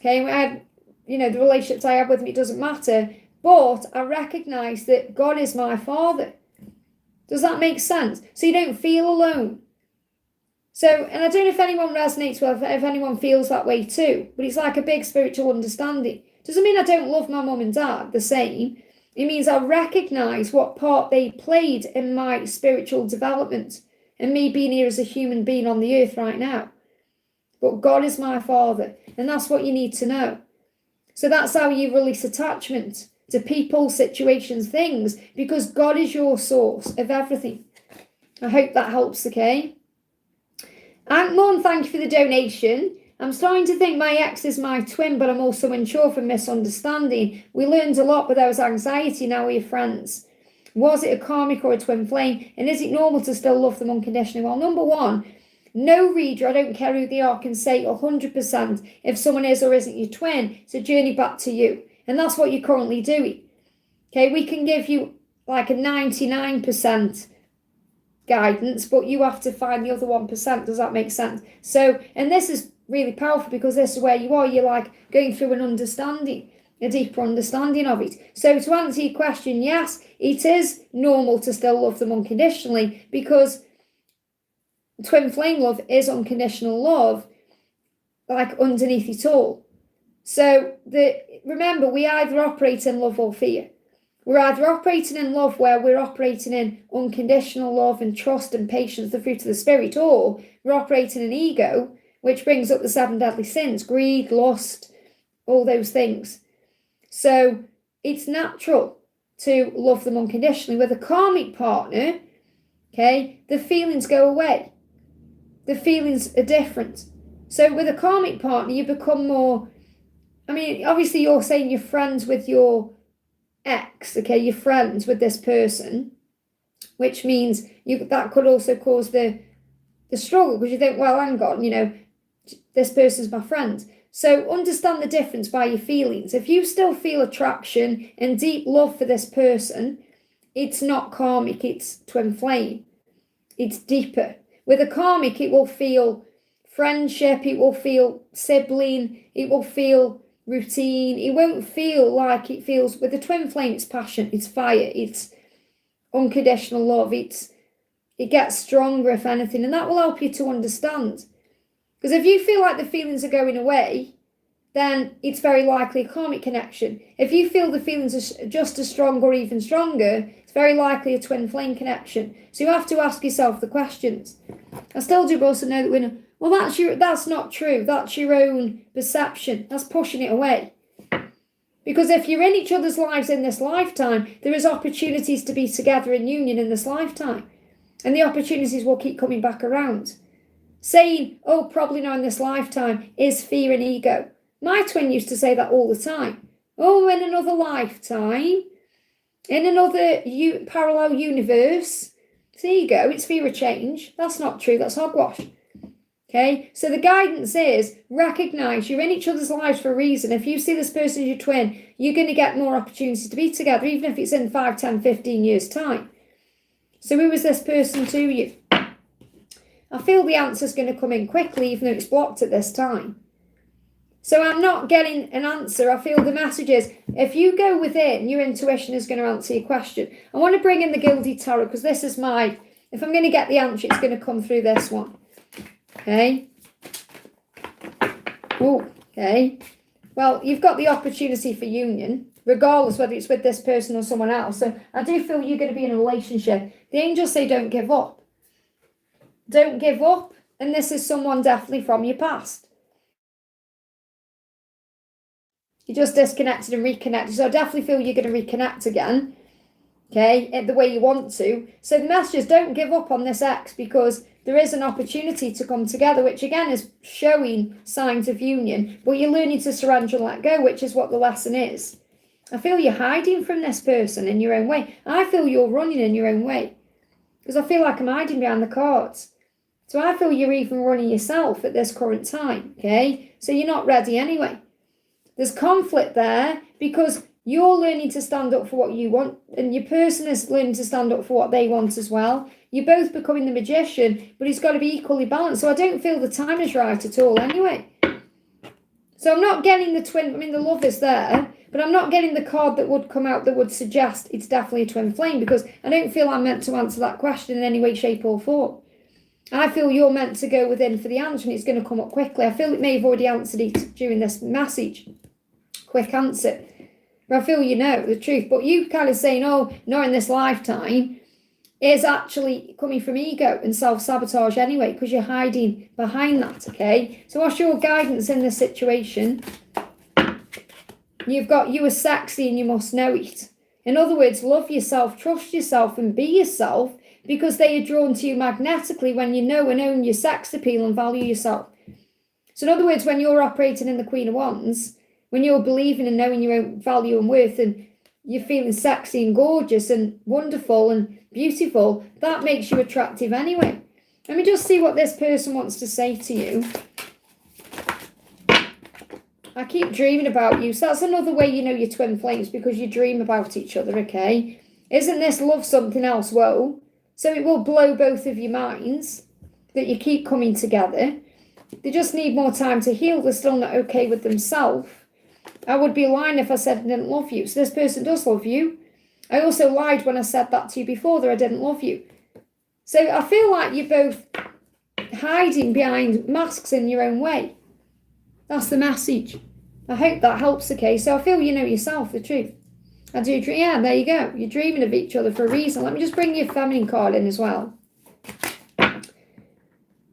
Okay, I have, the relationships I have with them, it doesn't matter. But I recognise that God is my father. Does that make sense? So you don't feel alone. So, and I don't know if anyone resonates with, if anyone feels that way too, but it's like a big spiritual understanding. Doesn't mean I don't love my mum and dad the same. It means I recognise what part they played in my spiritual development and me being here as a human being on the earth right now. But God is my father, and that's what you need to know. So that's how you release attachment to people, situations, things, because God is your source of everything. I hope that helps, okay? Ankmon, thank you for the donation. I'm starting to think my ex is my twin, but I'm also unsure from misunderstanding. We learned a lot, but there was anxiety. Now we're friends. Was it a karmic or a twin flame? And is it normal to still love them unconditionally? Well, number one, no reader, I don't care who they are, can say 100% if someone is or isn't your twin. It's a journey back to you. And that's what you're currently doing. Okay, we can give you like a 99% guidance, but you have to find the other 1%. Does that make sense? So, and this is really powerful because this is where you are. You're like going through an understanding, a deeper understanding of it. So to answer your question, yes, it is normal to still love them unconditionally because twin flame love is unconditional love, like underneath it all. So remember, we either operate in love or fear. We're either operating in love where we're operating in unconditional love and trust and patience, the fruit of the spirit, or we're operating in ego, which brings up the 7 deadly sins, greed, lust, all those things. So it's natural to love them unconditionally. With a karmic partner, okay, the feelings go away. The feelings are different. So with a karmic partner, you become more, obviously you're saying you're friends with your ex, okay, you're friends with this person, which means that could also cause the struggle because you think, well, hang on, this person's my friend. So understand the difference by your feelings. If you still feel attraction and deep love for this person, it's not karmic, it's twin flame. It's deeper. With a karmic, it will feel friendship, it will feel sibling, it will feel routine. It won't feel like it feels with the twin flame. It's passion, it's fire, it's unconditional love. It gets stronger, if anything, and that will help you to understand. Because if you feel like the feelings are going away, then it's very likely a karmic connection. If you feel the feelings are just as strong or even stronger, it's very likely a twin flame connection. So you have to ask yourself the questions. I still do also know that we know, well, that's not true. That's your own perception. That's pushing it away. Because if you're in each other's lives in this lifetime, there is opportunities to be together in union in this lifetime. And the opportunities will keep coming back around. Saying, oh, probably not in this lifetime, is fear and ego. My twin used to say that all the time. Oh, in another lifetime, in another parallel universe. It's ego, it's fear of change. That's not true, that's hogwash. Okay, so the guidance is recognise you're in each other's lives for a reason. If you see this person as your twin, you're going to get more opportunities to be together, even if it's in 5, 10, 15 years' time. So who is this person to you? I feel the answer's going to come in quickly, even though it's blocked at this time. So I'm not getting an answer. I feel the message is, if you go within, your intuition is going to answer your question. I want to bring in the Gilded Tarot because this is my, if I'm going to get the answer, it's going to come through this one. Okay. Oh, okay. Well, you've got the opportunity for union, regardless whether it's with this person or someone else. So I do feel you're going to be in a relationship. The angels say don't give up. Don't give up. And this is someone definitely from your past. You just disconnected and reconnected. So I definitely feel you're going to reconnect again. Okay, the way you want to. So the message is don't give up on this ex because there is an opportunity to come together, which again is showing signs of union. But you're learning to surrender and let go, which is what the lesson is. I feel you're hiding from this person in your own way. I feel you're running in your own way. Because I feel like I'm hiding behind the cards. So I feel you're even running yourself at this current time. Okay, so you're not ready anyway. There's conflict there because you're learning to stand up for what you want and your person is learning to stand up for what they want as well. You're both becoming the magician, but it's got to be equally balanced. So I don't feel the time is right at all anyway. So I'm not getting the twin, I mean the love is there, but I'm not getting the card that would come out that would suggest it's definitely a twin flame because I don't feel I'm meant to answer that question in any way, shape or form. I feel you're meant to go within for the answer and it's going to come up quickly. I feel it may have already answered it during this message. Quick answer. But I feel you know the truth. But you kind of saying, oh, not in this lifetime, is actually coming from ego and self-sabotage anyway, because you're hiding behind that, okay? So what's your guidance in this situation? You've got you are sexy and you must know it. In other words, love yourself, trust yourself and be yourself because they are drawn to you magnetically when you know and own your sex appeal and value yourself. So in other words, when you're operating in the Queen of Wands, when you're believing and knowing your own value and worth and you're feeling sexy and gorgeous and wonderful and beautiful, that makes you attractive anyway. Let me just see what this person wants to say to you. I keep dreaming about you. So that's another way you know you're twin flames because you dream about each other, okay? Isn't this love something else? Whoa. So it will blow both of your minds that you keep coming together. They just need more time to heal. They're still not okay with themselves. I would be lying if I said I didn't love you. So this person does love you. I also lied when I said that to you before that I didn't love you. So I feel like you're both hiding behind masks in your own way. That's the message. I hope that helps, okay? So I feel you know yourself, the truth. I do dream. Yeah, there you go. You're dreaming of each other for a reason. Let me just bring your feminine card in as well.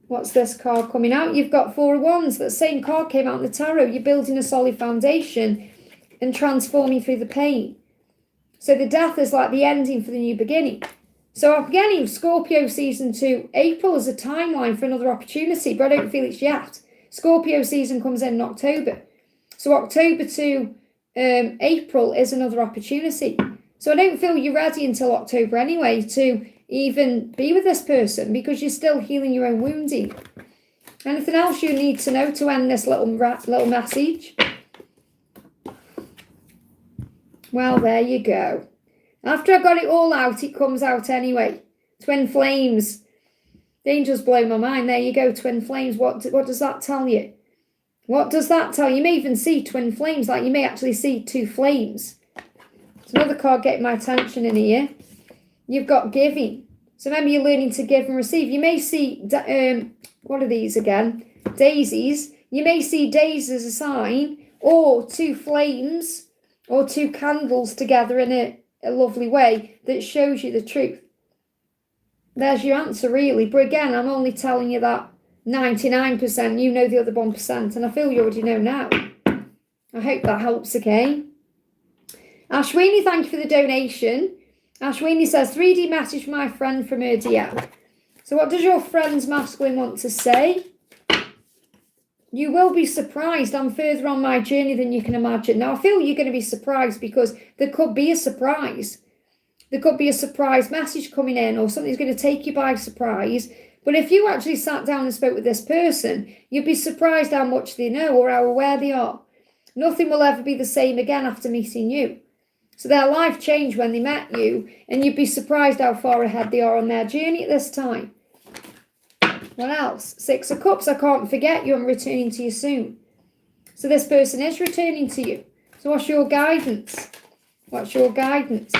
What's this card coming out? You've got Four of Wands. That same card came out in the tarot. You're building a solid foundation and transforming through the pain. So the death is like the ending for the new beginning. So I'm getting Scorpio season 2. April is a timeline for another opportunity, but I don't feel it's yet. Scorpio season comes in October. So October to April is another opportunity. So I don't feel you're ready until October anyway to even be with this person because you're still healing your own wounding. Anything else you need to know to end this little message? Well, there you go. After I got it all out, it comes out anyway. Twin flames. The angels blow my mind. There you go, twin flames. What does that tell you? What does that tell you? You may even see twin flames, like you may actually see two flames. There's another card getting my attention in here. You've got giving. So remember, you're learning to give and receive. You may see, what are these again? Daisies. You may see daisies as a sign, or two flames, or two candles together in a lovely way that shows you the truth. There's your answer, really. But again, I'm only telling you that 99%, you know the other 1%, and I feel you already know now. I hope that helps, okay? Ashwini, thank you for the donation. Ashwini says, 3D message from my friend from her DM. So what does your friend's masculine want to say? You will be surprised. I'm further on my journey than you can imagine. Now, I feel you're going to be surprised because there could be a surprise. There could be a surprise message coming in or something's going to take you by surprise. But if you actually sat down and spoke with this person, you'd be surprised how much they know or how aware they are. Nothing will ever be the same again after meeting you. So their life changed when they met you, and you'd be surprised how far ahead they are on their journey at this time. What else? 6 of Cups. I can't forget you. I'm returning to you soon. So this person is returning to you. So what's your guidance? What's your guidance?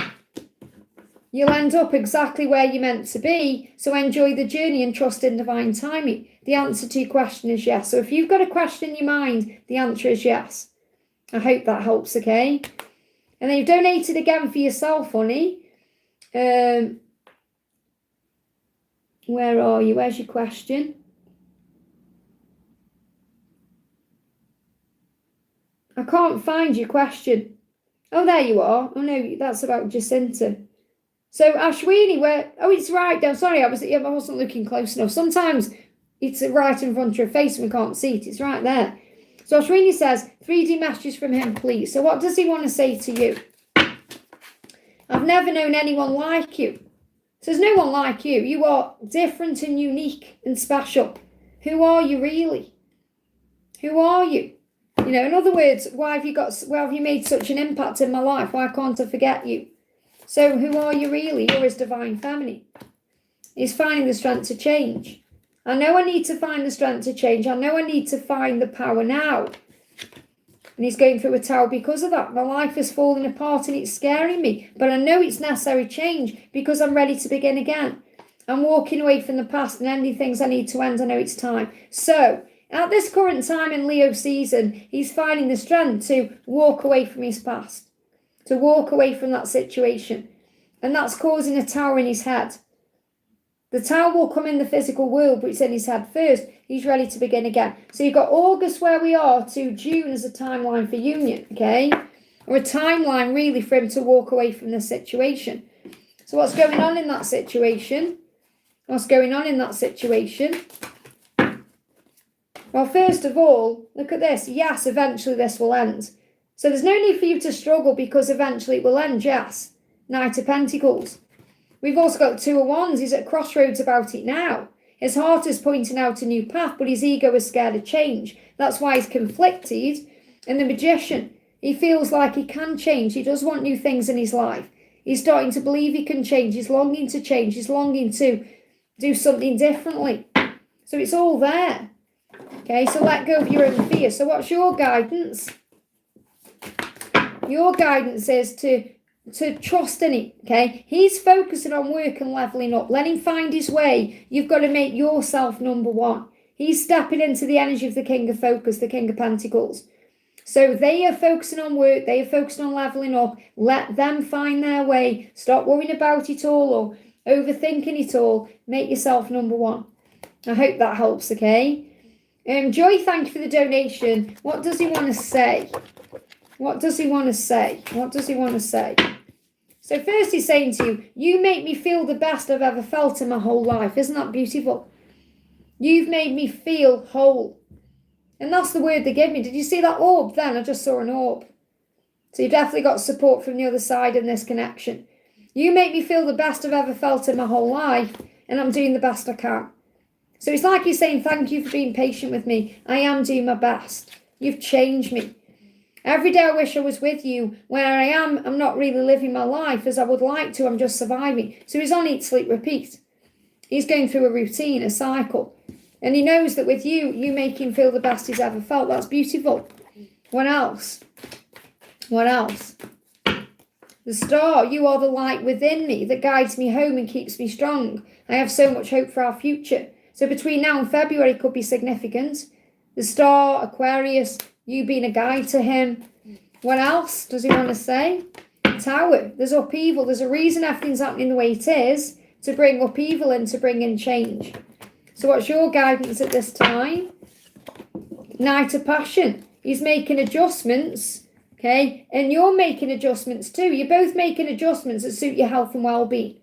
You'll end up exactly where you're meant to be. So enjoy the journey and trust in divine timing. The answer to your question is yes. So if you've got a question in your mind, the answer is yes. I hope that helps, okay? And then you've donated again for yourself, honey. Where are you? Where's your question? I can't find your question. Oh, there you are. Oh, no, that's about Jacinta. So, Ashwini, where... Oh, it's right down. Sorry, I wasn't looking close enough. Sometimes it's right in front of your face and we can't see it. It's right there. So, Ashwini says, 3D messages from him, please. So, what does he want to say to you? I've never known anyone like you. So, there's no one like you. You are different and unique and special. Who are you really? Who are you? You know, in other words, why have you made such an impact in my life? Why can't I forget you? So who are you really? You're his divine feminine. He's finding the strength to change. I know I need to find the strength to change. I know I need to find the power now. And he's going through a tower because of that. My life is falling apart and it's scaring me. But I know it's necessary change because I'm ready to begin again. I'm walking away from the past and ending things I need to end. I know it's time. So at this current time in Leo season, he's finding the strength to walk away from his past, to walk away from that situation. And that's causing a tower in his head. The tower will come in the physical world, but it's in his head first. He's ready to begin again. So you've got August where we are to June as a timeline for union, okay? Or a timeline really for him to walk away from the situation. So what's going on in that situation? What's going on in that situation? Well, first of all, look at this. Yes, eventually this will end. So there's no need for you to struggle because eventually it will end, yes. Knight of Pentacles. We've also got 2 of Wands. He's at crossroads about it now. His heart is pointing out a new path, but his ego is scared of change. That's why he's conflicted. And the Magician, he feels like he can change. He does want new things in his life. He's starting to believe he can change. He's longing to change. He's longing to do something differently. So it's all there. Okay, so let go of your own fear. So what's your guidance? Your guidance is to trust in it, okay? He's focusing on work and leveling up. Let him find his way. You've got to make yourself number one. He's stepping into the energy of the King of Focus, the King of Pentacles. So they are focusing on work. They are focusing on leveling up. Let them find their way. Stop worrying about it all or overthinking it all. Make yourself number one. I hope that helps, okay? Joy, thank you for the donation. What does he want to say? What does he want to say? What does he want to say? So first he's saying to you, you make me feel the best I've ever felt in my whole life. Isn't that beautiful? You've made me feel whole. And that's the word they give me. Did you see that orb then? I just saw an orb. So you've definitely got support from the other side in this connection. You make me feel the best I've ever felt in my whole life. And I'm doing the best I can. So it's like you're saying, thank you for being patient with me. I am doing my best. You've changed me. Every day I wish I was with you. Where I am, I'm not really living my life as I would like to. I'm just surviving. So he's on eat, sleep, repeat. He's going through a routine, a cycle. And he knows that with you, you make him feel the best he's ever felt. That's beautiful. What else? What else? The star, you are the light within me that guides me home and keeps me strong. I have so much hope for our future. So between now and February could be significant. The star, Aquarius, you being a guide to him. What else does he want to say? Tower, there's upheaval. There's a reason everything's happening the way it is, to bring upheaval and to bring in change. So what's your guidance at this time? Knight of Passion. He's making adjustments, okay? And you're making adjustments too. You're both making adjustments that suit your health and well-being.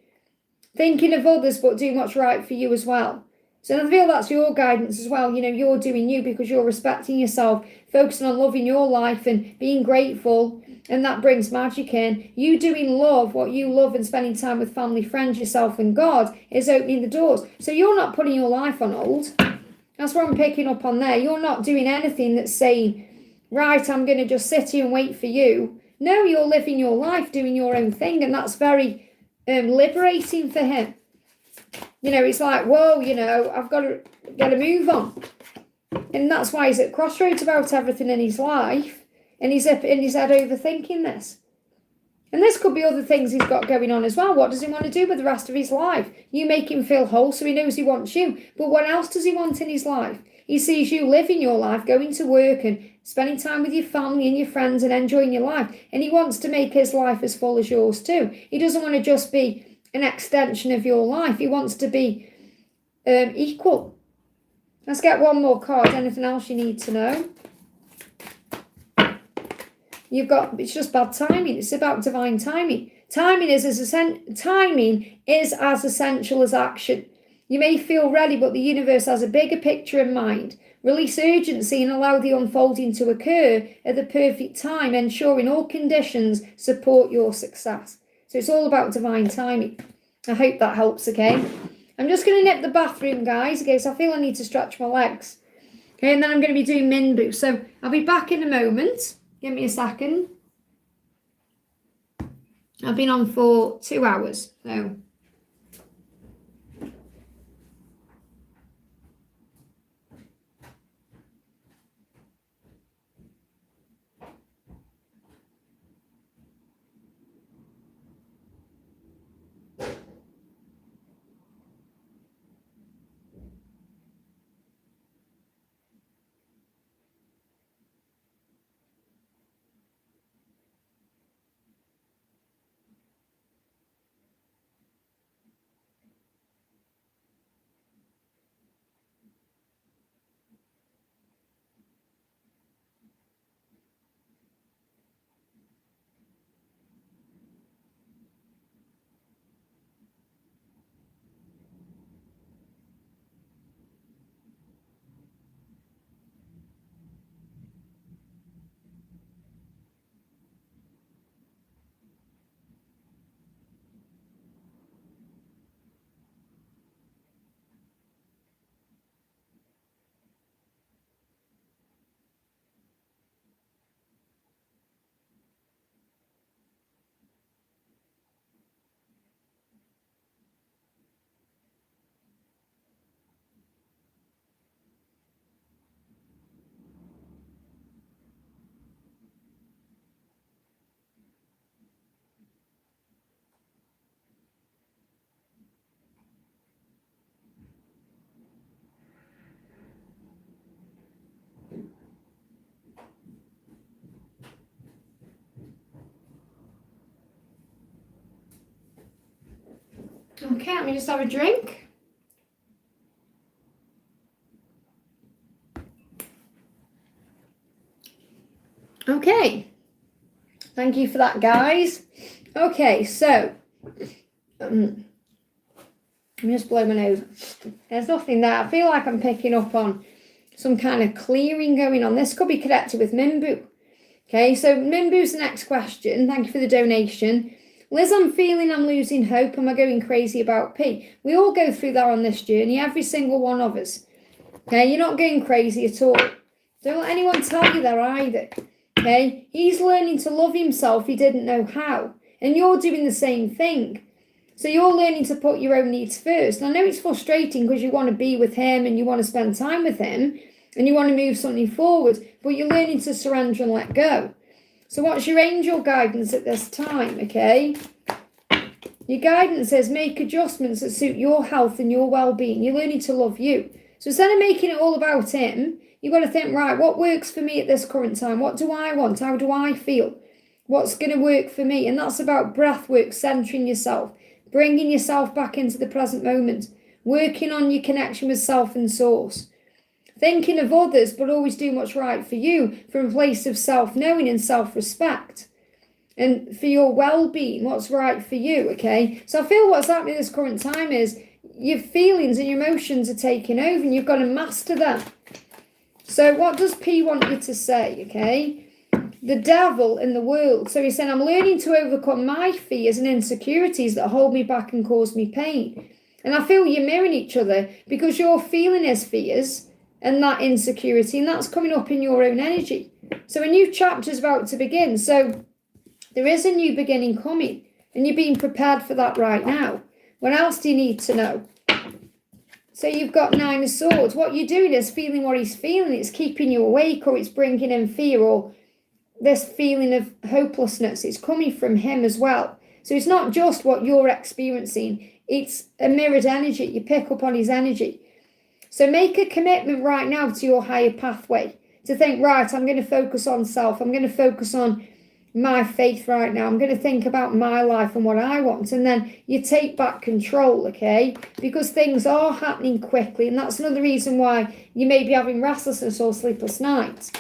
Thinking of others but doing what's right for you as well. So I feel that's your guidance as well. You know, you're doing you because you're respecting yourself, focusing on loving your life and being grateful. And that brings magic in. You doing love, what you love, and spending time with family, friends, yourself and God is opening the doors. So you're not putting your life on hold. That's what I'm picking up on there. You're not doing anything that's saying, right, I'm going to just sit here and wait for you. No, you're living your life, doing your own thing. And that's very liberating for him. You know, it's like, whoa, you know, I've got to get a move on. And that's why he's at crossroads about everything in his life. And he's up in his head overthinking this. And this could be other things he's got going on as well. What does he want to do with the rest of his life? You make him feel whole, so he knows he wants you. But what else does he want in his life? He sees you living your life, going to work and spending time with your family and your friends and enjoying your life. And he wants to make his life as full as yours too. He doesn't want to just be an extension of your life. He wants to be equal. Let's get one more card. Anything else you need to know? It's just bad timing. It's about divine timing. Timing is as essential as action. You may feel ready, but the universe has a bigger picture in mind. Release urgency and allow the unfolding to occur at the perfect time, ensuring all conditions support your success. So it's all about divine timing. I hope that helps, okay? I'm just going to nip the bathroom, guys, okay, so I feel I need to stretch my legs. Okay, and then I'm going to be doing Minbu. So I'll be back in a moment. Give me a second. I've been on for 2 hours, so. Okay, let me just have a drink. Okay. Thank you for that, guys. Okay, so let me just blow my nose. There's nothing there. I feel like I'm picking up on some kind of clearing going on. This could be connected with Minbu. Okay, so Minbu's the next question. Thank you for the donation. Liz, I'm feeling I'm losing hope. Am I going crazy about P? We all go through that on this journey, every single one of us. Okay, you're not going crazy at all. Don't let anyone tell you that either. Okay, he's learning to love himself. He didn't know how. And you're doing the same thing. So you're learning to put your own needs first. And I know it's frustrating because you want to be with him and you want to spend time with him and you want to move something forward, but you're learning to surrender and let go. So what's your angel guidance at this time, okay? Your guidance says make adjustments that suit your health and your well-being. You're learning to love you. So instead of making it all about him, you've got to think, right, what works for me at this current time? What do I want? How do I feel? What's going to work for me? And that's about breath work, centering yourself, bringing yourself back into the present moment, working on your connection with self and source. Thinking of others, but always doing what's right for you from a place of self-knowing and self-respect. And for your well-being, what's right for you, okay? So I feel what's happening this current time is your feelings and your emotions are taking over and you've got to master them. So what does P want you to say, okay? The devil in the world. So he's saying, I'm learning to overcome my fears and insecurities that hold me back and cause me pain. And I feel you're mirroring each other because you're feeling his fears and that insecurity, and that's coming up in your own energy. So a new chapter is about to begin. So there is a new beginning coming, and you're being prepared for that right now. What else do you need to know? So you've got Nine of Swords. What you're doing is feeling what he's feeling. It's keeping you awake, or it's bringing in fear, or this feeling of hopelessness. It's coming from him as well. So it's not just what you're experiencing. It's a mirrored energy. You pick up on his energy. So make a commitment right now to your higher pathway. To think, right, I'm going to focus on self. I'm going to focus on my faith right now. I'm going to think about my life and what I want. And then you take back control, okay? Because things are happening quickly. And that's another reason why you may be having restlessness or sleepless nights.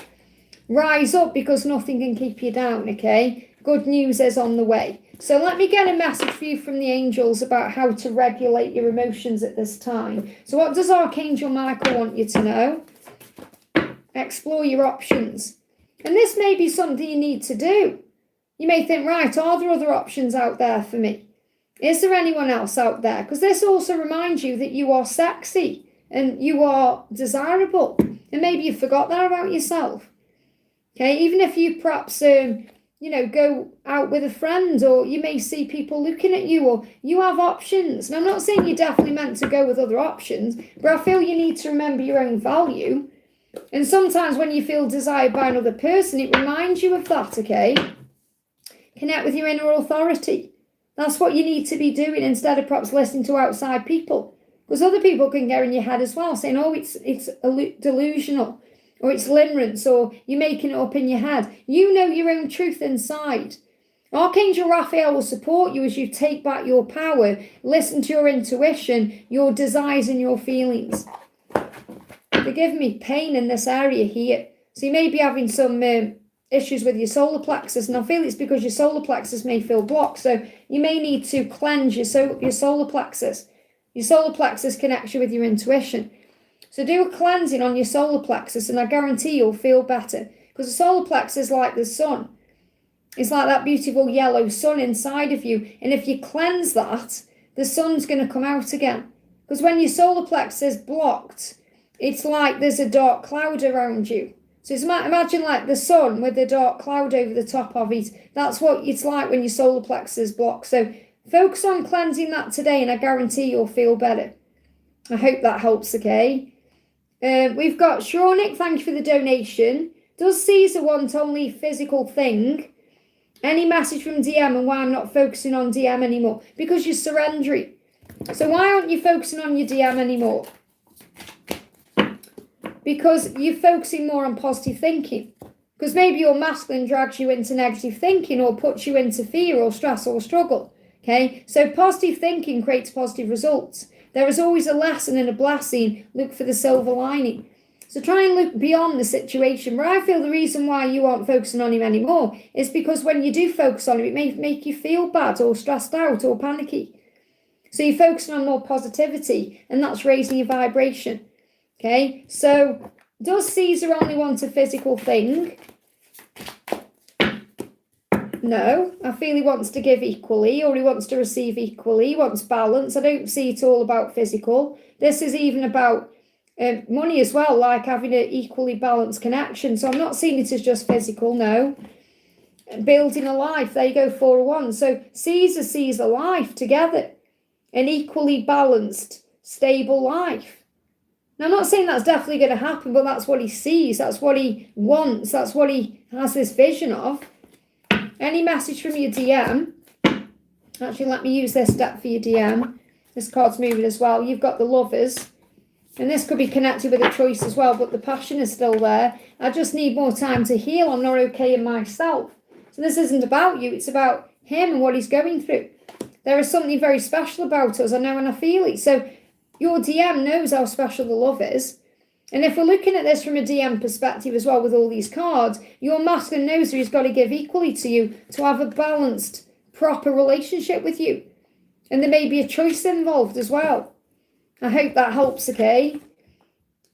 Rise up, because nothing can keep you down, okay? Good news is on the way. So let me get a message for you from the angels about how to regulate your emotions at this time. So what does Archangel Michael want you to know? Explore your options. And this may be something you need to do. You may think, right, are there other options out there for me? Is there anyone else out there? Because this also reminds you that you are sexy and you are desirable. And maybe you forgot that about yourself. Okay, even if you perhaps, go out with a friend, or you may see people looking at you, or you have options. And I'm not saying you're definitely meant to go with other options, but I feel you need to remember your own value. And sometimes when you feel desired by another person, it reminds you of that, okay? Connect with your inner authority. That's what you need to be doing, instead of perhaps listening to outside people. Because other people can get in your head as well, saying, oh, it's delusional, or it's limerence, or you're making it up in your head. You know your own truth inside. Archangel Raphael will support you as you take back your power, listen to your intuition, your desires and your feelings. They're giving me pain in this area here. So you may be having some issues with your solar plexus, and I feel it's because your solar plexus may feel blocked. So you may need to cleanse your solar plexus. Your solar plexus connects you with your intuition. So do a cleansing on your solar plexus, and I guarantee you'll feel better. Because the solar plexus is like the sun. It's like that beautiful yellow sun inside of you. And if you cleanse that, the sun's going to come out again. Because when your solar plexus is blocked, it's like there's a dark cloud around you. So imagine like the sun with a dark cloud over the top of it. That's what it's like when your solar plexus is blocked. So focus on cleansing that today, and I guarantee you'll feel better. I hope that helps, okay? We've got Shronik, thank you for the donation. Does Caesar want only physical thing? Any message from DM and why I'm not focusing on DM anymore? Because you're surrendering. So why aren't you focusing on your DM anymore? Because you're focusing more on positive thinking. Because maybe your masculine drags you into negative thinking, or puts you into fear or stress or struggle. Okay, so positive thinking creates positive results. There is always a lesson and a blessing. Look for the silver lining. So try and look beyond the situation. Where I feel the reason why you aren't focusing on him anymore is because when you do focus on him, it may make you feel bad or stressed out or panicky. So you're focusing on more positivity, and that's raising your vibration. Okay, so does Caesar only want a physical thing? No, I feel he wants to give equally, or he wants to receive equally. He wants balance. I don't see it all about physical. This is even about money as well, like having an equally balanced connection. So I'm not seeing it as just physical, no. Building a life, there you go, 4 of Wands. So Caesar sees a life together, an equally balanced, stable life. Now, I'm not saying that's definitely going to happen, but that's what he sees. That's what he wants. That's what he has this vision of. Any message from your DM? Actually, let me use this deck for your DM. This card's moving as well. You've got the Lovers. And this could be connected with a choice as well, but the passion is still there. I just need more time to heal. I'm not okay in myself. So this isn't about you. It's about him and what he's going through. There is something very special about us. I know and I feel it. So your DM knows how special the love is. And if we're looking at this from a DM perspective as well with all these cards, your masculine knows that he's got to give equally to you to have a balanced, proper relationship with you. And there may be a choice involved as well. I hope that helps, okay?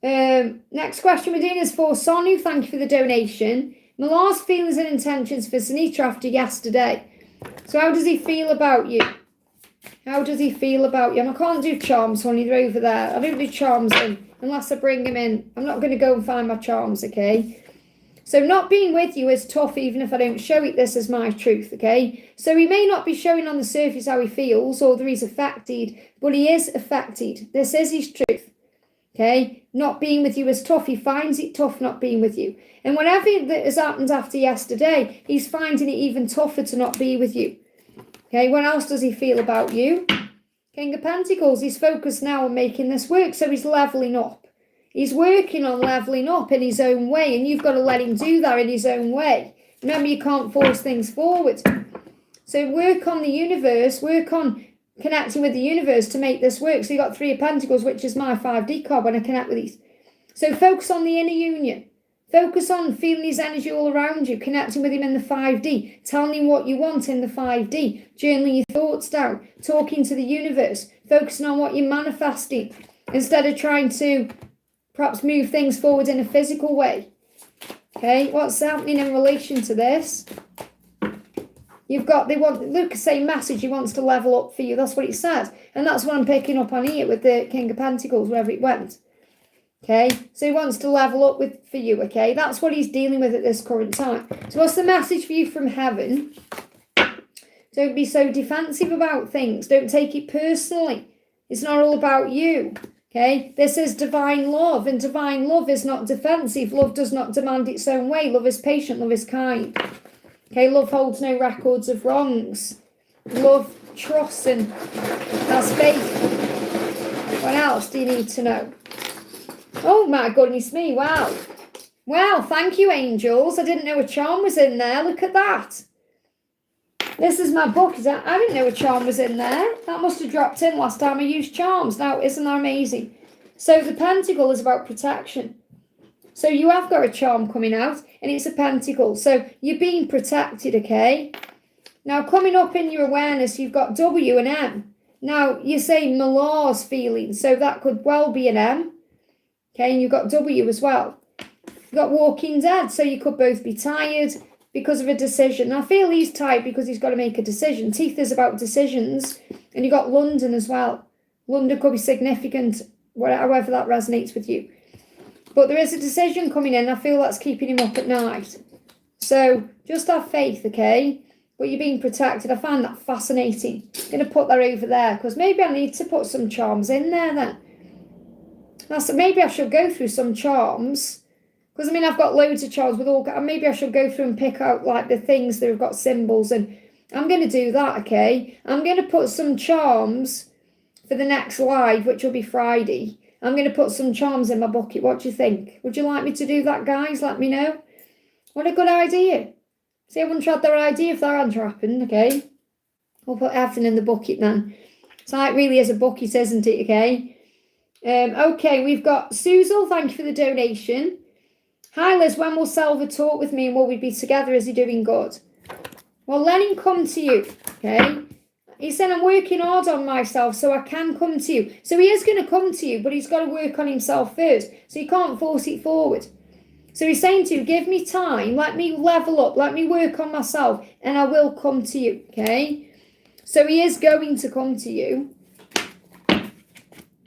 Next question we're doing is for Sonu. Thank you for the donation. Milar's feelings and intentions for Sunita after yesterday. So how does he feel about you? How does he feel about you? And I can't do charms, honey. They're over there. I don't do charms unless I bring him in. I'm not going to go and find my charms, okay? So not being with you is tough, even if I don't show it. This is my truth, okay? So he may not be showing on the surface how he feels or that he's affected, but he is affected. This is his truth. Okay, not being with you is tough. He finds it tough not being with you. And whatever that has happened after yesterday, he's finding it even tougher to not be with you. Okay, what else does he feel about you? King of Pentacles, he's focused now on making this work, so he's leveling up. He's working on leveling up in his own way, and you've got to let him do that in his own way. Remember, you can't force things forward. So work on the universe, work on connecting with the universe to make this work. So you got 3 of Pentacles, which is my 5D card when I connect with these. So focus on the inner union. Focus on feeling his energy all around you, connecting with him in the 5D, telling him what you want in the 5D, journaling your thoughts down, talking to the universe, focusing on what you're manifesting, instead of trying to perhaps move things forward in a physical way. Okay, what's happening in relation to this? You've got, Luke, same message, he wants to level up for you. That's what it says. And that's what I'm picking up on here with the King of Pentacles, wherever it went. Okay, so he wants to level up for you, okay? That's what he's dealing with at this current time. So what's the message for you from heaven? Don't be so defensive about things. Don't take it personally. It's not all about you, okay? This is divine love, and divine love is not defensive. Love does not demand its own way. Love is patient. Love is kind. Okay, love holds no records of wrongs. Love trusts and has faith. What else do you need to know? Oh my goodness me, wow. Wow, thank you, angels. I didn't know a charm was in there. Look at that. This is my book. I didn't know a charm was in there. That must have dropped in last time I used charms. Now, isn't that amazing? So the pentacle is about protection. So you have got a charm coming out, and it's a pentacle. So you're being protected, okay? Now, coming up in your awareness, you've got W and M. Now, you're saying Malars feeling, so that could well be an M. Okay, and you've got W as well. You've got Walking Dead, so you could both be tired because of a decision. I feel he's tired because he's got to make a decision. Teeth is about decisions. And you've got London as well. London could be significant, however that resonates with you. But there is a decision coming in. I feel that's keeping him up at night. So just have faith, okay? But you're being protected. I find that fascinating. I'm going to put that over there because maybe I need to put some charms in there then. Maybe I should go through some charms. Because, I mean, I've got loads of charms with all... Maybe I should go through and pick out, like, the things that have got symbols. And I'm going to do that, okay? I'm going to put some charms for the next live, which will be Friday. I'm going to put some charms in my bucket. What do you think? Would you like me to do that, guys? Let me know. What a good idea. See, I wouldn't have had their idea if that hadn't happened, okay? We'll put everything in the bucket then. So it really is a bucket, isn't it, okay? Okay, we've got Suzel. Thank you for the donation. Hi, Liz. When will Selva talk with me and will we be together? Is he doing good? Well, let him come to you, okay? He said, I'm working hard on myself so I can come to you. So he is going to come to you, but he's got to work on himself first. So you can't force it forward. So he's saying to you, give me time, let me level up, let me work on myself, and I will come to you, okay? So he is going to come to you.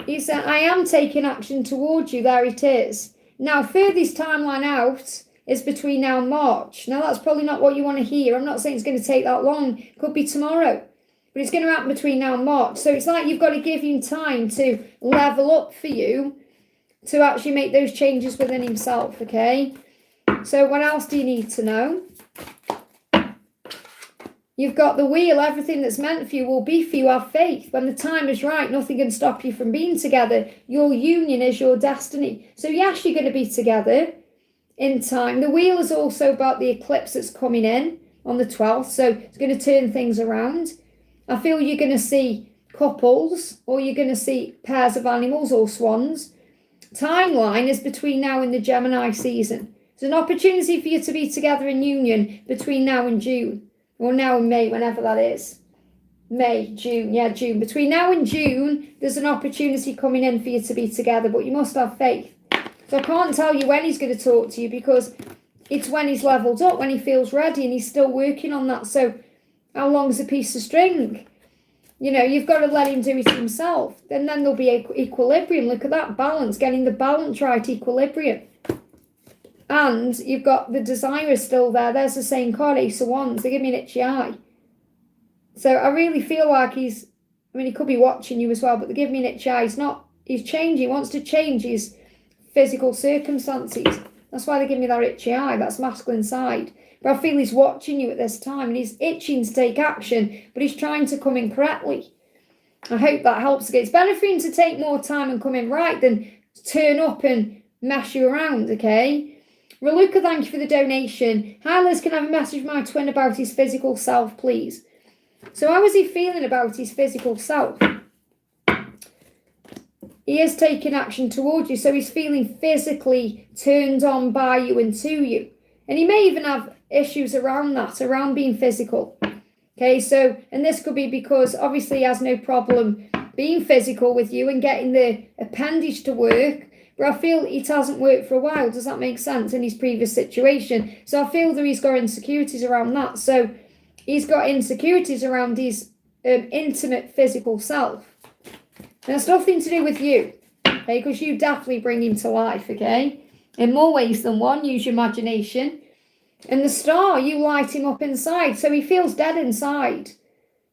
He said, I am taking action towards you. There it is. Now, furthest timeline out is between now and March. Now, that's probably not what you want to hear. I'm not saying it's going to take that long. It could be tomorrow. But it's going to happen between now and March. So it's like you've got to give him time to level up for you to actually make those changes within himself, okay? So what else do you need to know? You've got the wheel. Everything that's meant for you will be for you. Have faith. When the time is right, nothing can stop you from being together. Your union is your destiny. So yes, you're going to be together in time. The wheel is also about the eclipse that's coming in on the 12th. So it's going to turn things around. I feel you're going to see couples, or you're going to see pairs of animals or swans. Timeline is between now and the Gemini season. It's an opportunity for you to be together in union between now and June. Or now in May, whenever that is. May, June, yeah, June. Between now and June, there's an opportunity coming in for you to be together, but you must have faith. So I can't tell you when he's going to talk to you because it's when he's leveled up, when he feels ready, and he's still working on that. So how long's a piece of string? You know, you've got to let him do it himself. And then there'll be equilibrium. Look at that balance, getting the balance right, equilibrium. And you've got the desire still there. There's the same card, Ace of Wands. They give me an itchy eye. So I really feel like he could be watching you as well, but they give me an itchy eye. he's changing. He wants to change his physical circumstances. That's why they give me that itchy eye. That's masculine side. But I feel he's watching you at this time and he's itching to take action, but he's trying to come in correctly. I hope that helps. It's better for him to take more time and come in right than turn up and mess you around, okay? Raluca, thank you for the donation. Hi Liz, can I have a message from my twin about his physical self, please? So how is he feeling about his physical self? He is taking action towards you, so he's feeling physically turned on by you and to you. And he may even have issues around that, around being physical. Okay, so, and this could be because obviously he has no problem being physical with you and getting the appendage to work, but I feel it hasn't worked for a while. Does that make sense in his previous situation? So I feel that he's got insecurities around that. So he's got insecurities around his intimate physical self. And it's nothing to do with you, okay, because you definitely bring him to life, okay, in more ways than one. Use your imagination. And the star, you light him up inside, so he feels dead inside.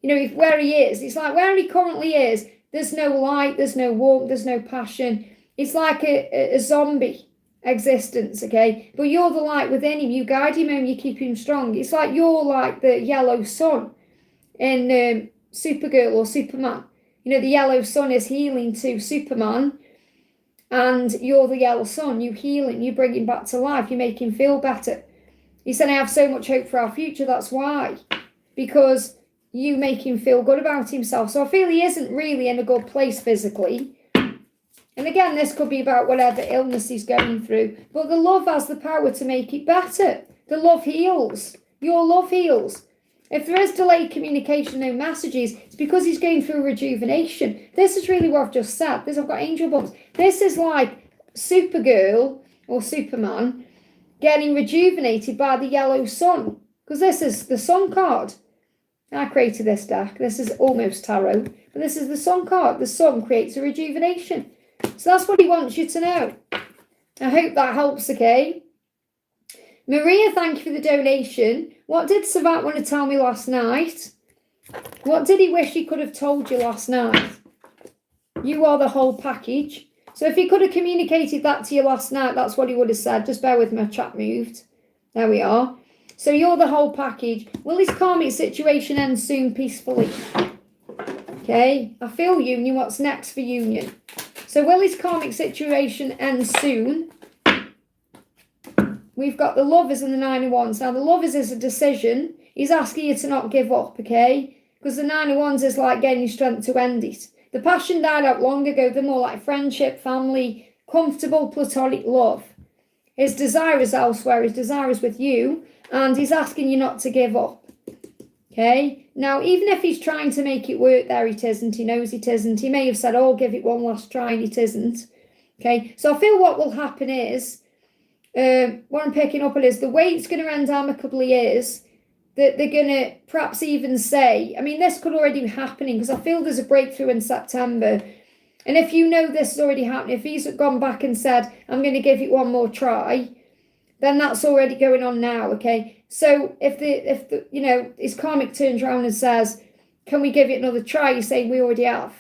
You know, where he is, it's like where he currently is, there's no light, there's no warmth, there's no passion. It's like a zombie existence, okay? But you're the light within him. You guide him and you keep him strong. It's like you're like the yellow sun in Supergirl or Superman. You know, the yellow sun is healing to Superman, and you're the yellow sun. You heal him, you bring him back to life, you make him feel better. He said, I have so much hope for our future. That's why. Because you make him feel good about himself. So I feel he isn't really in a good place physically. And again, this could be about whatever illness he's going through. But the love has the power to make it better. The love heals. Your love heals. If there is delayed communication, no messages, it's because he's going through rejuvenation. This is really what I've just said. I've got angel bumps. This is like Supergirl or Superman getting rejuvenated by the yellow sun. Because this is the sun card. I created this deck. This is almost tarot. But this is the sun card. The sun creates a rejuvenation. So that's what he wants you to know. I hope that helps, okay? Maria, thank you for the donation. What did Savat want to tell me last night? What did he wish he could have told you last night? You are the whole package. So if he could have communicated that to you last night, that's what he would have said. Just bear with me, my chat moved. There we are. So you're the whole package. Will his karmic situation end soon peacefully? Okay, I feel union. What's next for union? So will his karmic situation end soon? We've got the lovers and the nine of wands. Now the lovers is a decision. He's asking you to not give up, okay? Because the nine of wands is like gaining strength to end it. The passion died out long ago. They're more like friendship, family, comfortable, platonic love. His desire is elsewhere. His desire is with you. And he's asking you not to give up. Okay? Now, even if he's trying to make it work there, it isn't. He knows it isn't. He may have said, oh, give it one last try, and it isn't. Okay? So I feel what will happen is, what I'm picking up on is the way it's going to end amicably is that they're going to perhaps even say, I mean, this could already be happening because I feel there's a breakthrough in September. And if you know this is already happening, if he's gone back and said, I'm going to give it one more try, then that's already going on now, okay? So if the you know, his karmic turns around and says, can we give it another try? You say, we already have.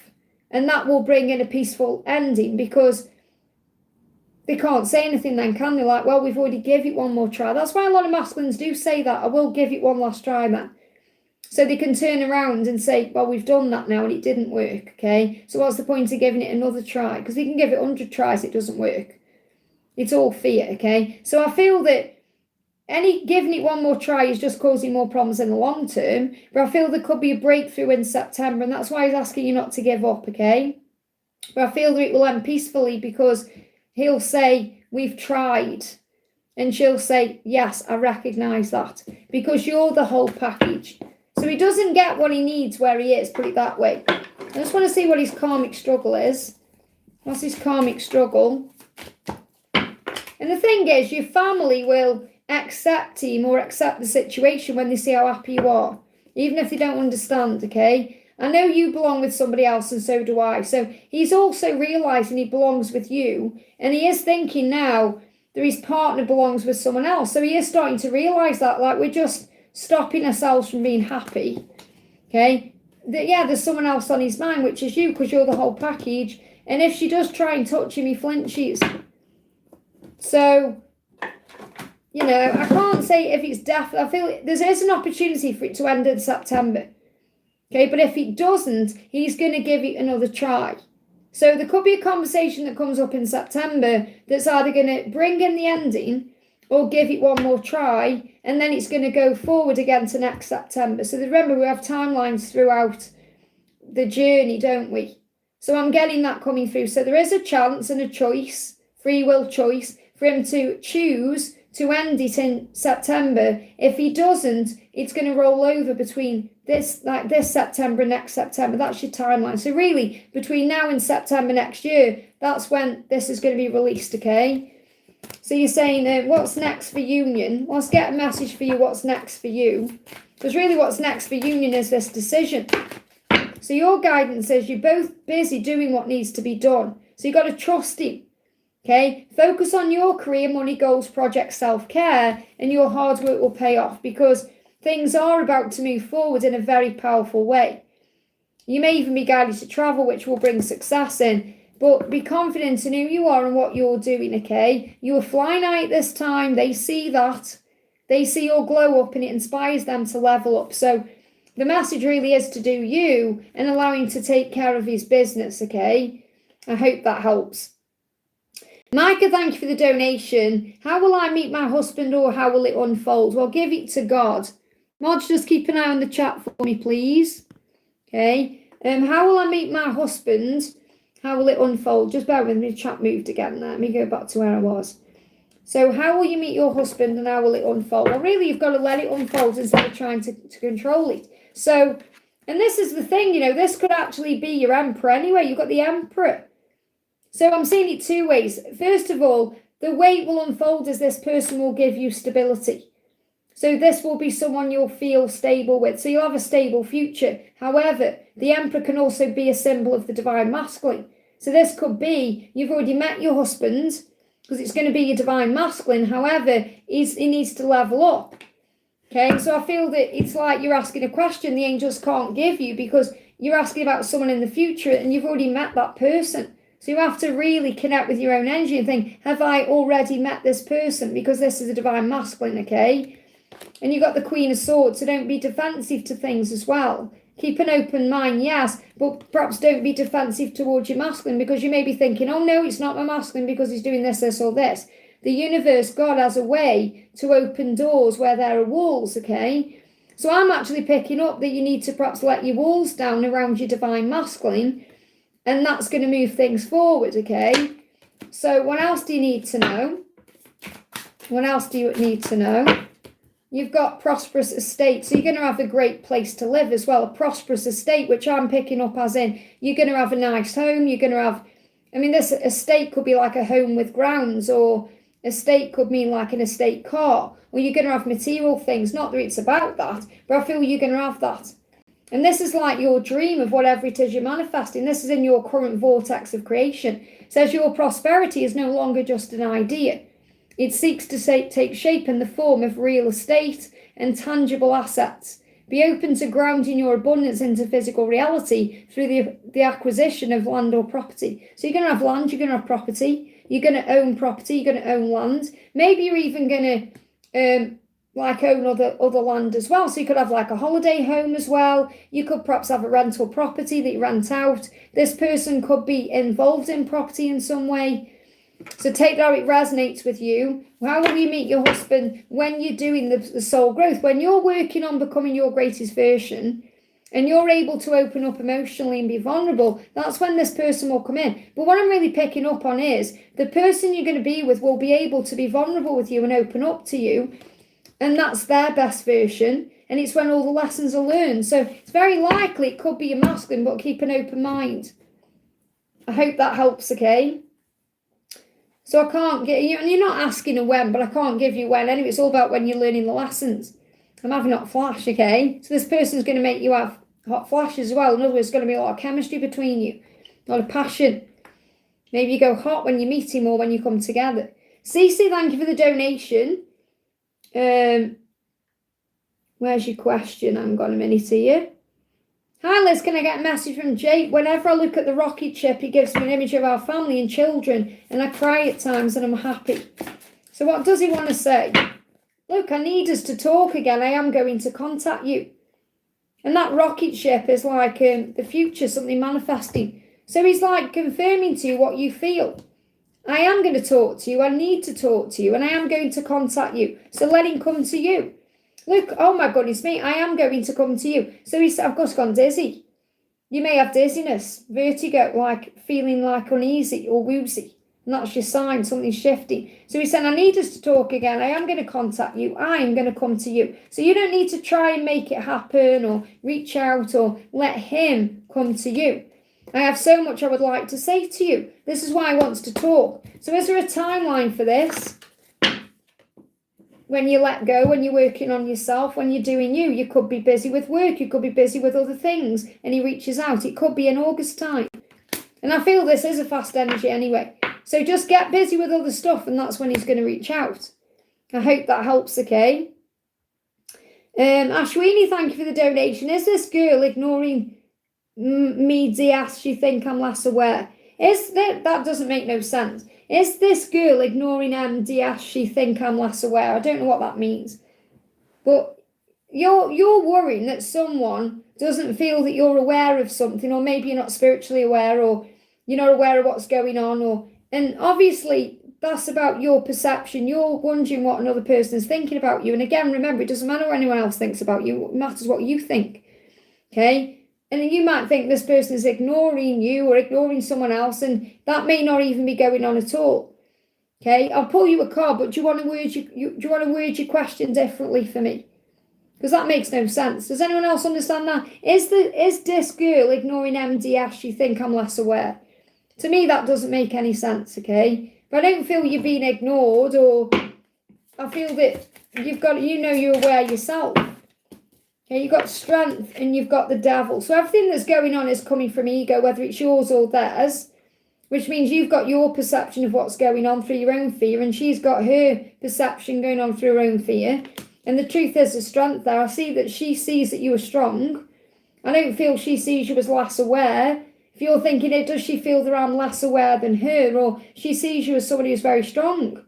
And that will bring in a peaceful ending because they can't say anything then, can they? Like, well, we've already give it one more try. That's why a lot of masculines do say that. I will give it one last try then. So they can turn around and say, well, we've done that now and it didn't work, okay? So what's the point of giving it another try? Because they can give it 100 tries, it doesn't work. It's all fear, okay? So I feel that giving it one more try is just causing more problems in the long term. But I feel there could be a breakthrough in September and that's why he's asking you not to give up, okay? But I feel that it will end peacefully because he'll say, we've tried. And she'll say, yes, I recognise that. Because you're the whole package. So he doesn't get what he needs where he is, put it that way. I just want to see what his karmic struggle is. What's his karmic struggle? And the thing is, your family will accept him or accept the situation when they see how happy you are. Even if they don't understand, okay? I know you belong with somebody else and so do I. So he's also realising he belongs with you. And he is thinking now that his partner belongs with someone else. So he is starting to realise that. Like, we're just stopping ourselves from being happy. Okay? That, yeah, there's someone else on his mind, which is you, because you're the whole package. And if she does try and touch him, he flinches. So, you know, I can't say if it's definitely. I feel there is an opportunity for it to end in September. Okay, but if it doesn't, he's going to give it another try. So there could be a conversation that comes up in September that's either going to bring in the ending or give it one more try, and then it's going to go forward again to next September. So remember, we have timelines throughout the journey, don't we? So I'm getting that coming through. So there is a chance and a choice, free will choice, for him to choose to end it in September. If he doesn't, it's going to roll over between this September and next September. That's your timeline. So really, between now and September next year, that's when this is going to be released, okay? So you're saying, what's next for union? Let's get a message for you, what's next for you. Because really what's next for union is this decision. So your guidance says you're both busy doing what needs to be done. So you've got to trust him. Okay, focus on your career, money, goals, projects, self-care, and your hard work will pay off because things are about to move forward in a very powerful way. You may even be guided to travel, which will bring success in, but be confident in who you are and what you're doing, okay? You are flying high at this time. They see that. They see your glow up and it inspires them to level up. So the message really is to do you and allow him to take care of his business, okay? I hope that helps. Micah, thank you for the donation. How will I meet my husband or how will it unfold? Well, give it to God. Marge, just keep an eye on the chat for me, please. Okay. How will I meet my husband? How will it unfold? Just bear with me, the chat moved again there. Let me go back to where I was. So how will you meet your husband and how will it unfold? Well, really, you've got to let it unfold instead of trying to control it. So, and this is the thing, you know, this could actually be your emperor anyway. You've got the emperor. So I'm seeing it two ways. First of all, the way it will unfold is this person will give you stability. So this will be someone you'll feel stable with. So you'll have a stable future. However, the emperor can also be a symbol of the divine masculine. So this could be, you've already met your husband, because it's going to be your divine masculine. However, he needs to level up. Okay, so I feel that it's like you're asking a question the angels can't give you because you're asking about someone in the future and you've already met that person. So you have to really connect with your own energy and think, have I already met this person? Because this is a divine masculine, okay? And you've got the Queen of Swords, so don't be defensive to things as well. Keep an open mind, yes, but perhaps don't be defensive towards your masculine because you may be thinking, oh no, it's not my masculine because he's doing this, this or this. The universe, God has a way to open doors where there are walls, okay? So I'm actually picking up that you need to perhaps let your walls down around your divine masculine, and that's going to move things forward, okay? So what else do you need to know? What else do you need to know? You've got prosperous estate. So you're going to have a great place to live as well. A prosperous estate, which I'm picking up as in you're going to have a nice home. You're going to have, I mean, this estate could be like a home with grounds, or estate could mean like an estate car, or you're going to have material things. Not that it's about that, but I feel you're going to have that. And this is like your dream of whatever it is you're manifesting. This is in your current vortex of creation. It says your prosperity is no longer just an idea. It seeks to take shape in the form of real estate and tangible assets. Be open to grounding your abundance into physical reality through the acquisition of land or property. So you're going to have land, you're going to have property, you're going to own property, you're going to own land. Maybe you're even going to own other land as well. So you could have like a holiday home as well. You could perhaps have a rental property that you rent out. This person could be involved in property in some way. So take that how it resonates with you. How will you meet your husband when you're doing the soul growth? When you're working on becoming your greatest version and you're able to open up emotionally and be vulnerable, that's when this person will come in. But what I'm really picking up on is the person you're going to be with will be able to be vulnerable with you and open up to you. And that's their best version. And it's when all the lessons are learned. So it's very likely it could be a masculine, but keep an open mind. I hope that helps, okay? So I can't get you, and you're not asking a when, but I can't give you when. Anyway, it's all about when you're learning the lessons. I'm having hot flash, okay? So this person's going to make you have hot flash as well. In other words, there's going to be a lot of chemistry between you, a lot of passion. Maybe you go hot when you meet him or when you come together. Cece, thank you for the donation. Where's your question? Hang on a minute here. Hi Liz, can I get a message from Jake? Whenever I look at the rocket ship, it gives me an image of our family and children, and I cry at times and I'm happy. So what does he want to say? Look, I need us to talk again. I am going to contact you. And that rocket ship is like the future, something manifesting. So he's like confirming to you what you feel. I am going to talk to you. I need to talk to you. And I am going to contact you. So let him come to you. Look, oh my goodness me, I am going to come to you. So he's, of course, gone dizzy. You may have dizziness, vertigo, like feeling like uneasy or woozy. And that's your sign, something's shifting. So he's saying, I need us to talk again. I am going to contact you. I am going to come to you. So you don't need to try and make it happen or reach out or let him come to you. I have so much I would like to say to you. This is why I want to talk. So is there a timeline for this? When you let go, when you're working on yourself, when you're doing you could be busy with work, you could be busy with other things, and he reaches out. It could be in August time. And I feel this is a fast energy anyway. So just get busy with other stuff, and that's when he's going to reach out. I hope that helps, okay? Ashwini, thank you for the donation. Is this girl ignoring me, Diaz? You think I'm less aware? That doesn't make no sense. Is this girl ignoring Diaz? She think I'm less aware? I don't know what that means. But you're worrying that someone doesn't feel that you're aware of something, or maybe you're not spiritually aware, or you're not aware of what's going on, and obviously that's about your perception. You're wondering what another person is thinking about you. And again, remember, it doesn't matter what anyone else thinks about you. It matters what you think. Okay? And you might think this person is ignoring you or ignoring someone else, and that may not even be going on at all. Okay? I'll pull you a card, but do you want to word your question differently for me? Because that makes no sense. Does anyone else understand that? Is this girl ignoring MDS? You think I'm less aware? To me, that doesn't make any sense, okay? But I don't feel you're being ignored, or I feel that you're aware yourself. Okay, you've got strength and you've got the devil. So everything that's going on is coming from ego, whether it's yours or theirs, which means you've got your perception of what's going on through your own fear, and she's got her perception going on through her own fear. And the truth is, the strength there. I see that she sees that you are strong. I don't feel she sees you as less aware. If you're thinking it, does she feel that I'm less aware than her? Or she sees you as somebody who's very strong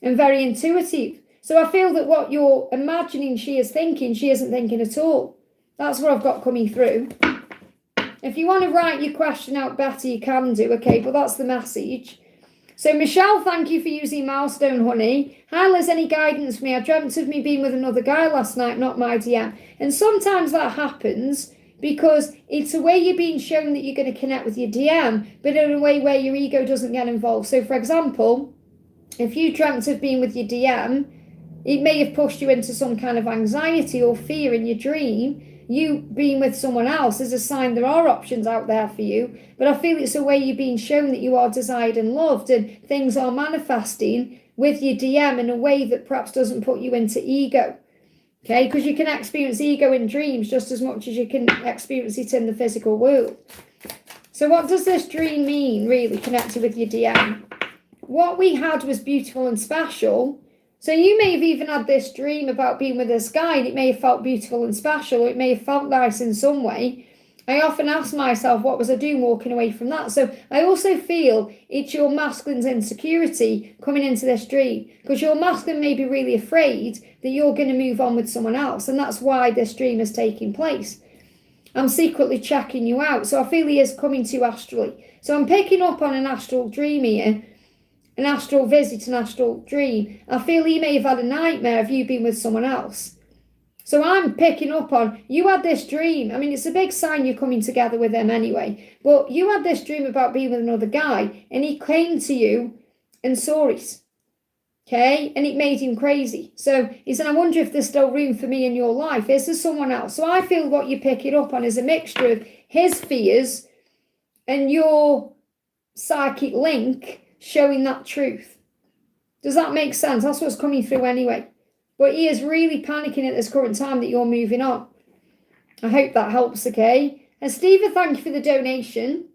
and very intuitive. So I feel that what you're imagining she is thinking, she isn't thinking at all. That's what I've got coming through. If you want to write your question out better, you can do, okay? But that's the message. So Michelle, thank you for using Milestone, honey. Hi Liz, any guidance for me? I dreamt of me being with another guy last night, not my DM. And sometimes that happens because it's a way you're being shown that you're going to connect with your DM, but in a way where your ego doesn't get involved. So for example, if you dreamt of being with your DM, it may have pushed you into some kind of anxiety or fear in your dream. You being with someone else is a sign there are options out there for you. But I feel it's a way you're being shown that you are desired and loved, and things are manifesting with your DM in a way that perhaps doesn't put you into ego. Okay, because you can experience ego in dreams just as much as you can experience it in the physical world. So what does this dream mean, really, connected with your DM? What we had was beautiful and special. So you may have even had this dream about being with this guy, and it may have felt beautiful and special, or it may have felt nice in some way. I often ask myself, what was I doing walking away from that? So I also feel it's your masculine's insecurity coming into this dream, because your masculine may be really afraid that you're going to move on with someone else, and that's why this dream is taking place. I'm secretly checking you out, so I feel he is coming to you astrally. So I'm picking up on an astral dream here. An astral visit, an astral dream. I feel he may have had a nightmare of you being with someone else. So I'm picking up on, you had this dream. I mean, it's a big sign you're coming together with him anyway. But you had this dream about being with another guy, and he came to you and saw it. Okay? And it made him crazy. So he said, I wonder if there's still room for me in your life. Is there someone else? So I feel what you're picking up on is a mixture of his fears and your psychic link showing that truth. Does that make sense? That's what's coming through anyway. But he is really panicking at this current time that you're moving on. I hope that helps, okay? And Steve, thank you for the donation.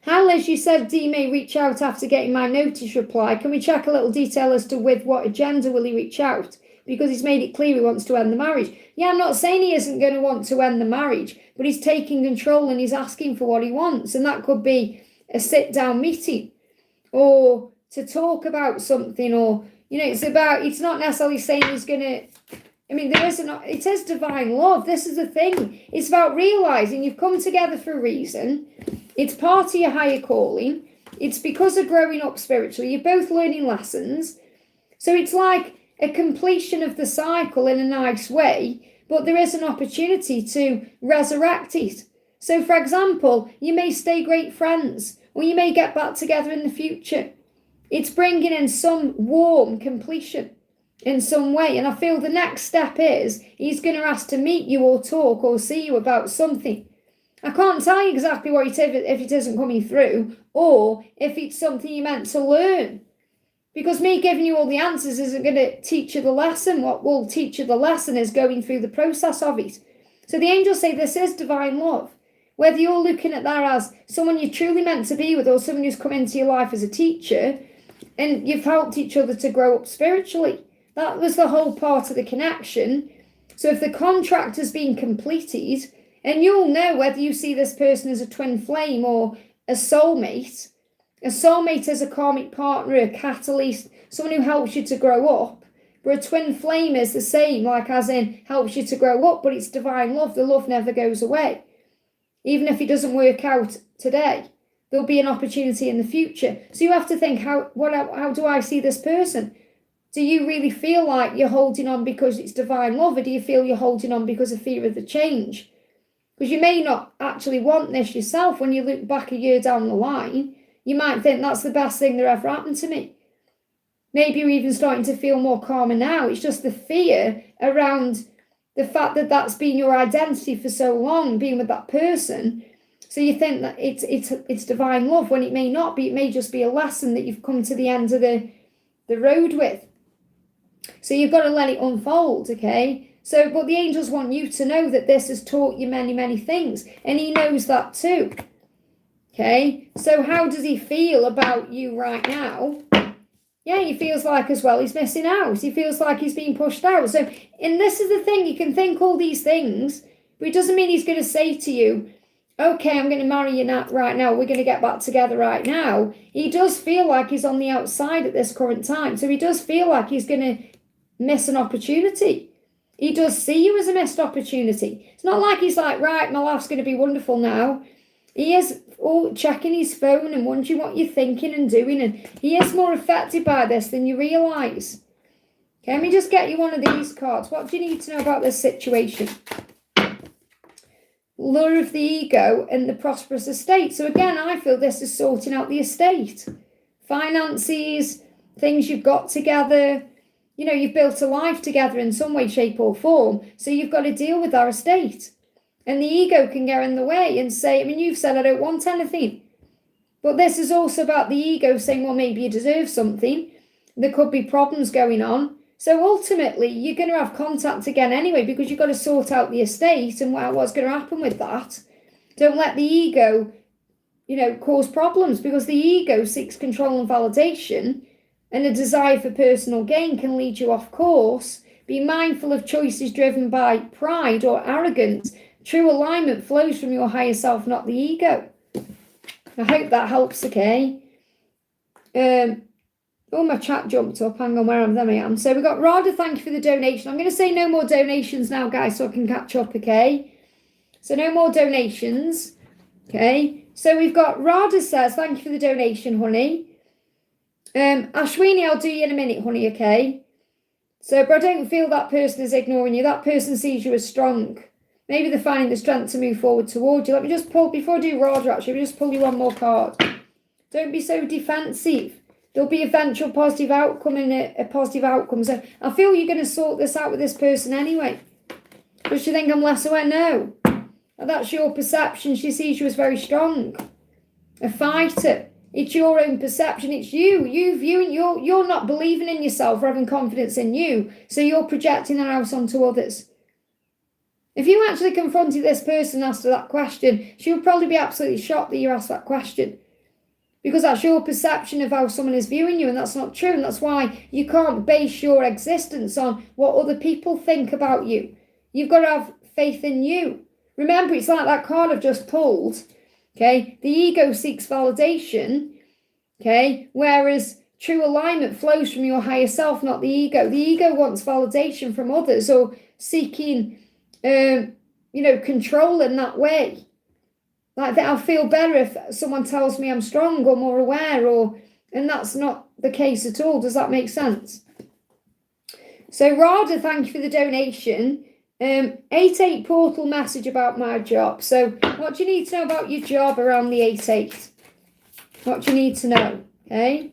Hi Liz, you said D may reach out after getting my notice reply. Can we check a little detail as to with what agenda will he reach out? because he's made it clear he wants to end the marriage. Yeah, I'm not saying he isn't going to want to end the marriage, but he's taking control and he's asking for what he wants. And that could be a sit-down meeting or to talk about something, or, it's not necessarily saying he's going to, it is divine love. This is the thing. It's about realizing you've come together for a reason. It's part of your higher calling. It's because of growing up spiritually. You're both learning lessons. So it's like a completion of the cycle in a nice way, but there is an opportunity to resurrect it. So, for example, you may stay great friends, or you may get back together in the future. It's bringing in some warm completion in some way. And I feel the next step is he's going to ask to meet you or talk or see you about something. I can't tell you exactly what it is if it isn't coming through, or if it's something you're meant to learn. Because me giving you all the answers isn't going to teach you the lesson. What will teach you the lesson is going through the process of it. So the angels say this is divine love. Whether you're looking at that as someone you're truly meant to be with, or someone who's come into your life as a teacher, and you've helped each other to grow up spiritually. That was the whole part of the connection. So if the contract has been completed, and you'll know whether you see this person as a twin flame or a soulmate is a karmic partner, a catalyst, someone who helps you to grow up. But a twin flame is the same, like as in helps you to grow up, but it's divine love. The love never goes away. Even if it doesn't work out today, there'll be an opportunity in the future. So you have to think, how do I see this person? Do you really feel like you're holding on because it's divine love, or do you feel you're holding on because of fear of the change? Because you may not actually want this yourself. When you look back a year down the line, you might think that's the best thing that ever happened to me. Maybe you're even starting to feel more calmer now. It's just the fear around the fact that that's been your identity for so long, being with that person. So you think that it's divine love, when it may not be. It may just be a lesson that you've come to the end of the road with. So you've got to let it unfold, okay? So, but the angels want you to know that this has taught you many, many things. And he knows that too. Okay? So how does he feel about you right now? Yeah, he feels like as well he's missing out. He feels like he's being pushed out. So, and this is the thing, you can think all these things, but it doesn't mean he's going to say to you, okay, I'm going to marry you right now. We're going to get back together right now. He does feel like he's on the outside at this current time. So he does feel like he's going to miss an opportunity. He does see you as a missed opportunity. It's not like he's like, right, my life's going to be wonderful now. He is all checking his phone and wondering what you're thinking and doing. And he is more affected by this than you realise. Okay, let me just get you one of these cards. What do you need to know about this situation? Lure of the ego and the prosperous estate. So again, I feel this is sorting out the estate. Finances, things you've got together. You know, you've built a life together in some way, shape or form. So you've got to deal with our estate. And the ego can get in the way and say, I mean, you've said I don't want anything. But this is also about the ego saying, well, maybe you deserve something. There could be problems going on. So ultimately, you're going to have contact again anyway, because you've got to sort out the estate and what's going to happen with that. Don't let the ego, cause problems, because the ego seeks control and validation, and a desire for personal gain can lead you off course. Be mindful of choices driven by pride or arrogance. True alignment flows from your higher self, not the ego. I hope that helps, okay? Oh, my chat jumped up. Hang on, where am I? So we've got Rada, thank you for the donation. I'm going to say no more donations now, guys, so I can catch up, okay? So no more donations, okay? So we've got Rada says, thank you for the donation, honey. Ashwini, I'll do you in a minute, honey, okay? So, but I don't feel that person is ignoring you. That person sees you as strong. Maybe they're finding the strength to move forward toward you. Let me just pull, before I do Rada, actually, let me just pull you one more card. Don't be so defensive. There'll be eventual positive outcome and a positive outcome. So I feel you're going to sort this out with this person anyway. Does she think I'm less aware? No. That's your perception. She sees you as very strong. A fighter. It's your own perception. It's you. You viewing, you're not believing in yourself or having confidence in you. So you're projecting that out onto others. If you actually confronted this person after that question, she would probably be absolutely shocked that you asked that question. because that's your perception of how someone is viewing you, and that's not true. And that's why you can't base your existence on what other people think about you. You've got to have faith in you. Remember, it's like that card I've just pulled. Okay, the ego seeks validation. Okay, whereas true alignment flows from your higher self, not the ego. The ego wants validation from others, or seeking, control in that way. Like that, I'll feel better if someone tells me I'm strong or more aware, and that's not the case at all. Does that make sense? So Rada, thank you for the donation. 8-8 portal message about my job. So what do you need to know about your job around the 8-8? What do you need to know? Okay.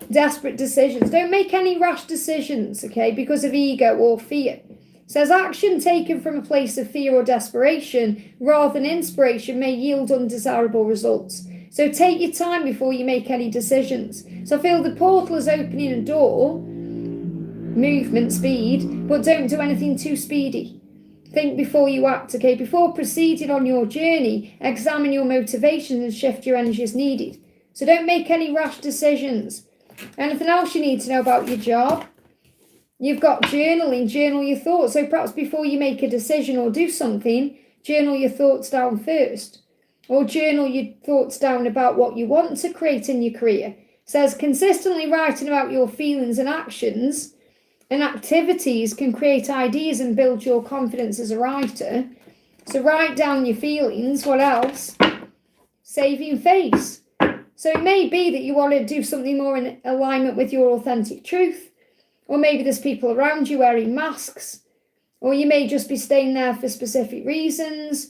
Desperate decisions. Don't make any rash decisions, okay, because of ego or fear. It says action taken from a place of fear or desperation rather than inspiration may yield undesirable results. So take your time before you make any decisions. So I feel the portal is opening a door, movement, speed, but don't do anything too speedy. Think before you act, okay? Before proceeding on your journey, examine your motivations and shift your energy as needed. So don't make any rash decisions. Anything else you need to know about your job? You've got journaling, journal your thoughts. So perhaps before you make a decision or do something, journal your thoughts down first. Or journal your thoughts down about what you want to create in your career. It says consistently writing about your feelings and actions and activities can create ideas and build your confidence as a writer. So write down your feelings. What else? Saving face. So it may be that you want to do something more in alignment with your authentic truth. Or maybe there's people around you wearing masks. Or you may just be staying there for specific reasons.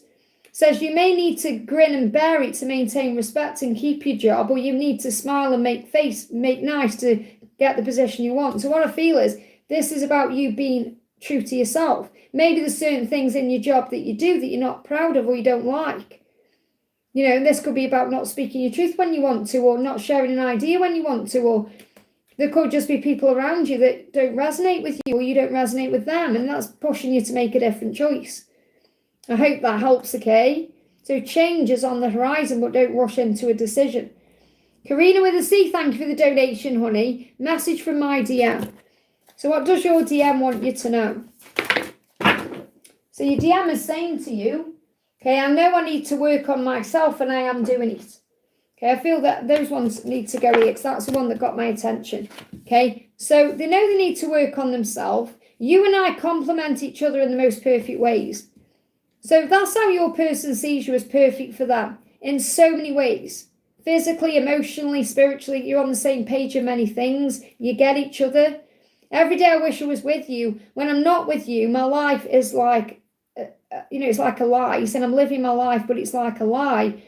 It says you may need to grin and bear it to maintain respect and keep your job. Or you need to smile and make nice to get the position you want. So what I feel is this is about you being true to yourself. Maybe there's certain things in your job that you do that you're not proud of or you don't like. This could be about not speaking your truth when you want to, or not sharing an idea when you want to, or there could just be people around you that don't resonate with you or you don't resonate with them, and that's pushing you to make a different choice. I hope that helps, okay? So change is on the horizon, but don't rush into a decision. Karina with a C, thank you for the donation, honey. Message from my DM. So what does your DM want you to know? So your DM is saying to you, okay, I know I need to work on myself and I am doing it. Okay, I feel that those ones need to go here because that's the one that got my attention. Okay, so they know they need to work on themselves. You and I complement each other in the most perfect ways. So that's how your person sees you as perfect for them in so many ways. Physically, emotionally, spiritually, you're on the same page in many things. You get each other. Every day I wish I was with you. When I'm not with you, my life is like, it's like a lie. And I'm living my life, but it's like a lie.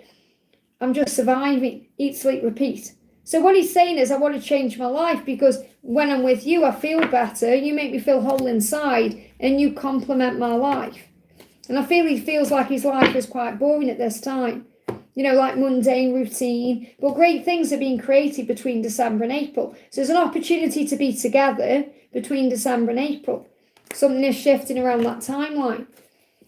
I'm just surviving, eat, sleep, repeat. So what he's saying is I want to change my life because when I'm with you, I feel better. You make me feel whole inside and you complement my life. And I feel he feels like his life is quite boring at this time. Like mundane routine. But great things are being created between December and April. So there's an opportunity to be together between December and April. Something is shifting around that timeline.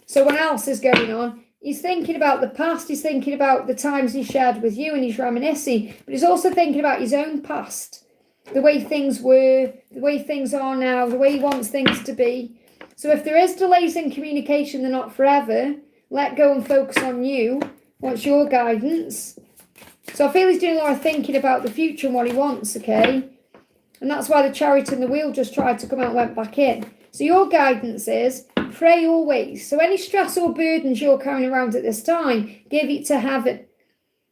So what else is going on? He's thinking about the past. He's thinking about the times he shared with you and he's reminiscing. But he's also thinking about his own past. The way things were, the way things are now, the way he wants things to be. So if there is delays in communication, they're not forever. Let go and focus on you. What's your guidance? So I feel he's doing a lot of thinking about the future and what he wants, okay? And that's why the chariot and the wheel just tried to come out and went back in. So your guidance is pray always. So any stress or burdens you're carrying around at this time, give it to heaven.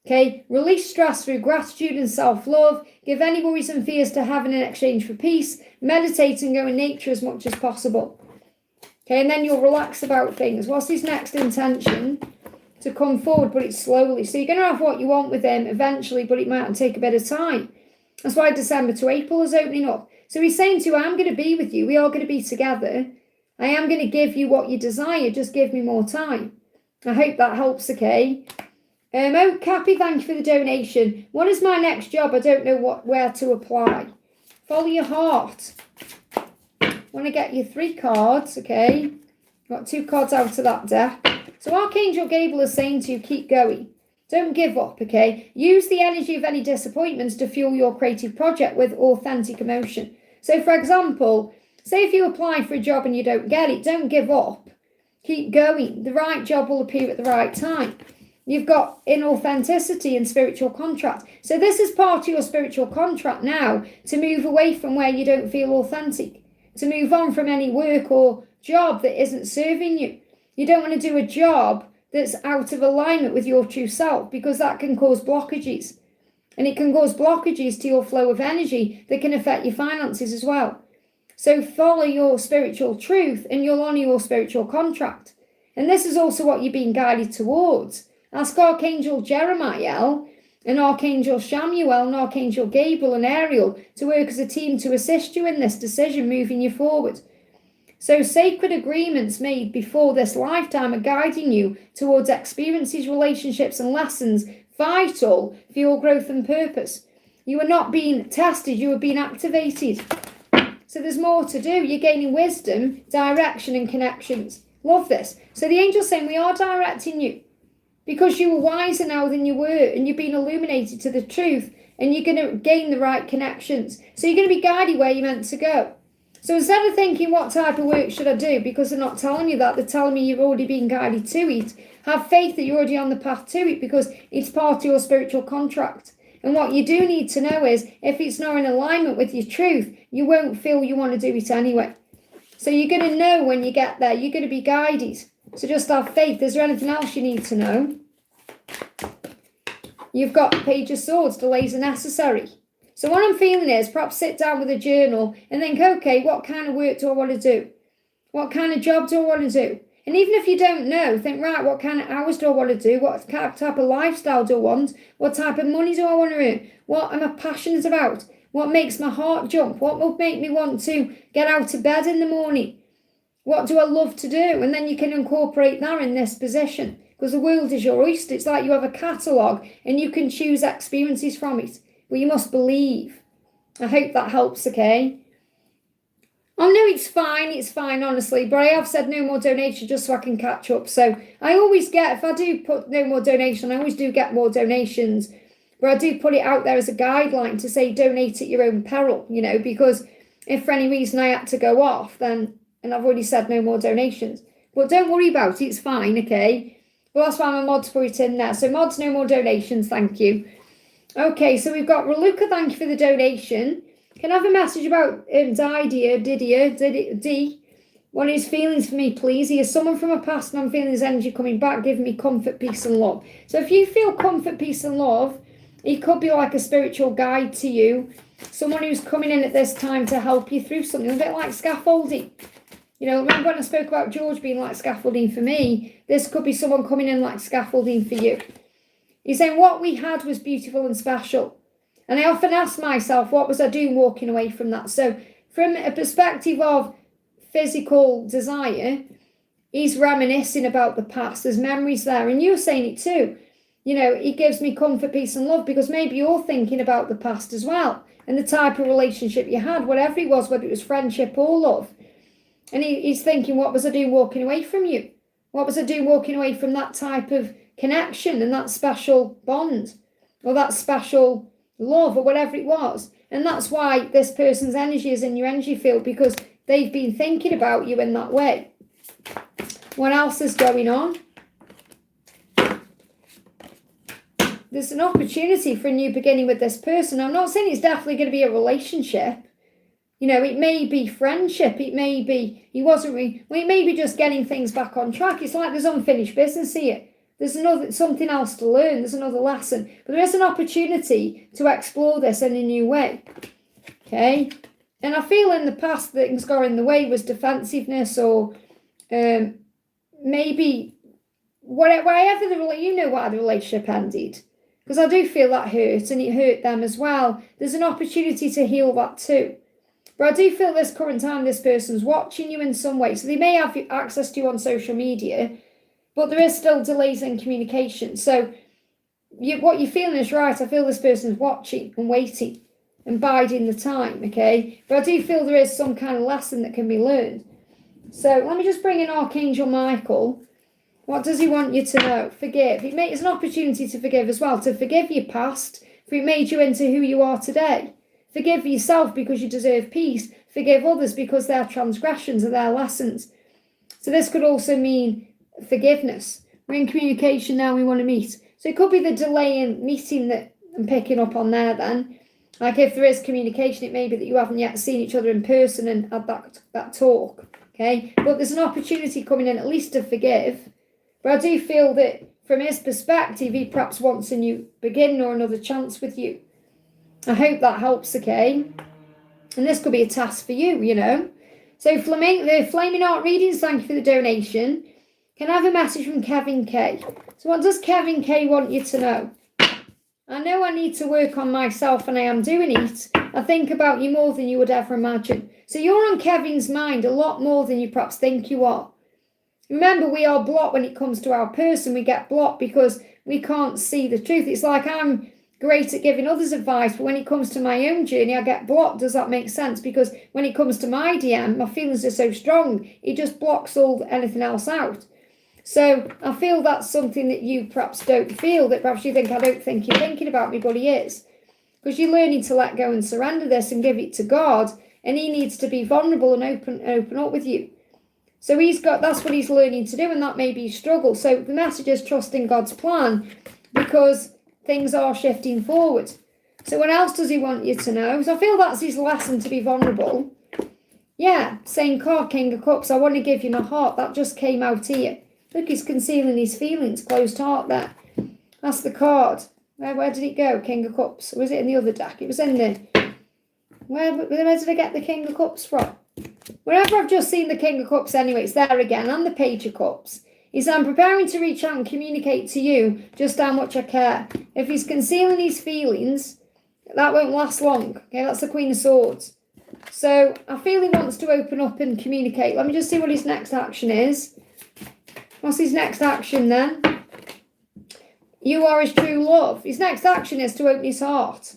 Okay? Release stress through gratitude and self-love. Give any worries and fears to heaven in exchange for peace. Meditate and go in nature as much as possible. Okay? And then you'll relax about things. What's his next intention? To come forward, but it's slowly. So you're going to have what you want with him eventually, but it might take a bit of time. That's why December to April is opening up. So he's saying to you, I'm going to be with you. We are going to be together. I am going to give you what you desire. Just give me more time. I hope that helps, okay? Oh, Cappy, thank you for the donation. What is my next job? I don't know where to apply. Follow your heart. Want to get you 3 cards, okay? Got 2 cards out of that deck. So Archangel Gabriel is saying to you, keep going. Don't give up, okay? Use the energy of any disappointments to fuel your creative project with authentic emotion. So, for example, say if you apply for a job and you don't get it, don't give up. Keep going. The right job will appear at the right time. You've got inauthenticity and spiritual contract. So this is part of your spiritual contract now, to move away from where you don't feel authentic, to move on from any work or job that isn't serving you. You don't want to do a job that's out of alignment with your true self, because that can cause blockages. And it can cause blockages to your flow of energy that can affect your finances as well. So follow your spiritual truth and you'll honor your spiritual contract. And this is also what you're being guided towards. Ask Archangel Jeremiah and Archangel Shamuel and Archangel Gabriel and Ariel to work as a team to assist you in this decision, moving you forward. So sacred agreements made before this lifetime are guiding you towards experiences, relationships and lessons vital for your growth and purpose. You are not being tested, you are being activated. So there's more to do. You're gaining wisdom, direction and connections. Love this. So the angel's saying we are directing you, because you are wiser now than you were, and you've been illuminated to the truth, and you're going to gain the right connections. So you're going to be guided where you're meant to go. So instead of thinking, what type of work should I do? Because they're not telling you that, they're telling me you've already been guided to it. Have faith that you're already on the path to it, because it's part of your spiritual contract. And what you do need to know is, if it's not in alignment with your truth, you won't feel you want to do it anyway. So you're going to know when you get there, you're going to be guided. So just have faith. Is there anything else you need to know? You've got Page of Swords, delays are necessary. So what I'm feeling is, perhaps sit down with a journal and think, okay, what kind of work do I want to do? What kind of job do I want to do? And even if you don't know, think, right, what kind of hours do I want to do? What type of lifestyle do I want? What type of money do I want to earn? What am I passionate about? What makes my heart jump? What will make me want to get out of bed in the morning? What do I love to do? And then you can incorporate that in this position, because the world is your oyster. It's like you have a catalogue and you can choose experiences from it. But you must believe. I hope that helps, okay? Oh, no, it's fine, honestly. But I have said no more donation just so I can catch up. So I always get, if I do put no more donation, I always do get more donations. But I do put it out there as a guideline to say donate at your own peril, you know, because if for any reason I had to go off, then, and I've already said no more donations. But don't worry about it, it's fine, okay? Well, that's why my mods put it in there. So mods, no more donations, thank you. Okay, so we've got Raluca, thank you for the donation. Can I have a message about D? What is feelings for me, please? He is someone from a past and I'm feeling his energy coming back, giving me comfort, peace and love. So if you feel comfort, peace and love, he could be like a spiritual guide to you. Someone who's coming in at this time to help you through something, a bit like scaffolding. You know, remember when I spoke about George being like scaffolding for me? This could be someone coming in like scaffolding for you. He's saying what we had was beautiful and special. And I often ask myself, what was I doing walking away from that? So from a perspective of physical desire, he's reminiscing about the past. There's memories there. And you're saying it too. You know, he gives me comfort, peace and love, because maybe you're thinking about the past as well. And the type of relationship you had, whatever it was, whether it was friendship or love. And he's thinking, what was I doing walking away from you? What was I doing walking away from that type of connection and that special bond or that special love or whatever it was? And that's why this person's energy is in your energy field, because they've been thinking about you in that way. What else is going on? There's an opportunity for a new beginning with this person. I'm not saying it's definitely going to be a relationship. You know, it may be friendship. It may be, it may be just getting things back on track. It's like there's unfinished business here. There's something else to learn. There's another lesson. But there is an opportunity to explore this in a new way. Okay? And I feel in the past things got in the way was defensiveness or maybe whatever you know why the relationship ended. Because I do feel that hurt and it hurt them as well. There's an opportunity to heal that too. But I do feel this current time this person's watching you in some way. So they may have access to you on social media, but there is still delays in communication. So what you're feeling is right. I feel this person's watching and waiting and biding the time, okay? But I do feel there is some kind of lesson that can be learned. So let me just bring in Archangel Michael. What does he want you to know? Forgive. It's an opportunity to forgive as well, to forgive your past, for it made you into who you are today. Forgive yourself because you deserve peace. Forgive others because their transgressions are their lessons. So this could also mean forgiveness. We're in communication now, we want to meet. So it could be the delay in meeting that I'm picking up on there then. Like if there is communication, it may be that you haven't yet seen each other in person and had that talk. Okay, but there's an opportunity coming in at least to forgive. But I do feel that from his perspective, he perhaps wants a new beginning or another chance with you. I hope that helps, okay? And this could be a task for you, you know. So the Flaming Heart Readings, thank you for the donation. Can I have a message from Kevin K? So what does Kevin K want you to know? I know I need to work on myself and I am doing it. I think about you more than you would ever imagine. So you're on Kevin's mind a lot more than you perhaps think you are. Remember, we are blocked when it comes to our person. We get blocked because we can't see the truth. It's like I'm great at giving others advice, but when it comes to my own journey, I get blocked. Does that make sense? Because when it comes to my DM, my feelings are so strong, it just blocks anything else out. So I feel that's something that you perhaps don't feel, that perhaps you think, I don't think you're thinking about me, but he is. Because you're learning to let go and surrender this and give it to God, and he needs to be vulnerable and open up with you. So that's what he's learning to do, and that may be his struggle. So the message is trust in God's plan, because things are shifting forward. So what else does he want you to know? So I feel that's his lesson, to be vulnerable. Yeah, same card, King of Cups. I want to give you my heart. That just came out here. Look, he's concealing his feelings. Closed heart there. That's the card. Where did it go? King of Cups. Or was it in the other deck? It was in the... Where did I get the King of Cups from? Wherever I've just seen the King of Cups anyway, it's there again, and the Page of Cups. He said, I'm preparing to reach out and communicate to you just how much I care. If he's concealing his feelings, that won't last long. Okay, that's the Queen of Swords. So I feel he wants to open up and communicate. Let me just see what his next action is. What's his next action then? You are his true love. His next action is to open his heart.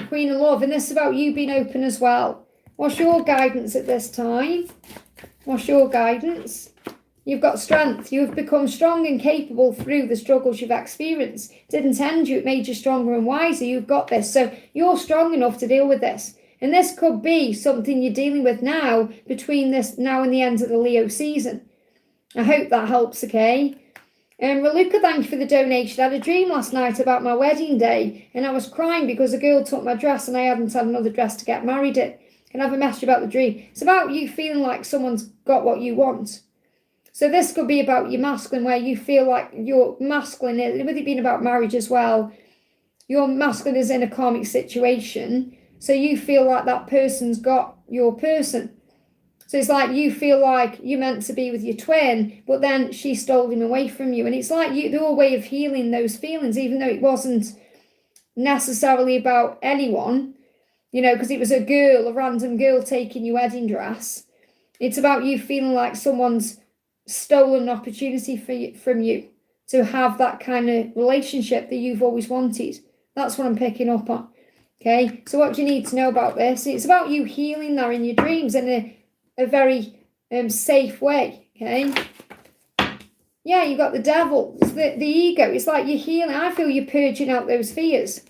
Queen of Love. And this is about you being open as well. What's your guidance at this time? What's your guidance? You've got strength. You've become strong and capable through the struggles you've experienced. It didn't end you. It made you stronger and wiser. You've got this. So you're strong enough to deal with this. And this could be something you're dealing with now, between this now and the end of the Leo season. I hope that helps, okay? Raluca, thank you for the donation. I had a dream last night about my wedding day, and I was crying because a girl took my dress and I hadn't had another dress to get married in. Can I have a message about the dream? It's about you feeling like someone's got what you want. So this could be about your masculine, where you feel like your masculine, with it being about marriage as well, your masculine is in a karmic situation, so you feel like that person's got your person. So it's like you feel like you're meant to be with your twin, but then she stole him away from you. And it's like your way of healing those feelings, even though it wasn't necessarily about anyone, because it was a random girl taking your wedding dress. It's about you feeling like someone's stolen an opportunity from you to have that kind of relationship that you've always wanted. That's what I'm picking up on. Okay, so what do you need to know about this? It's about you healing that in your dreams in a very safe way, okay? Yeah, you got the devil. It's the ego. It's like you're healing. I feel you're purging out those fears,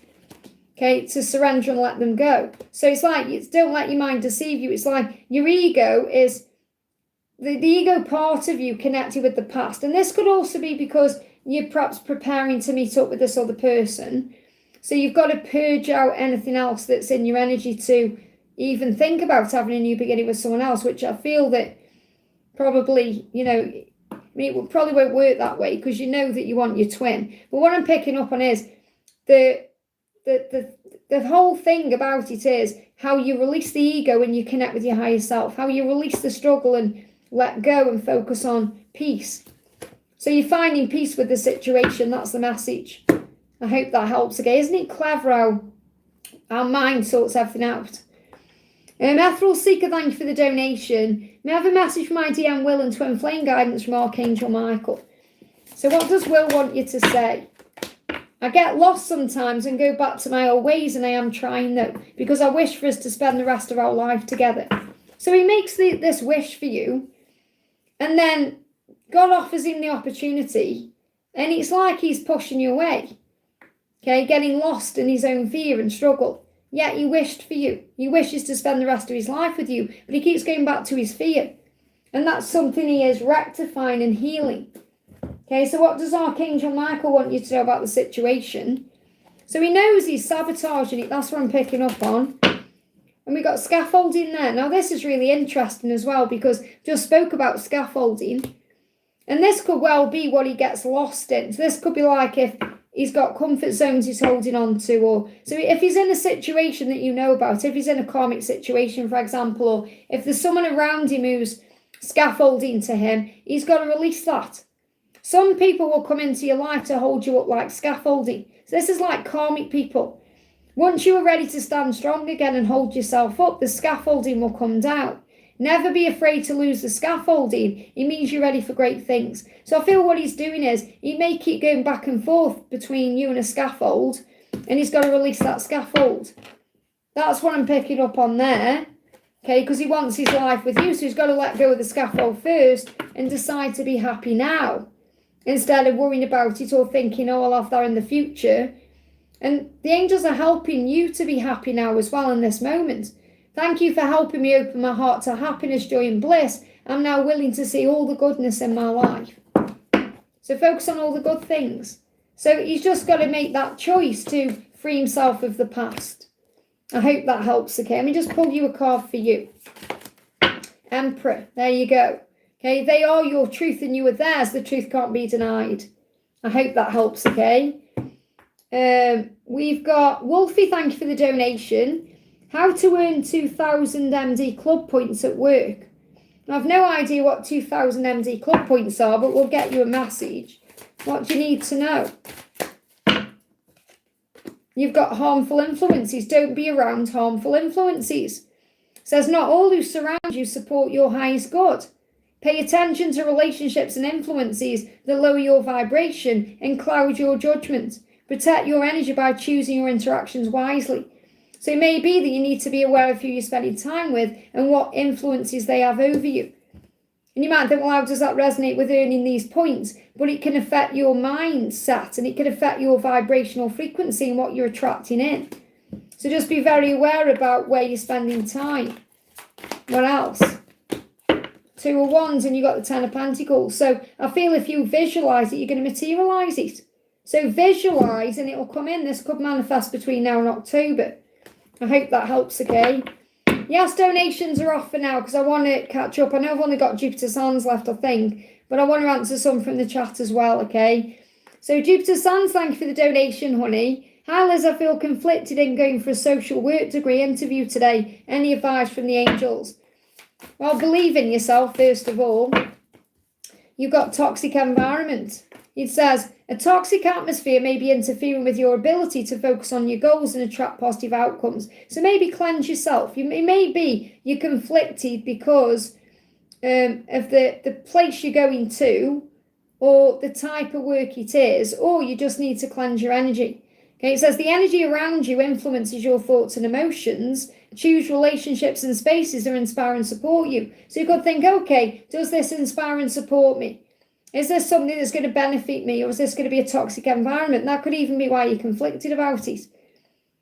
okay, to surrender and let them go. So it's like, don't let your mind deceive you. It's like your ego is the ego part of you connected with the past. And this could also be because you're perhaps preparing to meet up with this other person. So you've got to purge out anything else that's in your energy to even think about having a new beginning with someone else, which I feel that probably, it probably won't work that way, because you know that you want your twin. But what I'm picking up on is the whole thing about it is how you release the ego and you connect with your higher self, how you release the struggle and let go and focus on peace. So you're finding peace with the situation. That's the message. I hope that helps. Okay, isn't it clever how our mind sorts everything out? Ethereal Seeker, thank you for the donation. May I have a message from my DM Will and Twin Flame guidance from Archangel Michael? So what does Will want you to say? I get lost sometimes and go back to my old ways, and I am trying though, because I wish for us to spend the rest of our life together. So he makes this wish for you, and then God offers him the opportunity, and it's like he's pushing you away. Okay, getting lost in his own fear and struggle. Yet he wished for you. He wishes to spend the rest of his life with you, but he keeps going back to his fear. And that's something he is rectifying and healing. Okay, so what does Archangel Michael want you to know about the situation? So he knows he's sabotaging it. That's what I'm picking up on. And we got scaffolding there. Now this is really interesting as well, because just spoke about scaffolding. And this could well be what he gets lost in. So this could be like if he's got comfort zones he's holding on to, or so if he's in a situation that you know about, if he's in a karmic situation, for example, or if there's someone around him who's scaffolding to him, he's got to release that. Some people will come into your life to hold you up like scaffolding. So this is like karmic people. Once you are ready to stand strong again and hold yourself up, the scaffolding will come down. Never be afraid to lose the scaffolding. It means you're ready for great things. So I feel what he's doing is he may keep going back and forth between you and a scaffold, and he's got to release that scaffold. That's what I'm picking up on there. Okay, because he wants his life with you, so he's got to let go of the scaffold first and decide to be happy now, instead of worrying about it or thinking, oh, I'll have that in the future. And the angels are helping you to be happy now as well in this moment. Thank you for helping me open my heart to happiness, joy and bliss. I'm now willing to see all the goodness in my life. So focus on all the good things. So he's just got to make that choice to free himself of the past. I hope that helps, okay? Let me just pull you a card for you. Emperor, there you go. Okay, they are your truth and you are theirs. The truth can't be denied. I hope that helps, okay? We've got Wolfie, thank you for the donation. How to earn 2,000 MD club points at work. I've no idea what 2,000 MD club points are, but we'll get you a message. What do you need to know? You've got harmful influences. Don't be around harmful influences. It says not all who surround you support your highest good. Pay attention to relationships and influences that lower your vibration and cloud your judgment. Protect your energy by choosing your interactions wisely. So it may be that you need to be aware of who you're spending time with and what influences they have over you. And you might think, well, how does that resonate with earning these points? But it can affect your mindset and it can affect your vibrational frequency and what you're attracting in. So just be very aware about where you're spending time. What else? 2 of Wands and you got the 10 of Pentacles. So I feel if you visualize it, you're going to materialize it. So visualize and it will come in. This could manifest between now and October. I hope that helps, okay? Yes, donations are off for now because I want to catch up. I know I've only got Jupiter Sands left, I think, but I want to answer some from the chat as well, okay? So Jupiter Sands, thank you for the donation, honey. Hi, Liz, I feel conflicted in going for a social work degree interview today. Any advice from the angels? Well, believe in yourself, first of all. You've got toxic environment. It says, a toxic atmosphere may be interfering with your ability to focus on your goals and attract positive outcomes. So maybe cleanse yourself. It may be you're conflicted because of the place you're going to or the type of work it is, or you just need to cleanse your energy. Okay, it says the energy around you influences your thoughts and emotions. Choose relationships and spaces that inspire and support you. So you could think, okay, does this inspire and support me? Is this something that's going to benefit me, or is this going to be a toxic environment? That could even be why you're conflicted about it.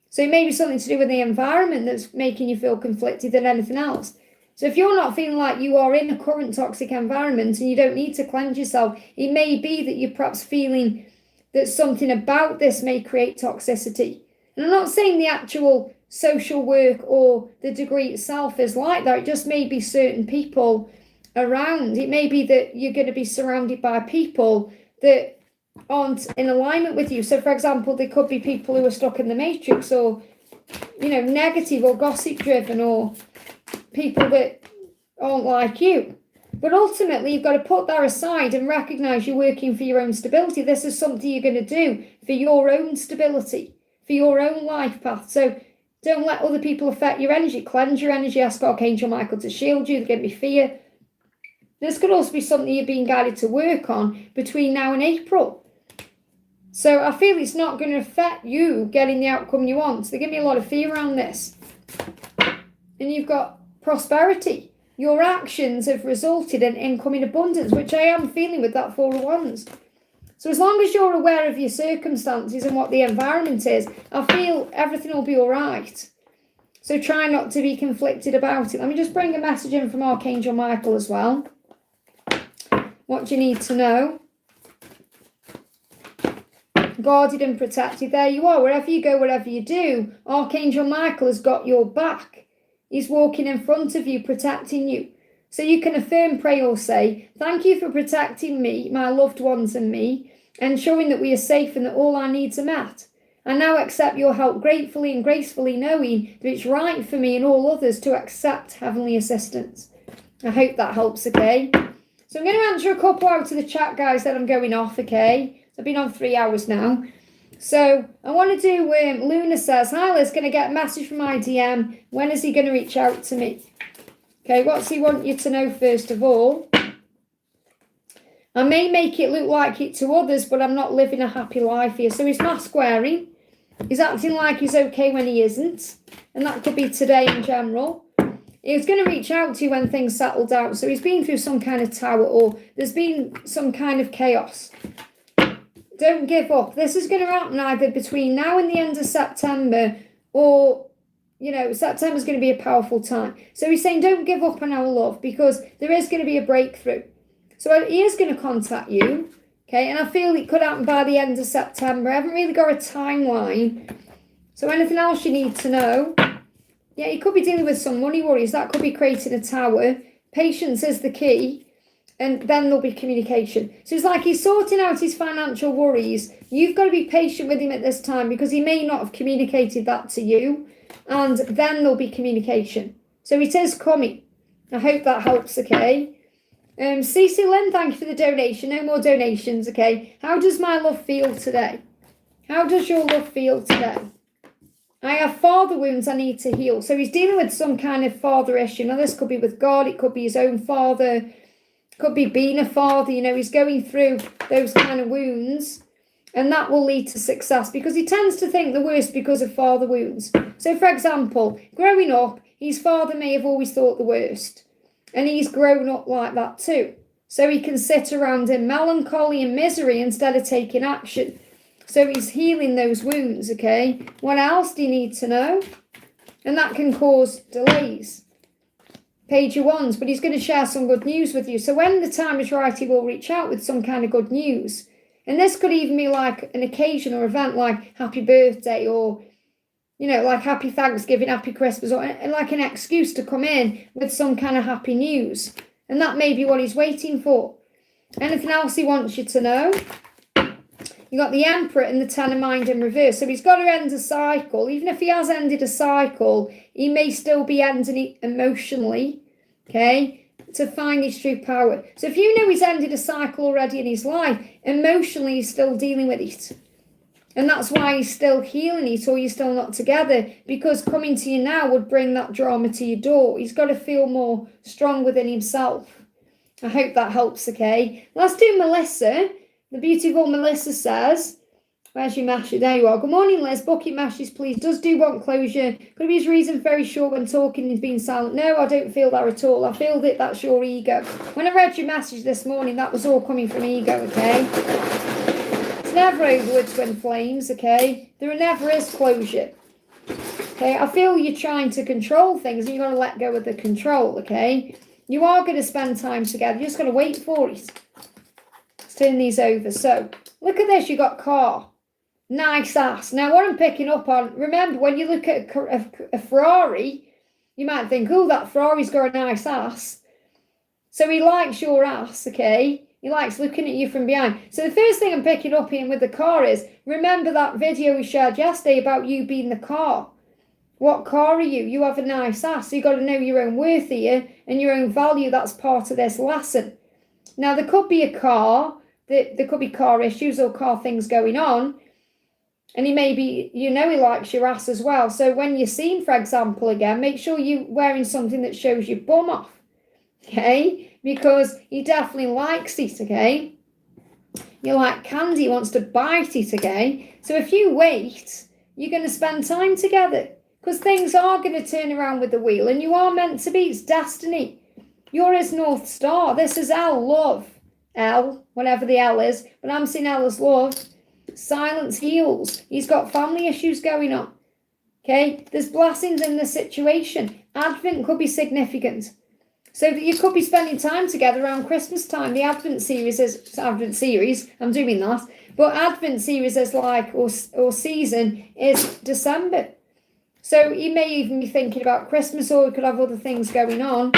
So it may be something to do with the environment that's making you feel conflicted than anything else. So if you're not feeling like you are in a current toxic environment and you don't need to cleanse yourself, it may be that you're perhaps feeling that something about this may create toxicity. And I'm not saying the actual social work or the degree itself is like that. It just may be certain people around. It may be that you're going to be surrounded by people that aren't in alignment with you. So for example, there could be people who are stuck in the matrix, or negative or gossip driven, or people that aren't like you. But ultimately you've got to put that aside and recognize you're working for your own stability. This is something you're going to do for your own stability, for your own life path. So don't let other people affect your energy. Cleanse your energy. Ask Archangel Michael to shield you. There's going to be fear. This could also be something you're being guided to work on between now and April. So I feel it's not going to affect you getting the outcome you want. So there give me a lot of fear around this. And you've got prosperity. your actions have resulted in incoming abundance, which I am feeling with that Four of Wands. So as long as you're aware of your circumstances and what the environment is, I feel everything will be all right. So try not to be conflicted about it. Let me just bring a message in from Archangel Michael as well. What do you need to know? Guarded and protected. There you are. Wherever you go, whatever you do, Archangel Michael has got your back. He's walking in front of you, protecting you. So you can affirm, pray or say, thank you for protecting me, my loved ones and me, and showing that we are safe and that all our needs are met. I now accept your help gratefully and gracefully, knowing that it's right for me and all others to accept heavenly assistance. I hope that helps, okay? So I'm going to answer a couple out of the chat, guys, then I'm going off, okay? I've been on 3 hours now. So I want to do, Luna says, hi Liz, going to get a message from my DM. When is he going to reach out to me? Okay, what's he want you to know first of all? I may make it look like it to others, but I'm not living a happy life here. So he's mask wearing. He's acting like he's okay when he isn't. And that could be today in general. He's going to reach out to you when things settle down. So he's been through some kind of tower or there's been some kind of chaos. Don't give up. This is going to happen either between now and the end of September or, September's going to be a powerful time. So he's saying don't give up on our love because there is going to be a breakthrough. So he is going to contact you, okay? And I feel it could happen by the end of September. I haven't really got a timeline. So anything else you need to know? Yeah, he could be dealing with some money worries. That could be creating a tower. Patience is the key. And then there'll be communication. So it's like he's sorting out his financial worries. You've got to be patient with him at this time because he may not have communicated that to you. And then there'll be communication. So it is coming. I hope that helps, okay? Cece Lynn, thank you for the donation. No more donations, okay? How does my love feel today? How does your love feel today? I have father wounds I need to heal. So he's dealing with some kind of father issue. Now, this could be with God. It could be his own father. Could be being a father. He's going through those kind of wounds. And that will lead to success because he tends to think the worst because of father wounds. So, for example, growing up, his father may have always thought the worst. And he's grown up like that too. So he can sit around in melancholy and misery instead of taking action. So he's healing those wounds, okay? What else do you need to know? And that can cause delays. Page of Wands, but he's going to share some good news with you. So when the time is right, he will reach out with some kind of good news. And this could even be like an occasion or event like happy birthday or, like happy Thanksgiving, happy Christmas, or like an excuse to come in with some kind of happy news. And that may be what he's waiting for. Anything else he wants you to know? You got the Emperor and the Ten of Mind in reverse. So he's got to end a cycle. Even if he has ended a cycle, he may still be ending it emotionally, okay, to find his true power. So if you know he's ended a cycle already in his life, emotionally he's still dealing with it. And that's why he's still healing it or you're still not together. Because coming to you now would bring that drama to your door. He's got to feel more strong within himself. I hope that helps, okay? Let's do Melissa. The beautiful Melissa says, where's your masher? There you are. Good morning, Liz. Bucket mashes, please. Does do want closure. Could be his reason very short when talking and being silent. No, I don't feel that at all. I feel that that's your ego. When I read your message this morning, that was all coming from ego, okay? It's never over with twin flames, okay? There never is closure. Okay, I feel you're trying to control things and you've got to let go of the control, okay? You are going to spend time together. You're just going to wait for it. Let's turn these over. So, look at this. You got car. Nice ass. Now, what I'm picking up on, remember, when you look at a Ferrari, you might think, oh, that Ferrari's got a nice ass. So he likes your ass, okay? He likes looking at you from behind. So the first thing I'm picking up in with the car is, remember that video we shared yesterday about you being the car. What car are you? You have a nice ass. So you've got to know your own worth here and your own value. That's part of this lesson. Now, there could be a car, there could be car issues or car things going on. And he may be, he likes your ass as well. So when you're seen, for example, again, make sure you're wearing something that shows your bum off. Okay? Because he definitely likes it, okay? You like candy, he wants to bite it, okay? So if you wait, you're going to spend time together. Because things are going to turn around with the wheel. And you are meant to be. It's destiny. You're his North Star. This is L, love. L, whatever the L is, but I'm seeing L as love. Silence heals. He's got family issues going on. Okay, there's blessings in the situation. Advent could be significant. So you could be spending time together around Christmas time. The Advent series, I'm doing that. But Advent series is like, or season is December. So you may even be thinking about Christmas, or you could have other things going on.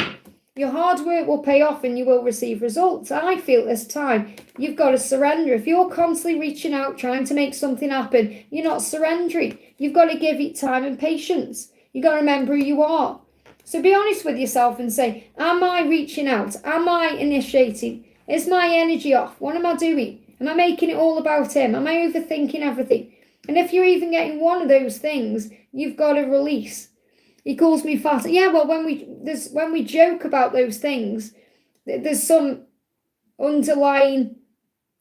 Your hard work will pay off and you will receive results. I feel this time you've got to surrender. If you're constantly reaching out, trying to make something happen, you're not surrendering. You've got to give it time and patience. You've got to remember who you are. So be honest with yourself and say, am I reaching out? Am I initiating? Is my energy off? What am I doing? Am I making it all about him? Am I overthinking everything? And if you're even getting one of those things, you've got to release. He calls me fat. Yeah, well, when we joke about those things, there's some underlying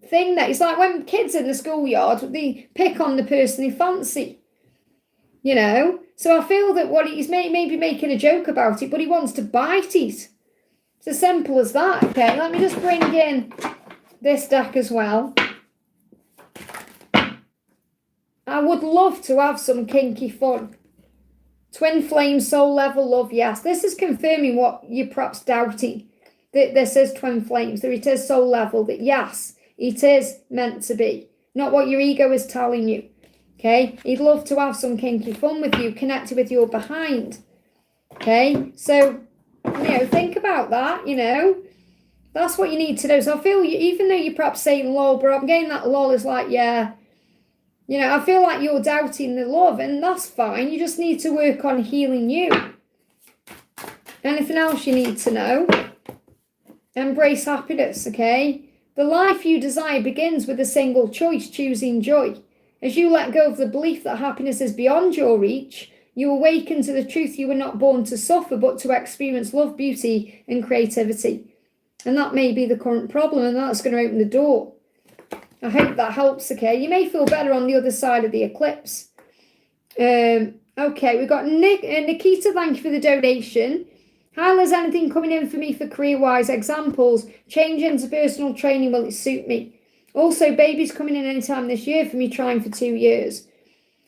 thing that it's like when kids in the schoolyard, they pick on the person they fancy, you know. So I feel that what he's maybe making a joke about it, but he wants to bite it. It's as simple as that. Okay, let me just bring in this deck as well. I would love to have some kinky fun. Twin flame, soul level love, yes. This is confirming what you're perhaps doubting. That this is twin flames, that it is soul level, that yes, it is meant to be. Not what your ego is telling you. Okay? He'd love to have some kinky fun with you, connected with your behind. Okay? So, think about that, That's what you need to do. So I feel, even though you're perhaps saying lol, but I'm getting that lol is like, yeah. I feel like you're doubting the love, and that's fine. You just need to work on healing you. Anything else you need to know? Embrace happiness, okay? The life you desire begins with a single choice, choosing joy. As you let go of the belief that happiness is beyond your reach, you awaken to the truth you were not born to suffer, but to experience love, beauty, and creativity. And that may be the current problem, and that's going to open the door. I hope that helps, okay? You may feel better on the other side of the eclipse. Okay, we've got Nikita, thank you for the donation. Hi, there's anything coming in for me for career-wise? Examples, change into personal training, will it suit me? Also, babies coming in anytime this year for me, trying for 2 years.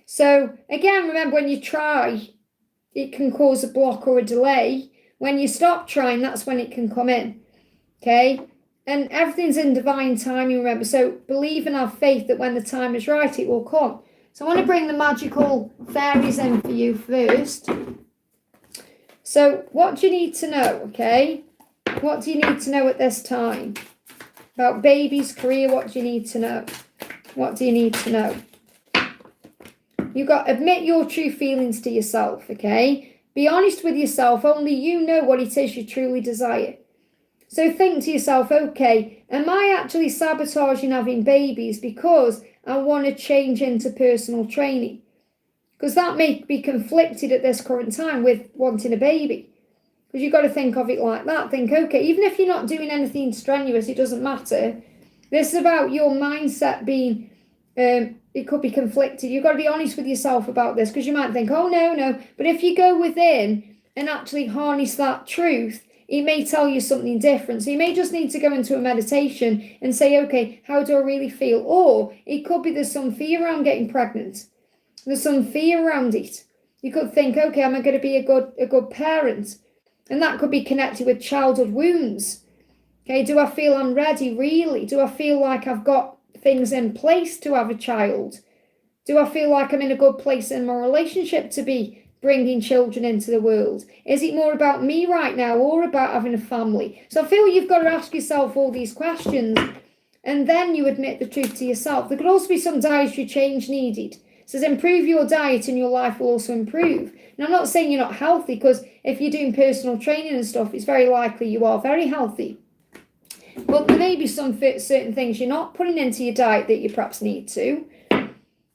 So, again, remember when you try, it can cause a block or a delay. When you stop trying, that's when it can come in, okay? And everything's in divine timing, remember. So believe and have faith that when the time is right, it will come. So I want to bring the magical fairies in for you first. So what do you need to know, okay? What do you need to know at this time? About babies, career, what do you need to know? What do you need to know? You've got to admit your true feelings to yourself, okay? Be honest with yourself. Only you know what it is you truly desire. So think to yourself, okay, am I actually sabotaging having babies because I want to change into personal training? Because that may be conflicted at this current time with wanting a baby. Because you've got to think of it like that. Think, okay, even if you're not doing anything strenuous, it doesn't matter. This is about your mindset being, it could be conflicted. You've got to be honest with yourself about this, because you might think, oh, no. But if you go within and actually harness that truth, it may tell you something different. So you may just need to go into a meditation and say, okay, how do I really feel? Or it could be there's some fear around getting pregnant. There's some fear around it. You could think, okay, am I going to be a good parent? And that could be connected with childhood wounds. Okay, do I feel I'm ready, really? Do I feel like I've got things in place to have a child? Do I feel like I'm in a good place in my relationship to be bringing children into the world? Is it more about me right now or about having a family? So I feel you've got to ask yourself all these questions, and then you admit the truth to yourself. There could also be some dietary change needed. It says improve your diet and your life will also improve. Now, I'm not saying you're not healthy, because if you're doing personal training and stuff, it's very likely you are very healthy. But there may be some certain things you're not putting into your diet that you perhaps need to,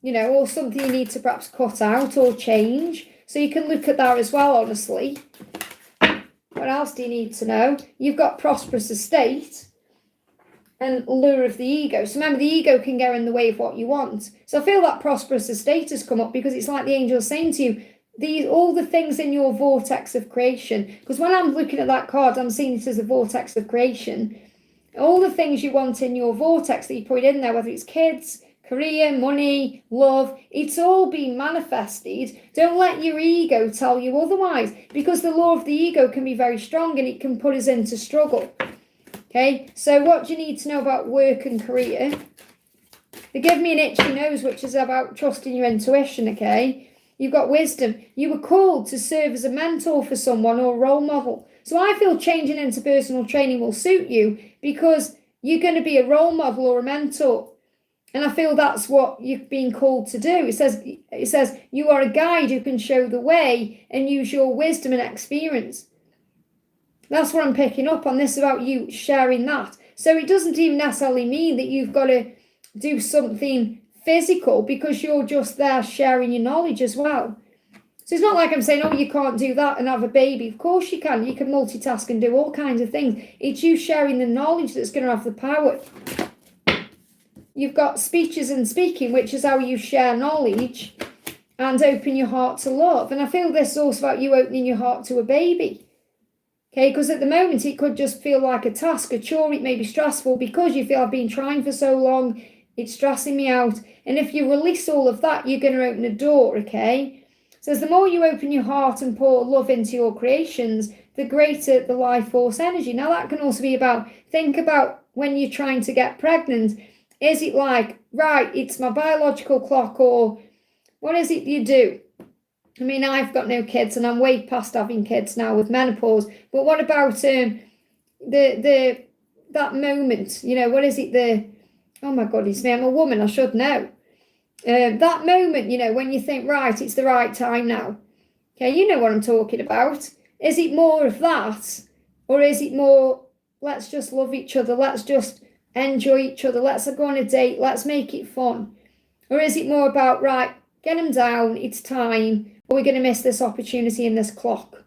or something you need to perhaps cut out or change. So you can look at that as well, honestly. What else do you need to know? You've got prosperous estate and lure of the ego. So remember, the ego can get in the way of what you want. So I feel that prosperous estate has come up because it's like the angel saying to you, all the things in your vortex of creation. Because when I'm looking at that card, I'm seeing it as a vortex of creation. All the things you want in your vortex that you put in there, whether it's kids, career, money, love, it's all being manifested. Don't let your ego tell you otherwise, because the law of the ego can be very strong and it can put us into struggle. Okay, so what do you need to know about work and career? They give me an itchy nose, which is about trusting your intuition, okay? You've got wisdom. You were called to serve as a mentor for someone or a role model. So I feel changing into personal training will suit you because you're going to be a role model or a mentor. And I feel that's what you've been called to do. It says you are a guide who can show the way and use your wisdom and experience. That's what I'm picking up on. This about you sharing that. So it doesn't even necessarily mean that you've got to do something physical, because you're just there sharing your knowledge as well. So it's not like I'm saying, oh, you can't do that and have a baby. Of course you can. You can multitask and do all kinds of things. It's you sharing the knowledge that's going to have the power. You've got speeches and speaking, which is how you share knowledge and open your heart to love. And I feel this is also about you opening your heart to a baby. Okay, because at the moment it could just feel like a task, a chore. It may be stressful because you feel I've been trying for so long. It's stressing me out. And if you release all of that, you're going to open a door, okay? So the more you open your heart and pour love into your creations, the greater the life force energy. Now that can also be about, think about when you're trying to get pregnant. Is it like, right, it's my biological clock, or what is it you do? I mean, I've got no kids and I'm way past having kids now with menopause. But what about that moment, you know, what is it, oh my goodness me, I'm a woman, I should know. That moment, you know, when you think, right, it's the right time now. Okay, you know what I'm talking about. Is it more of that? Or is it more, let's just love each other, let's just enjoy each other, let's go on a date, let's make it fun? Or is it more about, right, get them down, it's time, or we're going to miss this opportunity in this clock?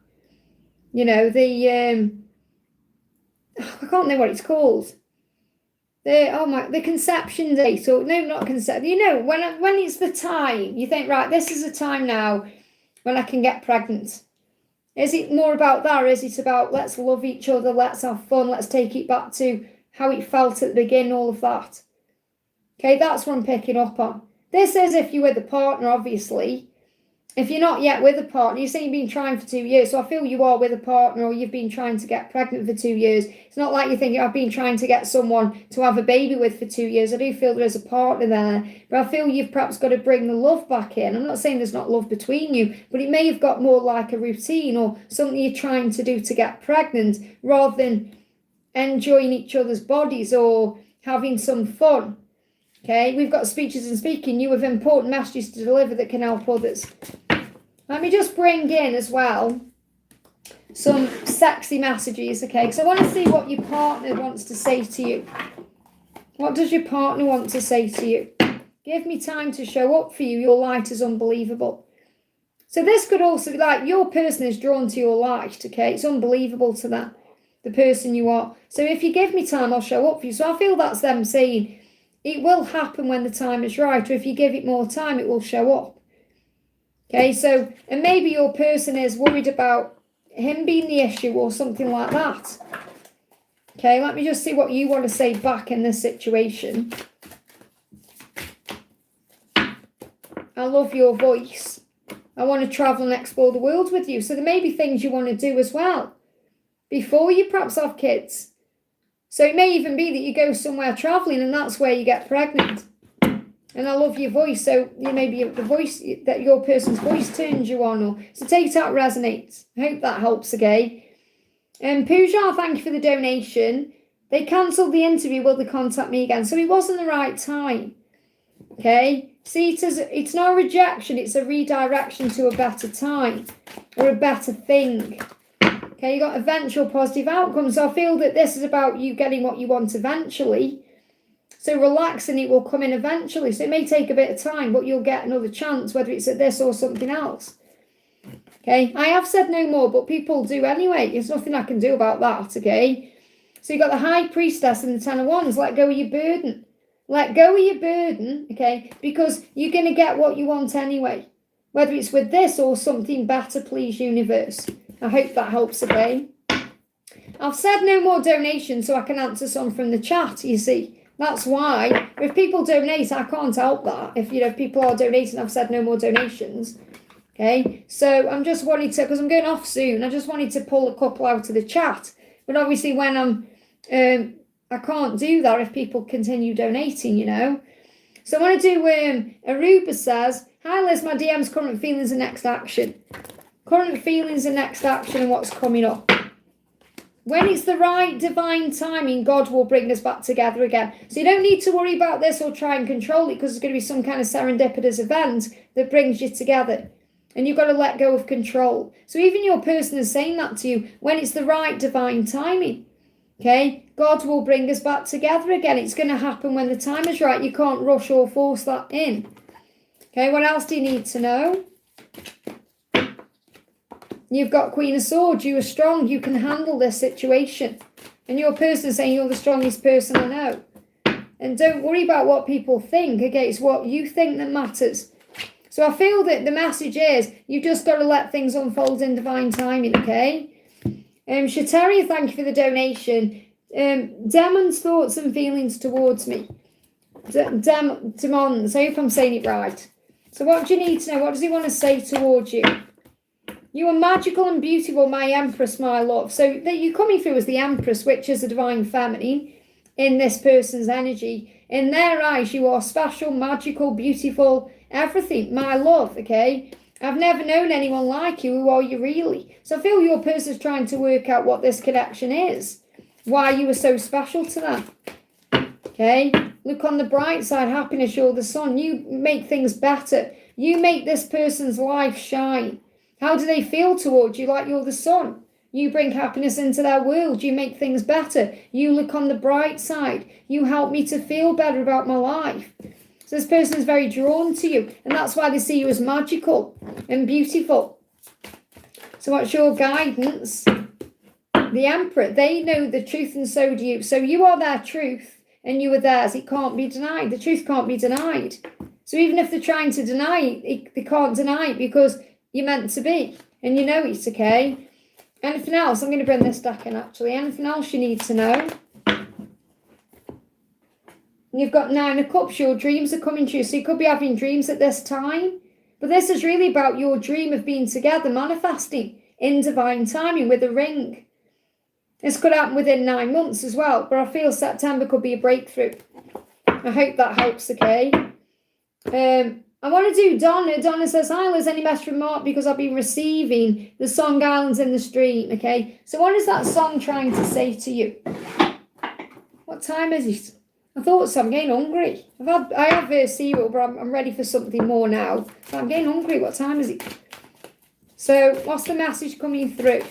You know, I can't know what it's called. The conception date, or no, not conception. You know, when it's the time, you think, right, this is the time now when I can get pregnant. Is it more about that, or is it about let's love each other, let's have fun, let's take it back to how it felt at the beginning, all of that? Okay, that's what I'm picking up on. This is if you're with a partner, obviously. If you're not yet with a partner, you're saying you've been trying for 2 years, so I feel you are with a partner, or you've been trying to get pregnant for 2 years. It's not like you're thinking, I've been trying to get someone to have a baby with for 2 years. I do feel there is a partner there, but I feel you've perhaps got to bring the love back in. I'm not saying there's not love between you, but it may have got more like a routine or something you're trying to do to get pregnant, rather than enjoying each other's bodies or having some fun. Okay, we've got speeches and speaking. You have important messages to deliver that can help others. Let me just bring in as well some sexy messages, okay? Because I want to see what your partner wants to say to you. What does your partner want to say to you? Give me time to show up for you. Your light is unbelievable. So this could also be like your person is drawn to your light, okay? It's unbelievable to them, the person you are. So if you give me time, I'll show up for you. So I feel that's them saying it will happen when the time is right, or if you give it more time, it will show up. Okay, so, and maybe your person is worried about him being the issue or something like that. Okay, let me just see what you want to say back in this situation. I love your voice. I want to travel and explore the world with you. So there may be things you want to do as well before you perhaps have kids. So it may even be that you go somewhere traveling and that's where you get pregnant. And I love your voice, so you maybe the voice that your person's voice turns you on, or so take it out, resonates. I hope that helps again. Pooja, thank you for the donation. They cancelled the interview. Will they contact me again? So it wasn't the right time. Okay, see, it's not a rejection; it's a redirection to a better time or a better thing. Okay, you got eventual positive outcomes. So I feel that this is about you getting what you want eventually. So relax and it will come in eventually. So it may take a bit of time, but you'll get another chance, whether it's at this or something else. Okay, I have said no more, but people do anyway. There's nothing I can do about that, okay? So you've got the High Priestess and the Ten of Wands. Let go of your burden. Let go of your burden, okay? Because you're going to get what you want anyway. whether it's with this or something better, please, universe. I hope that helps, okay? I've said no more donations so I can answer some from the chat, you see. That's why. If people donate, I can't help that. If people are donating, I've said no more donations. Okay, so I'm just wanting to, because I'm going off soon, I just wanted to pull a couple out of the chat. But obviously when I can't do that if people continue donating, So I want to do, Aruba says, hi Liz, my DM's current feelings and next action. Current feelings and next action and what's coming up. When it's the right divine timing, God will bring us back together again. So you don't need to worry about this or try and control it, because there's going to be some kind of serendipitous event that brings you together. And you've got to let go of control. So even your person is saying that to you, when it's the right divine timing, okay, God will bring us back together again. It's going to happen when the time is right. You can't rush or force that in. Okay, what else do you need to know? You've got Queen of Swords. You are strong. You can handle this situation. And your person is saying you're the strongest person I know. And don't worry about what people think. Okay, it's what you think that matters. So I feel that the message is you've just got to let things unfold in divine timing, okay? Shateria, thank you for the donation. Demon's thoughts and feelings towards me. Demons, I hope I'm saying it right. So what do you need to know? What does he want to say towards you? You are magical and beautiful, my Empress, my love. So that you're coming through as the Empress, which is the divine feminine in this person's energy. In their eyes, you are special, magical, beautiful, everything, my love, okay? I've never known anyone like you. Who are you really? So I feel your person's trying to work out what this connection is, why you were so special to them, okay? Look on the bright side, happiness, you're the sun. You make things better. You make this person's life shine. How do they feel towards you? Like you're the sun. You bring happiness into their world. You make things better. You look on the bright side. You help me to feel better about my life. So this person is very drawn to you. And that's why they see you as magical and beautiful. So what's your guidance? The Emperor. They know the truth and so do you. So you are their truth and you are theirs. It can't be denied. The truth can't be denied. So even if they're trying to deny it, they can't deny it because you're meant to be. And you know it, okay? Anything else? I'm going to bring this deck in, actually. Anything else you need to know? You've got 9 of Cups. Your dreams are coming true. So you could be having dreams at this time. But this is really about your dream of being together, manifesting in divine timing with a ring. This could happen within 9 months as well. But I feel September could be a breakthrough. I hope that helps, okay? I want to do Donna. Donna says, hi Liz, any message from Mark because I've been receiving the song Islands in the Stream, okay? So what is that song trying to say to you? What time is it? I thought so. I'm getting hungry. I have cereal, but I'm ready for something more now. But I'm getting hungry. What time is it? So what's the message coming through?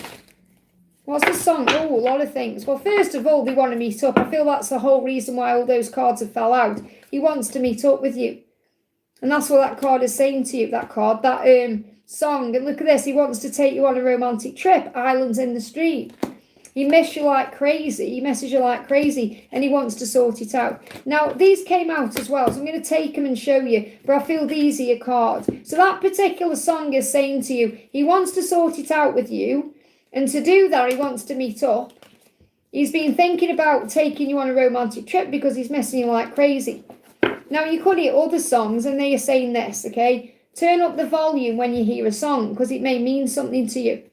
What's the song? Oh, a lot of things. Well, first of all, they want to meet up. I feel that's the whole reason why all those cards have fell out. He wants to meet up with you. And that's what that card is saying to you, that card, that song. And look at this. He wants to take you on a romantic trip. Islands in the Stream. He misses you like crazy. He misses you like crazy. And he wants to sort it out. Now, these came out as well. So I'm going to take them and show you. But I feel these are your cards. So that particular song is saying to you, he wants to sort it out with you. And to do that, he wants to meet up. He's been thinking about taking you on a romantic trip because he's missing you like crazy. Now, you could hear other songs and they are saying this, okay? Turn up the volume when you hear a song because it may mean something to you.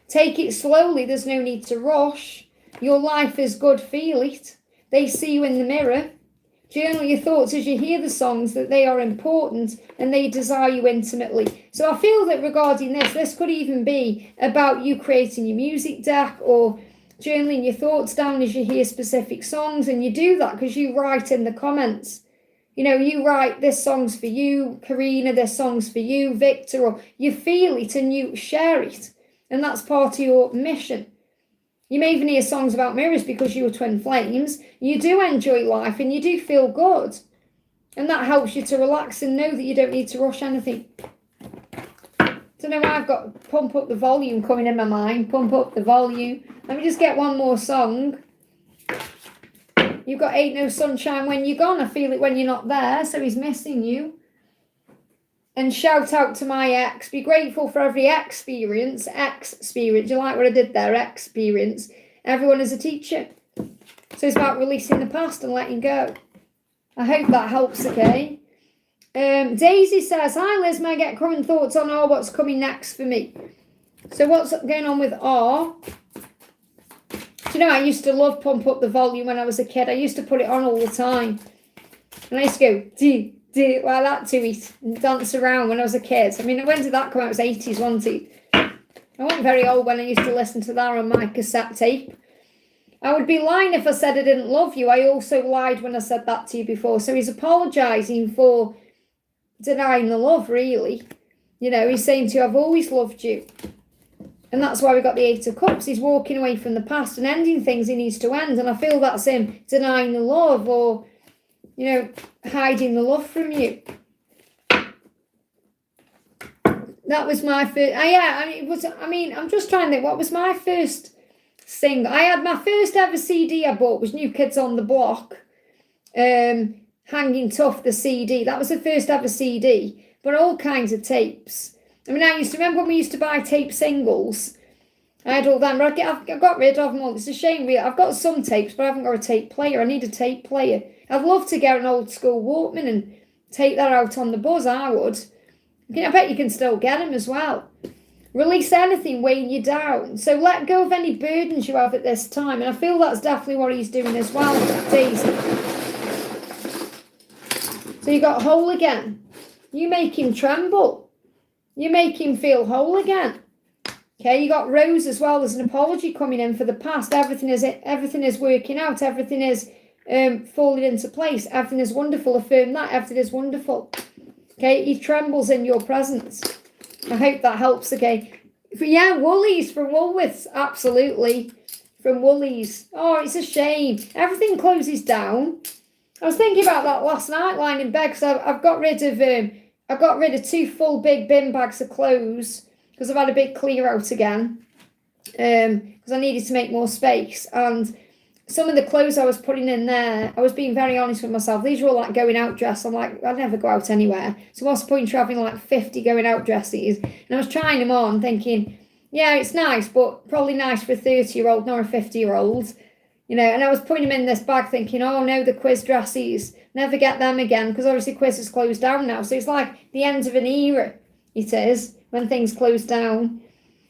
Take it slowly. There's no need to rush. Your life is good. Feel it. They see you in the mirror. Journal your thoughts as you hear the songs that they are important and they desire you intimately. So I feel that regarding this could even be about you creating your music deck or journaling your thoughts down as you hear specific songs. And you do that because you write in the comments. You know, you write, this song's for you, Karina, this song's for you, Victor, or you feel it and you share it. And that's part of your mission. You may even hear songs about mirrors because you are twin flames. You do enjoy life and you do feel good. And that helps you to relax and know that you don't need to rush anything. Don't know why I've got pump up the volume coming in my mind. Pump up the volume. Let me just get one more song. You've got Ain't No Sunshine When You're Gone. I feel it when you're not there. So he's missing you. And shout out to my ex. Be grateful for every experience. You like what I did there? Experience. Everyone is a teacher. So it's about releasing the past and letting go. I hope that helps, okay? Daisy says, hi Liz, may I get current thoughts on what's coming next for me? So what's going on with R? Do you know, I used to love Pump Up the Volume when I was a kid. I used to put it on all the time. And I used to go, do, like that to it, and dance around when I was a kid. I mean, when did that come out? It was 80s, wasn't it? I wasn't very old when I used to listen to that on my cassette tape. I would be lying if I said I didn't love you. I also lied when I said that to you before. So he's apologising for denying the love, really. You know, he's saying to you, I've always loved you. And that's why we got the Eight of Cups. He's walking away from the past and ending things he needs to end. And I feel that's him denying the love or, you know, hiding the love from you. That was my first. I'm just trying to think, what was my first single? I had my first ever CD I bought was New Kids on the Block. Hanging Tough, the CD. That was the first ever CD. But all kinds of tapes. I mean, I used to remember when we used to buy tape singles. I had all them, but I got rid of them all. It's a shame. I've got some tapes, but I haven't got a tape player. I need a tape player. I'd love to get an old school Walkman and take that out on the bus. I would. I bet you can still get them as well. Release anything weighing you down. So let go of any burdens you have at this time. And I feel that's definitely what he's doing as well, Daisy. So you got whole again. You make him tremble. You make him feel whole again. Okay, you got Rose as well. There's an apology coming in for the past. Everything is working out. Everything is falling into place. Everything is wonderful. Affirm that. Everything is wonderful. Okay, he trembles in your presence. I hope that helps, okay. Yeah, Woolies from Woolworths. Absolutely. From Woolies. Oh, it's a shame. Everything closes down. I was thinking about that last night lying in bed because I've got rid of 2 full big bin bags of clothes because I've had a big clear out again because I needed to make more space. And some of the clothes I was putting in there, I was being very honest with myself. These were all like going out dress. I'm like, I'd never go out anywhere. So what's the point of having like 50 going out dresses? And I was trying them on thinking, yeah, it's nice, but probably nice for a 30-year-old, not a 50-year-old. You know, and I was putting them in this bag thinking, oh no, the quiz dresses, never get them again, because obviously quiz is closed down now. So it's like the end of an era, it is, when things close down.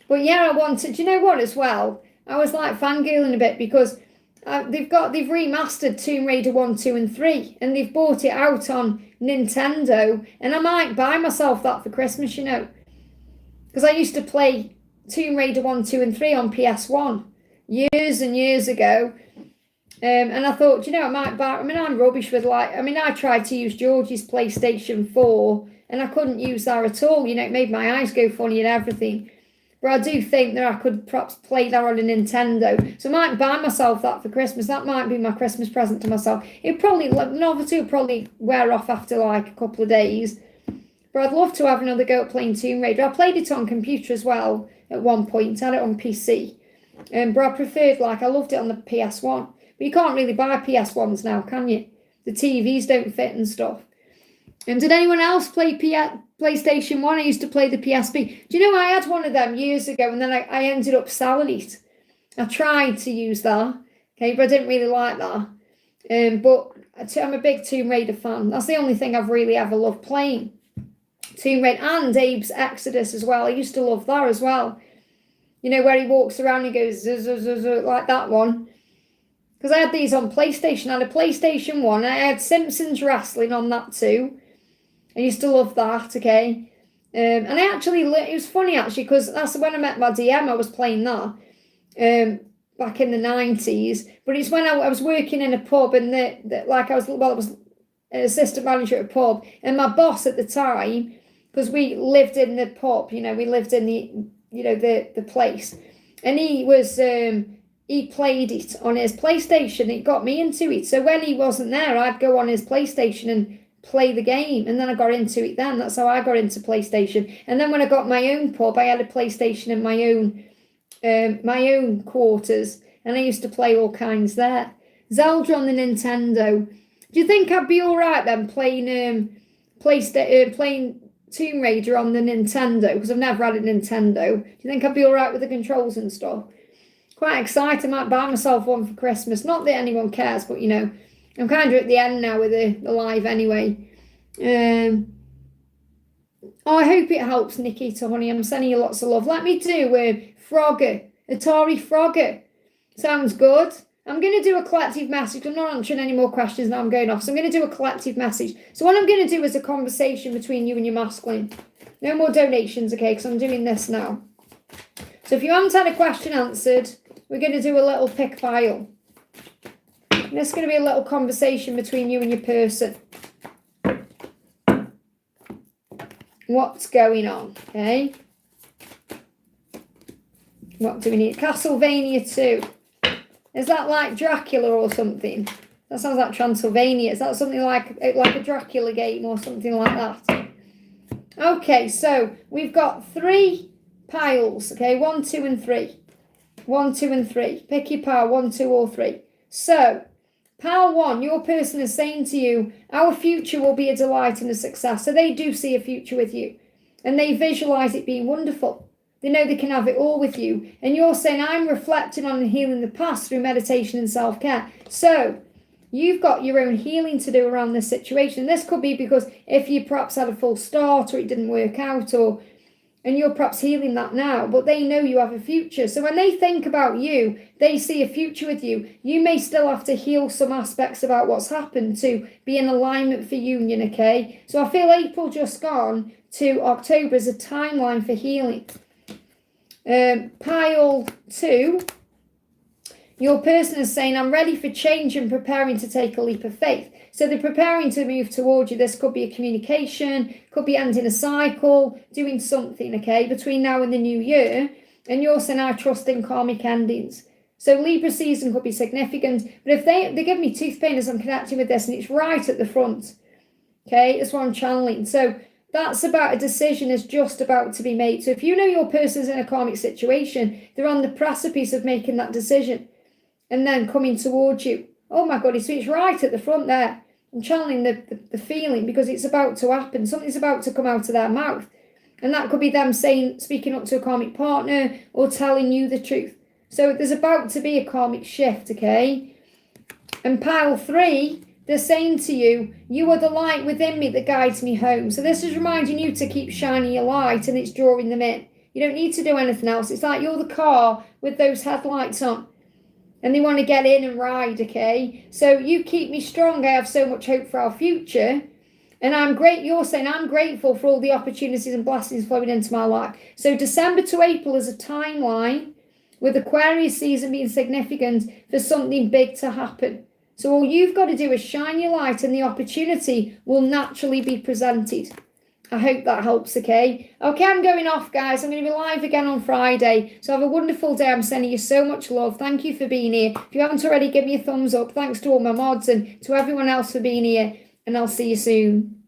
But yeah, do you know what as well? I was like fangirling a bit because they've remastered Tomb Raider 1, 2 and 3 and they've bought it out on Nintendo, and I might buy myself that for Christmas, you know. Because I used to play Tomb Raider 1, 2 and 3 on PS1 years and years ago. And I thought, you know, I might buy. I mean, I'm rubbish with I tried to use Georgie's PlayStation 4 and I couldn't use that at all. You know, it made my eyes go funny and everything. But I do think that I could perhaps play that on a Nintendo. So I might buy myself that for Christmas. That might be my Christmas present to myself. The novelty will probably wear off after like a couple of days. But I'd love to have another go at playing Tomb Raider. I played it on computer as well at one point. I had it on PC. But I preferred, I loved it on the PS1. But you can't really buy PS1s now, can you? The TVs don't fit and stuff. Did anyone else play PlayStation 1? I used to play the PSP. Do you know I had one of them years ago and then I ended up selling it. I tried to use that, okay, but I didn't really like that. But I'm a big Tomb Raider fan. That's the only thing I've really ever loved playing. Tomb Raider and Abe's Exodus as well. I used to love that as well. You know, where he walks around and goes like that one. Because I had these on PlayStation. I had a PlayStation 1. I had Simpsons Wrestling on that too. I used to love that, okay. And I actually, it was funny actually, because that's when I met my DM. I was playing that back in the 90s. But it's when I was working in a pub and I was an assistant manager at a pub. And my boss at the time, because we lived in the pub, you know, we lived in the place. And he played it on his PlayStation. It got me into it. So when he wasn't there, I'd go on his PlayStation and play the game. And then I got into it then. That's how I got into PlayStation. And then when I got my own pub, I had a PlayStation in my own quarters. And I used to play all kinds there. Zelda on the Nintendo. Do you think I'd be all right then playing Tomb Raider on the Nintendo, because I've never had a Nintendo. Do you think I'd be all right with the controls and stuff? Quite excited. I might buy myself one for Christmas. Not that anyone cares, but, you know, I'm kind of at the end now with the live anyway. Oh, I hope it helps, Nikita, honey. I'm sending you lots of love. Let me do Frogger. Atari Frogger. Sounds good. I'm going to do a collective message. I'm not answering any more questions now. I'm going off. So I'm going to do a collective message. So what I'm going to do is a conversation between you and your masculine. No more donations, okay? Because I'm doing this now. So if you haven't had a question answered, we're going to do a little pick file. And this is going to be a little conversation between you and your person. What's going on, okay? What do we need? Castlevania 2. Is that like Dracula or something? That sounds like Transylvania. Is that something like a Dracula game or something like that? Okay, so we've got 3 piles, okay? 1, 2, and 3. 1, 2, and 3. Pick your pile, 1, 2, or 3. So, pile 1, your person is saying to you, our future will be a delight and a success. So they do see a future with you. And they visualize it being wonderful. They know they can have it all with you. And you're saying, I'm reflecting on and healing the past through meditation and self-care. So, you've got your own healing to do around this situation. This could be because if you perhaps had a false start or it didn't work out, and you're perhaps healing that now, but they know you have a future. So when they think about you, they see a future with you. You may still have to heal some aspects about what's happened to be in alignment for union, okay? So I feel April just gone to October is a timeline for healing. Pile 2, your person is saying, I'm ready for change and preparing to take a leap of faith. So they're preparing to move towards you. This could be a communication, could be ending a cycle, doing something, okay, between now and the new year. And you're saying, I trust in karmic endings. So Libra season could be significant. But if they give me tooth pain as I'm connecting with this, and it's right at the front, okay, that's what I'm channeling. So that's about a decision is just about to be made. So if you know your person's in a karmic situation, they're on the precipice of making that decision and then coming towards you. Oh my God, it's right at the front there. I'm channeling the feeling because it's about to happen. Something's about to come out of their mouth. And that could be them saying, speaking up to a karmic partner or telling you the truth. So there's about to be a karmic shift, okay? And pile 3, they're saying to you, you are the light within me that guides me home. So this is reminding you to keep shining your light and it's drawing them in. You don't need to do anything else. It's like you're the car with those headlights on. And they want to get in and ride, okay? So you keep me strong. I have so much hope for our future. And I'm great. You're saying I'm grateful for all the opportunities and blessings flowing into my life. So December to April is a timeline with Aquarius season being significant for something big to happen. So all you've got to do is shine your light and the opportunity will naturally be presented. I hope that helps, okay? Okay, I'm going off, guys. I'm going to be live again on Friday. So have a wonderful day. I'm sending you so much love. Thank you for being here. If you haven't already, give me a thumbs up. Thanks to all my mods and to everyone else for being here. And I'll see you soon.